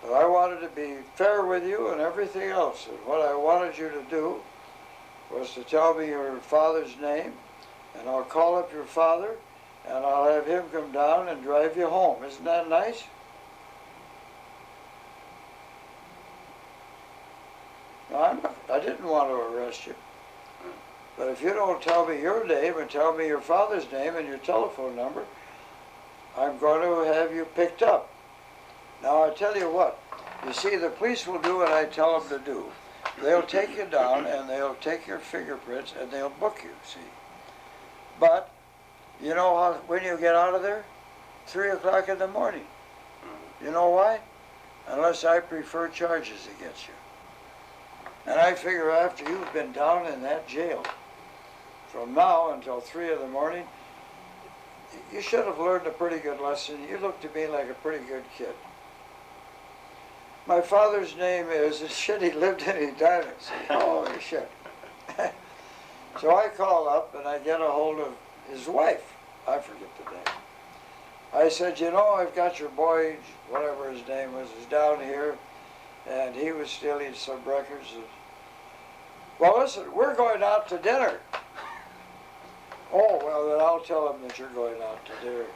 But I wanted to be fair with you and everything else. And what I wanted you to do was to tell me your father's name, and I'll call up your father, and I'll have him come down and drive you home. Isn't that nice? No, I didn't want to arrest you. But if you don't tell me your name and tell me your father's name and your telephone number, I'm going to have you picked up. Now, I tell you what. You see, the police will do what I tell them to do. They'll take you down and they'll take your fingerprints and they'll book you, see. But, you know how, when you get out of there? 3 o'clock in the morning. You know why? Unless I prefer charges against you. And I figure after you've been down in that jail, from now until 3 in the morning, you should have learned a pretty good lesson. You look to me like a pretty good kid. My father's name is, shit, he lived and he died. Oh, shit. So I call up and I get a hold of his wife. I forget the name. I said, you know, I've got your boy, whatever his name was, is down here, and he was stealing some records. Well, listen, we're going out to dinner. Oh, well, then I'll tell him that you're going out to dinner.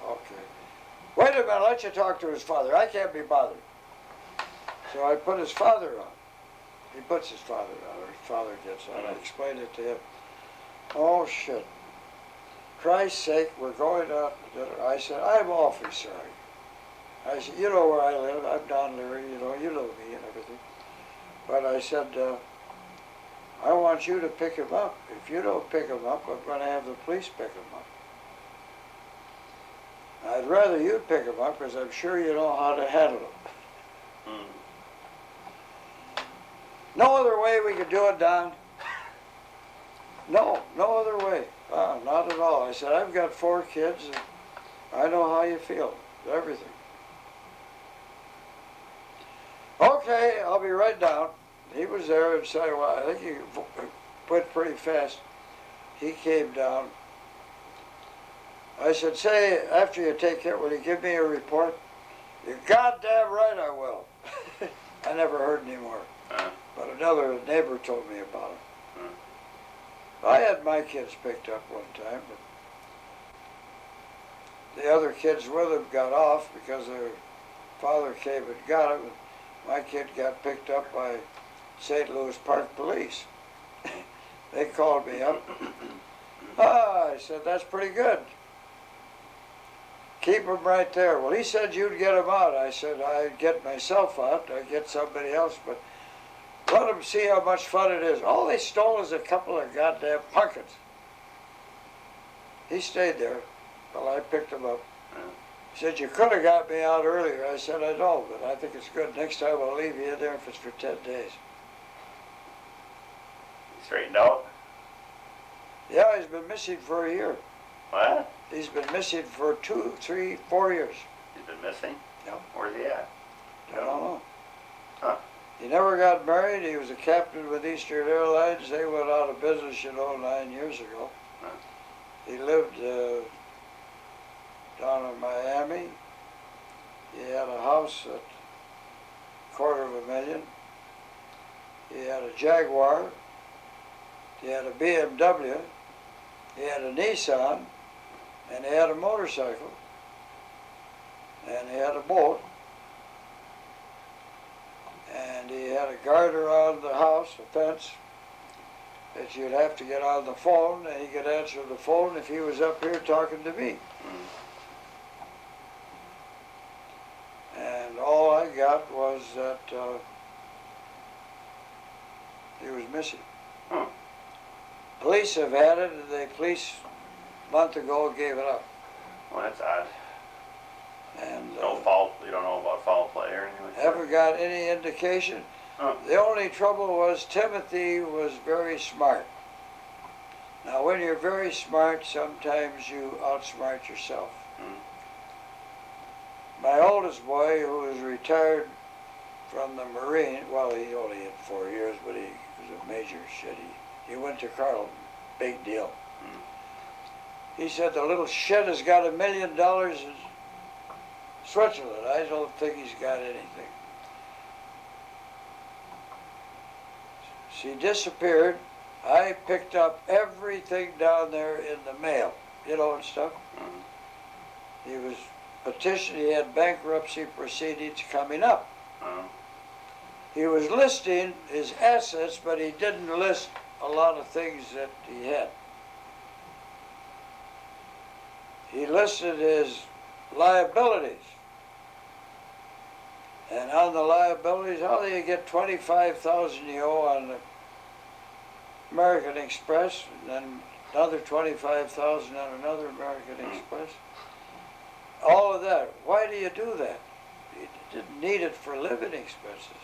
Okay. Wait a minute, let you talk to his father. I can't be bothered. So I put his father on. He puts his father on, or his father gets on. I explained it to him. Oh, shit. Christ's sake, we're going out to dinner. I said, I'm awfully sorry. I said, you know where I live. I'm down Leary, you know me and everything. But I said, I want you to pick him up. If you don't pick him up, I'm going to have the police pick him up. I'd rather you pick him up because I'm sure you know how to handle him. No other way we could do it, Don. No other way. Not at all. I said, I've got 4 kids, and I know how you feel. Everything. Okay, I'll be right down. He was there and said, well, I think he went pretty fast. He came down. I said, say, after you take care, will you give me a report? You're goddamn right I will. I never heard any more. But another neighbor told me about it. I had my kids picked up one time, but the other kids with them got off because their father came and got them. My kid got picked up by St. Louis Park Police. They called me up. I said, that's pretty good. Keep him right there. Well, he said you'd get him out. I said, I'd get myself out. I'd get somebody else, but let them see how much fun it is. All they stole is a couple of goddamn pumpkins. He stayed there while I picked him up. He said, you could have got me out earlier. I said, I know, but I think it's good. Next time I'll leave you in there if it's for 10 days. Straightened out? Yeah, he's been missing for a year. What? He's been missing for 2, 3, 4 years. He's been missing? Yeah. Where's he at? I don't know. Huh. He never got married. He was a captain with Eastern Airlines. They went out of business, 9 years ago. Huh. He lived down in Miami. He had a house at $250,000. He had a Jaguar. He had a BMW. He had a Nissan. And he had a motorcycle. And he had a boat. And he had a guard around the house, a fence, that you'd have to get on the phone, and he could answer the phone if he was up here talking to me. And all I got was that he was missing. Police have had it, and the police a month ago gave it up. Well, that's odd. And No foul, you don't know about foul play or anything like that? haven't got any indication. The only trouble was Timothy was very smart. Now, when you're very smart, sometimes you outsmart yourself. My oldest boy, who was retired from the Marine, well, he only had 4 years, but he was a major shit. He went to Carleton, big deal. He said, the little shit has got $1 million in Switzerland. I don't think he's got anything. she disappeared. I picked up everything down there in the mail, you know, and stuff. He was petitioned, he had bankruptcy proceedings coming up. He was listing his assets, but he didn't list a lot of things that he had. He listed his liabilities. And on the liabilities, how do you get 25,000 you owe on the American Express, and then another 25,000 on another American Express? All of that. Why do you do that? He didn't need it for living expenses.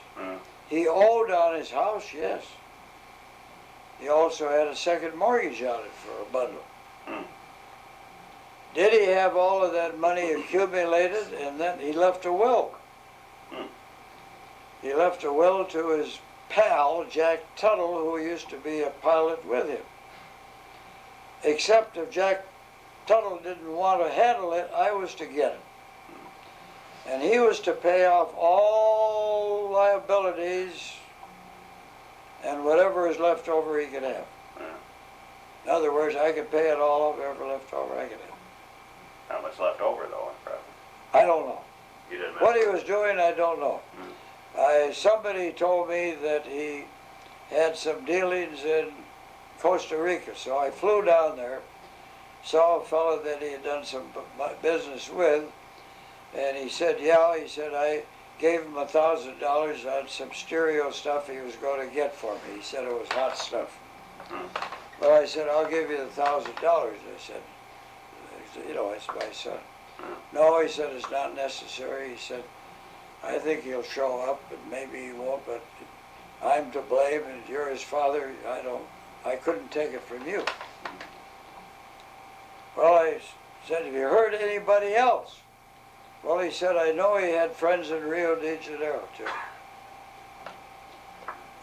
He owed on his house, yes. He also had a second mortgage on it for a bundle. Did he have all of that money accumulated? And then he left a will. He left a will to his pal, Jack Tuttle, who used to be a pilot with him. Except if Jack Tuttle didn't want to handle it, I was to get it. And he was to pay off all liabilities, and whatever is left over he could have. In other words, I could pay it all off, whatever left over I could have. How much left over though, probably? I don't know. You didn't What he was doing, I don't know. Somebody told me that he had some dealings in Costa Rica, so I flew down there, saw a fellow that he had done some business with, and he said, yeah, he said, I gave him $1,000 on some stereo stuff he was going to get for me. He said it was hot stuff. But I said, I'll give you the $1,000. I said, you know, it's my son. No, he said, it's not necessary. He said, I think he'll show up, and maybe he won't, but I'm to blame, and you're his father. I couldn't take it from you. Well, I said, have you heard anybody else? Well, he said, I know he had friends in Rio de Janeiro, too.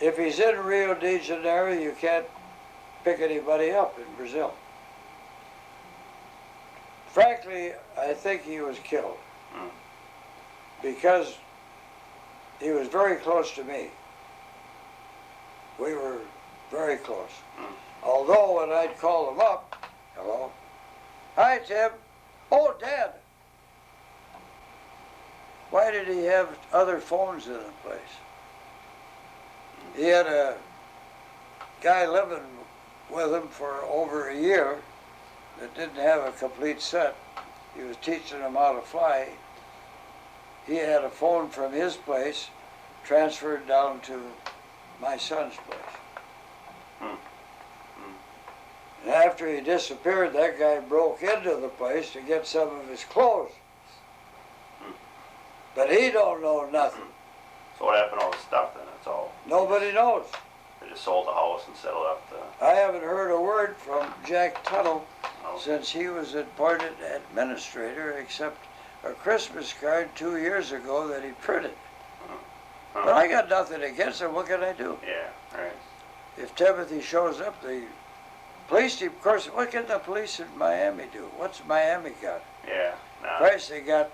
If he's in Rio de Janeiro, you can't pick anybody up in Brazil. Frankly, I think he was killed because he was very close to me. We were very close. Although when I'd call him up, hello, hi Tim, oh Dad. Why did he have other phones in the place? He had a guy living with him for over a year that didn't have a complete set. He was teaching him how to fly. He had a phone from his place transferred down to my son's place. And after he disappeared, that guy broke into the place to get some of his clothes. But he don't know nothing. So what happened to all the stuff then? That's all. Nobody knows. They just sold the house and settled up the... I haven't heard a word from Jack Tuttle Oh. since he was appointed administrator, except a Christmas card 2 years ago that he printed. But I got nothing against him. What can I do? Yeah, right. If Timothy shows up, the police team, of course, what can the police in Miami do? What's Miami got? Yeah, nah. Christ, they got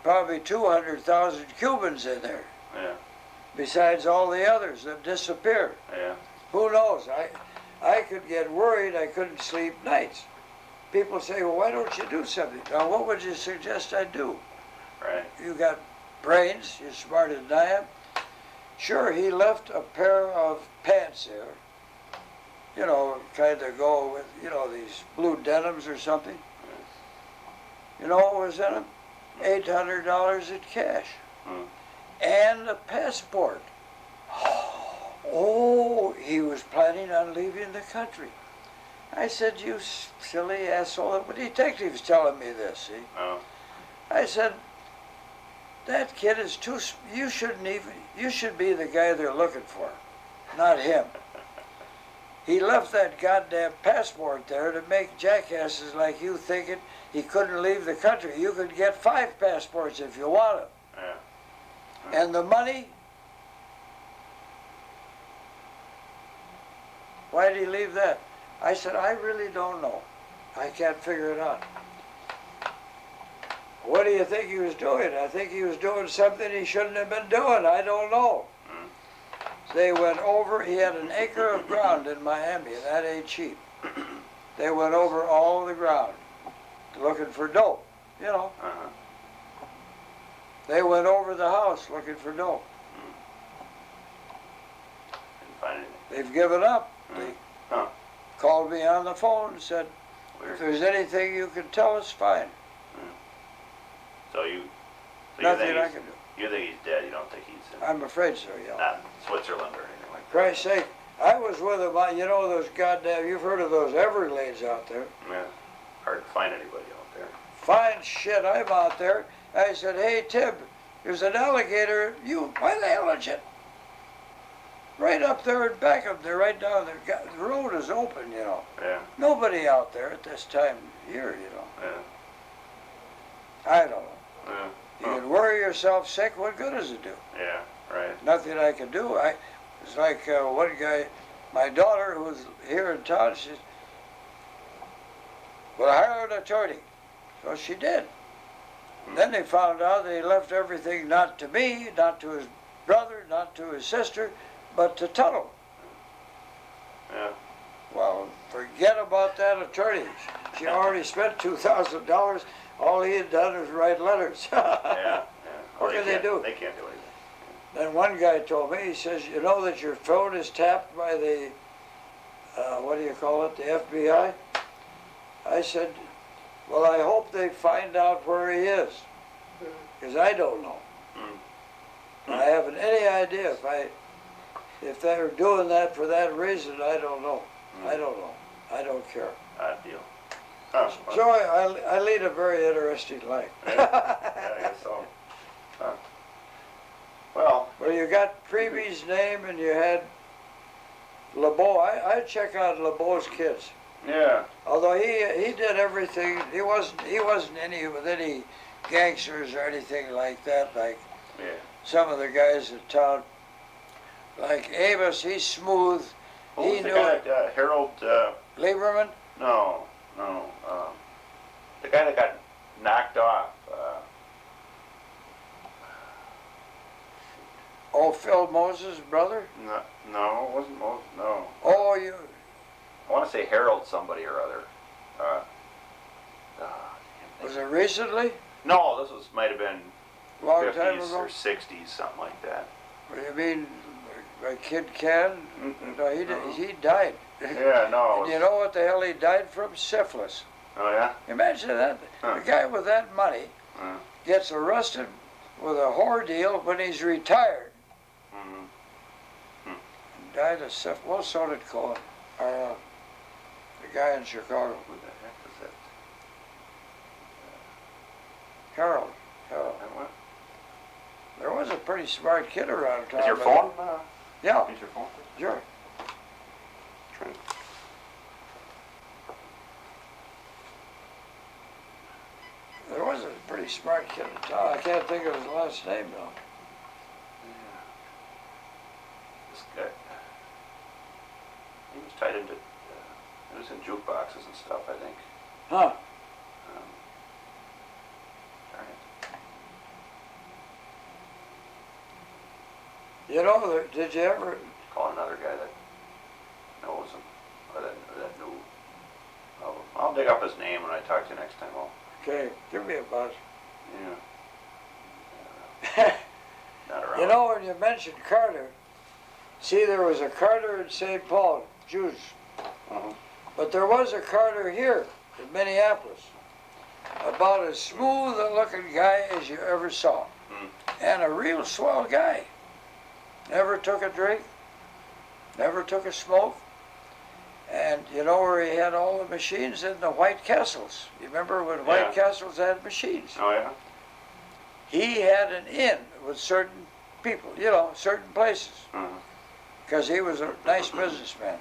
probably 200,000 Cubans in there, Yeah, besides all the others that disappeared. yeah. Who knows? I could get worried. I couldn't sleep nights. People say, well, why don't you do something? Now, what would you suggest I do? Right. You got brains. You're smarter than I am. Sure, he left a pair of pants there. You know, kind of go with, you know, these blue denims or something. You know what was in them? $800 in cash. And a passport. Oh, he was planning on leaving the country. I said, you silly asshole. The detective's telling me this, see? Oh. I said, that kid is too, you should be the guy they're looking for, not him. He left that goddamn passport there to make jackasses like you thinking he couldn't leave the country. You could get 5 passports if you wanted. Yeah. And the money, why did he leave that? I said, I really don't know. I can't figure it out. What do you think he was doing? I think he was doing something he shouldn't have been doing. I don't know. They went over, he had an acre of ground in Miami, and that ain't cheap. They went over all the ground looking for dope, you know. Uh-huh. They went over the house looking for dope. Didn't find anything. They've given up. They Huh. called me on the phone and said, Weird. if there's anything you can tell us, fine. So you Nothing think I he's, can do. you think he's dead? You don't think he's in, I'm afraid so, yeah. not in Switzerland or anything like that? Christ's sake, I was with him, you know those goddamn, you've heard of those Everglades out there. Yeah. Hard to find anybody out there. Fine shit, I'm out there. I said, hey, Tib, there's an alligator. Why the hell did you? Right up there and back up there, right down there. The road is open, you know. Yeah. Nobody out there at this time of year, you know. Yeah. I don't know. Yeah. You can worry yourself sick, what good does it do? Yeah. Right. Nothing I can do. It's like one guy, my daughter who was here in town, she said, well, hire an attorney. So she did. Then they found out they left everything not to me, not to his brother, not to his sister, but to Tuttle. Yeah. Well, forget about that attorney. She already spent $2,000. All he had done was write letters. Yeah. Yeah. What can they do? They can't do anything. Then one guy told me, he says, you know that your phone is tapped by the, what do you call it, the FBI? I said, well, I hope they find out where he is, because I don't know. I haven't any idea if they're doing that for that reason. I don't know. I don't know. I don't care. Odd deal. Huh. So I lead a very interesting life. Yeah, I guess so. Huh. Well, Well, you got Preby's name and you had LeBeau. I check out LeBeau's kids. yeah. Although he did everything, he wasn't with any gangsters or anything like that, like Yeah. some of the guys in town. Like Amos, he's smooth. Who He was the knew guy, it. Harold, Lieberman? no, the guy that got knocked off, Oh, Phil Moses' brother? no, it wasn't Moses, no. Oh, I want to say Harold somebody or other. was it recently? No, this might have been Long time 50s ago? or 60s, something like that. What do you mean, a kid can? Mm-mm. No, No. he died. Yeah, no. And you know what the hell he died from? Syphilis. Oh, yeah? Imagine that. Huh. A guy with that money Uh, gets arrested with a whore deal when he's retired. mm-hmm. And died of syphilis. Well, so did Cohen. The guy in Chicago. Who the heck is that? Harold. And what? There was a pretty smart kid around town. Is your but- phone? Yeah, Is your phone? sure. Trent. There was a pretty smart kid in town. I can't think of his last name though. Yeah. This guy. He was tied into. He was in jukeboxes and stuff, I think. Huh. Darn it. You know, did you ever? Call another guy that knows him, or that knew. I'll dig up his name when I talk to you next time. Okay, give me a buzz. Yeah. Not around. You know, when you mentioned Carter, see, there was a Carter in St. Paul, Jews. Uh-huh. But there was a Carter here in Minneapolis. About as smooth a looking guy as you ever saw. And a real swell guy. Never took a drink, never took a smoke. And you know where he had all the machines? In the White Castles. You remember when White Castles had machines? Oh, yeah? He had an inn with certain people, you know, certain places. Because he was a nice businessman.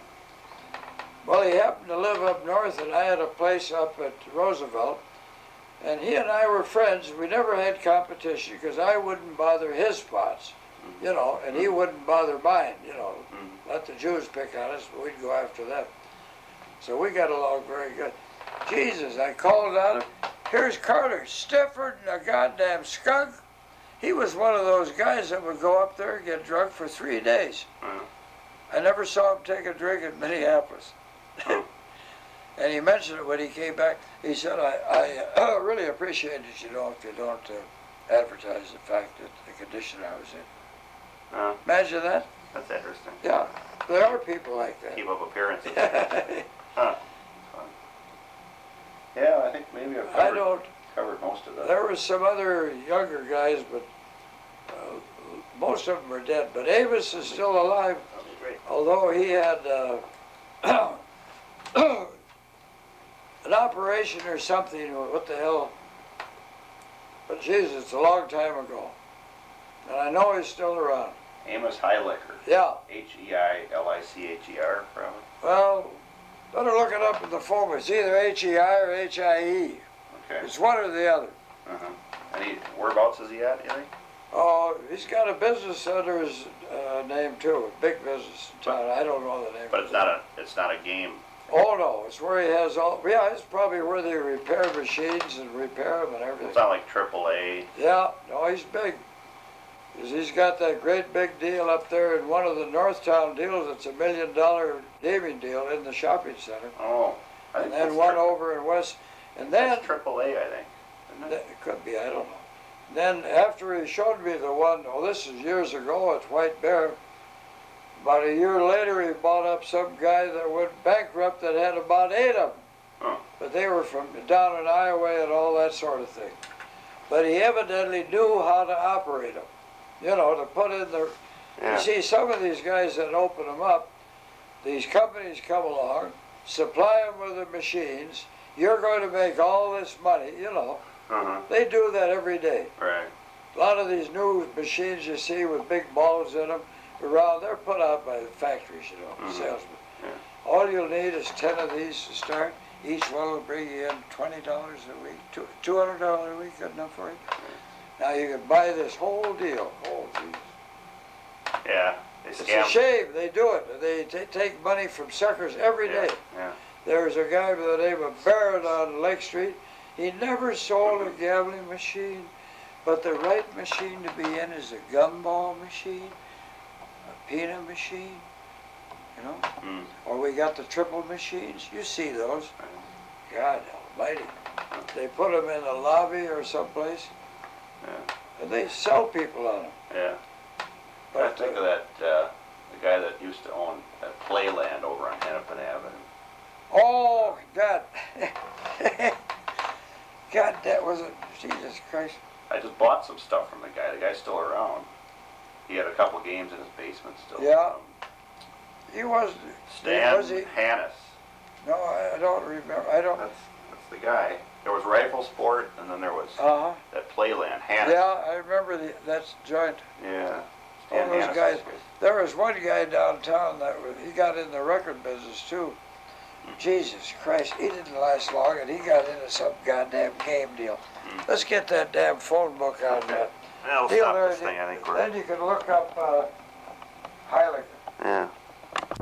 Well, he happened to live up north, and I had a place up at Roosevelt. And he and I were friends. We never had competition because I wouldn't bother his spots, you know, and he wouldn't bother mine, you know. Let the Jews pick on us, but we'd go after them. So we got along very good. Jesus, I called on him. Here's Carter, stiffer than a goddamn skunk. he was one of those guys that would go up there and get drunk for 3 days. I never saw him take a drink in Minneapolis. And he mentioned it when he came back. He said, I really appreciate it, you know, if you don't advertise the fact that the condition I was in. Imagine that. That's interesting. Yeah, there are people like that. Keep up appearances. Huh. Fun. Yeah, I think maybe I've covered most of that. There were some other younger guys, but most of them are dead. But Avis is still alive, although he had an operation or something. What the hell? But Jesus, it's a long time ago. And I know he's still around. Amos Heilicher. Yeah. Heilicher, probably. Well, better look it up in the phone. It's either H-E-I or H-I-E. Okay. It's one or the other. And whereabouts is he at, you think? Oh, he's got a business under his name too, a big business in town. I don't know the name. But it's not a game. Oh no, it's where he has all. Yeah, it's probably where they repair machines and repair them and everything. It's not like AAA. Yeah, no, he's big. He's got that great big deal up there in one of the Northtown deals. It's $1 million gaming deal in the shopping center. Oh, I think and then one over in West. And then that's AAA, I think. Isn't it? It could be, I don't know. Then after he showed me the one, oh, this is years ago, it's White Bear. About a year later, he bought up some guy that went bankrupt that had about 8 of them. Huh. But they were from down in Iowa and all that sort of thing. But he evidently knew how to operate them. You know, to put in the... Yeah. You see, some of these guys that open them up, these companies come along, supply them with the machines, you're going to make all this money, you know. They do that every day. Right. A lot of these new machines you see with big balls in them around, they're put out by the factories, you know, salesmen. Yeah. All you'll need is 10 of these to start. Each one will bring you in $20 a week, $200 a week, good enough for you. Now you can buy this whole deal. Oh, geez. Yeah, they It's scam. a shame they do it. They take money from suckers every day. Yeah. There's a guy by the name of Barrett on Lake Street. He never sold a gambling machine, but the right machine to be in is a gumball machine, a peanut machine, you know? Or we got the triple machines. You see those. God almighty. They put them in the lobby or someplace, and they sell people on them. Yeah. But, I think of that, the guy that used to own that Playland over on Hennepin Avenue. oh, God. God, that was Jesus Christ. I just bought some stuff from the guy. The guy's still around. He had a couple games in his basement still. Yeah. He was Stan was he? Hannes. No, I don't remember. I don't. That's the guy. There was Rifle Sport, and then there was that Playland. Hannes. Yeah, I remember that's joint. Yeah. All Stan those Hannes guys. was good. There was one guy downtown he got in the record business too. Jesus Christ, he didn't last long, and he got into some goddamn game deal. Let's get that damn phone book out of that. That'll deal stop there. this thing, I think. Then you can look up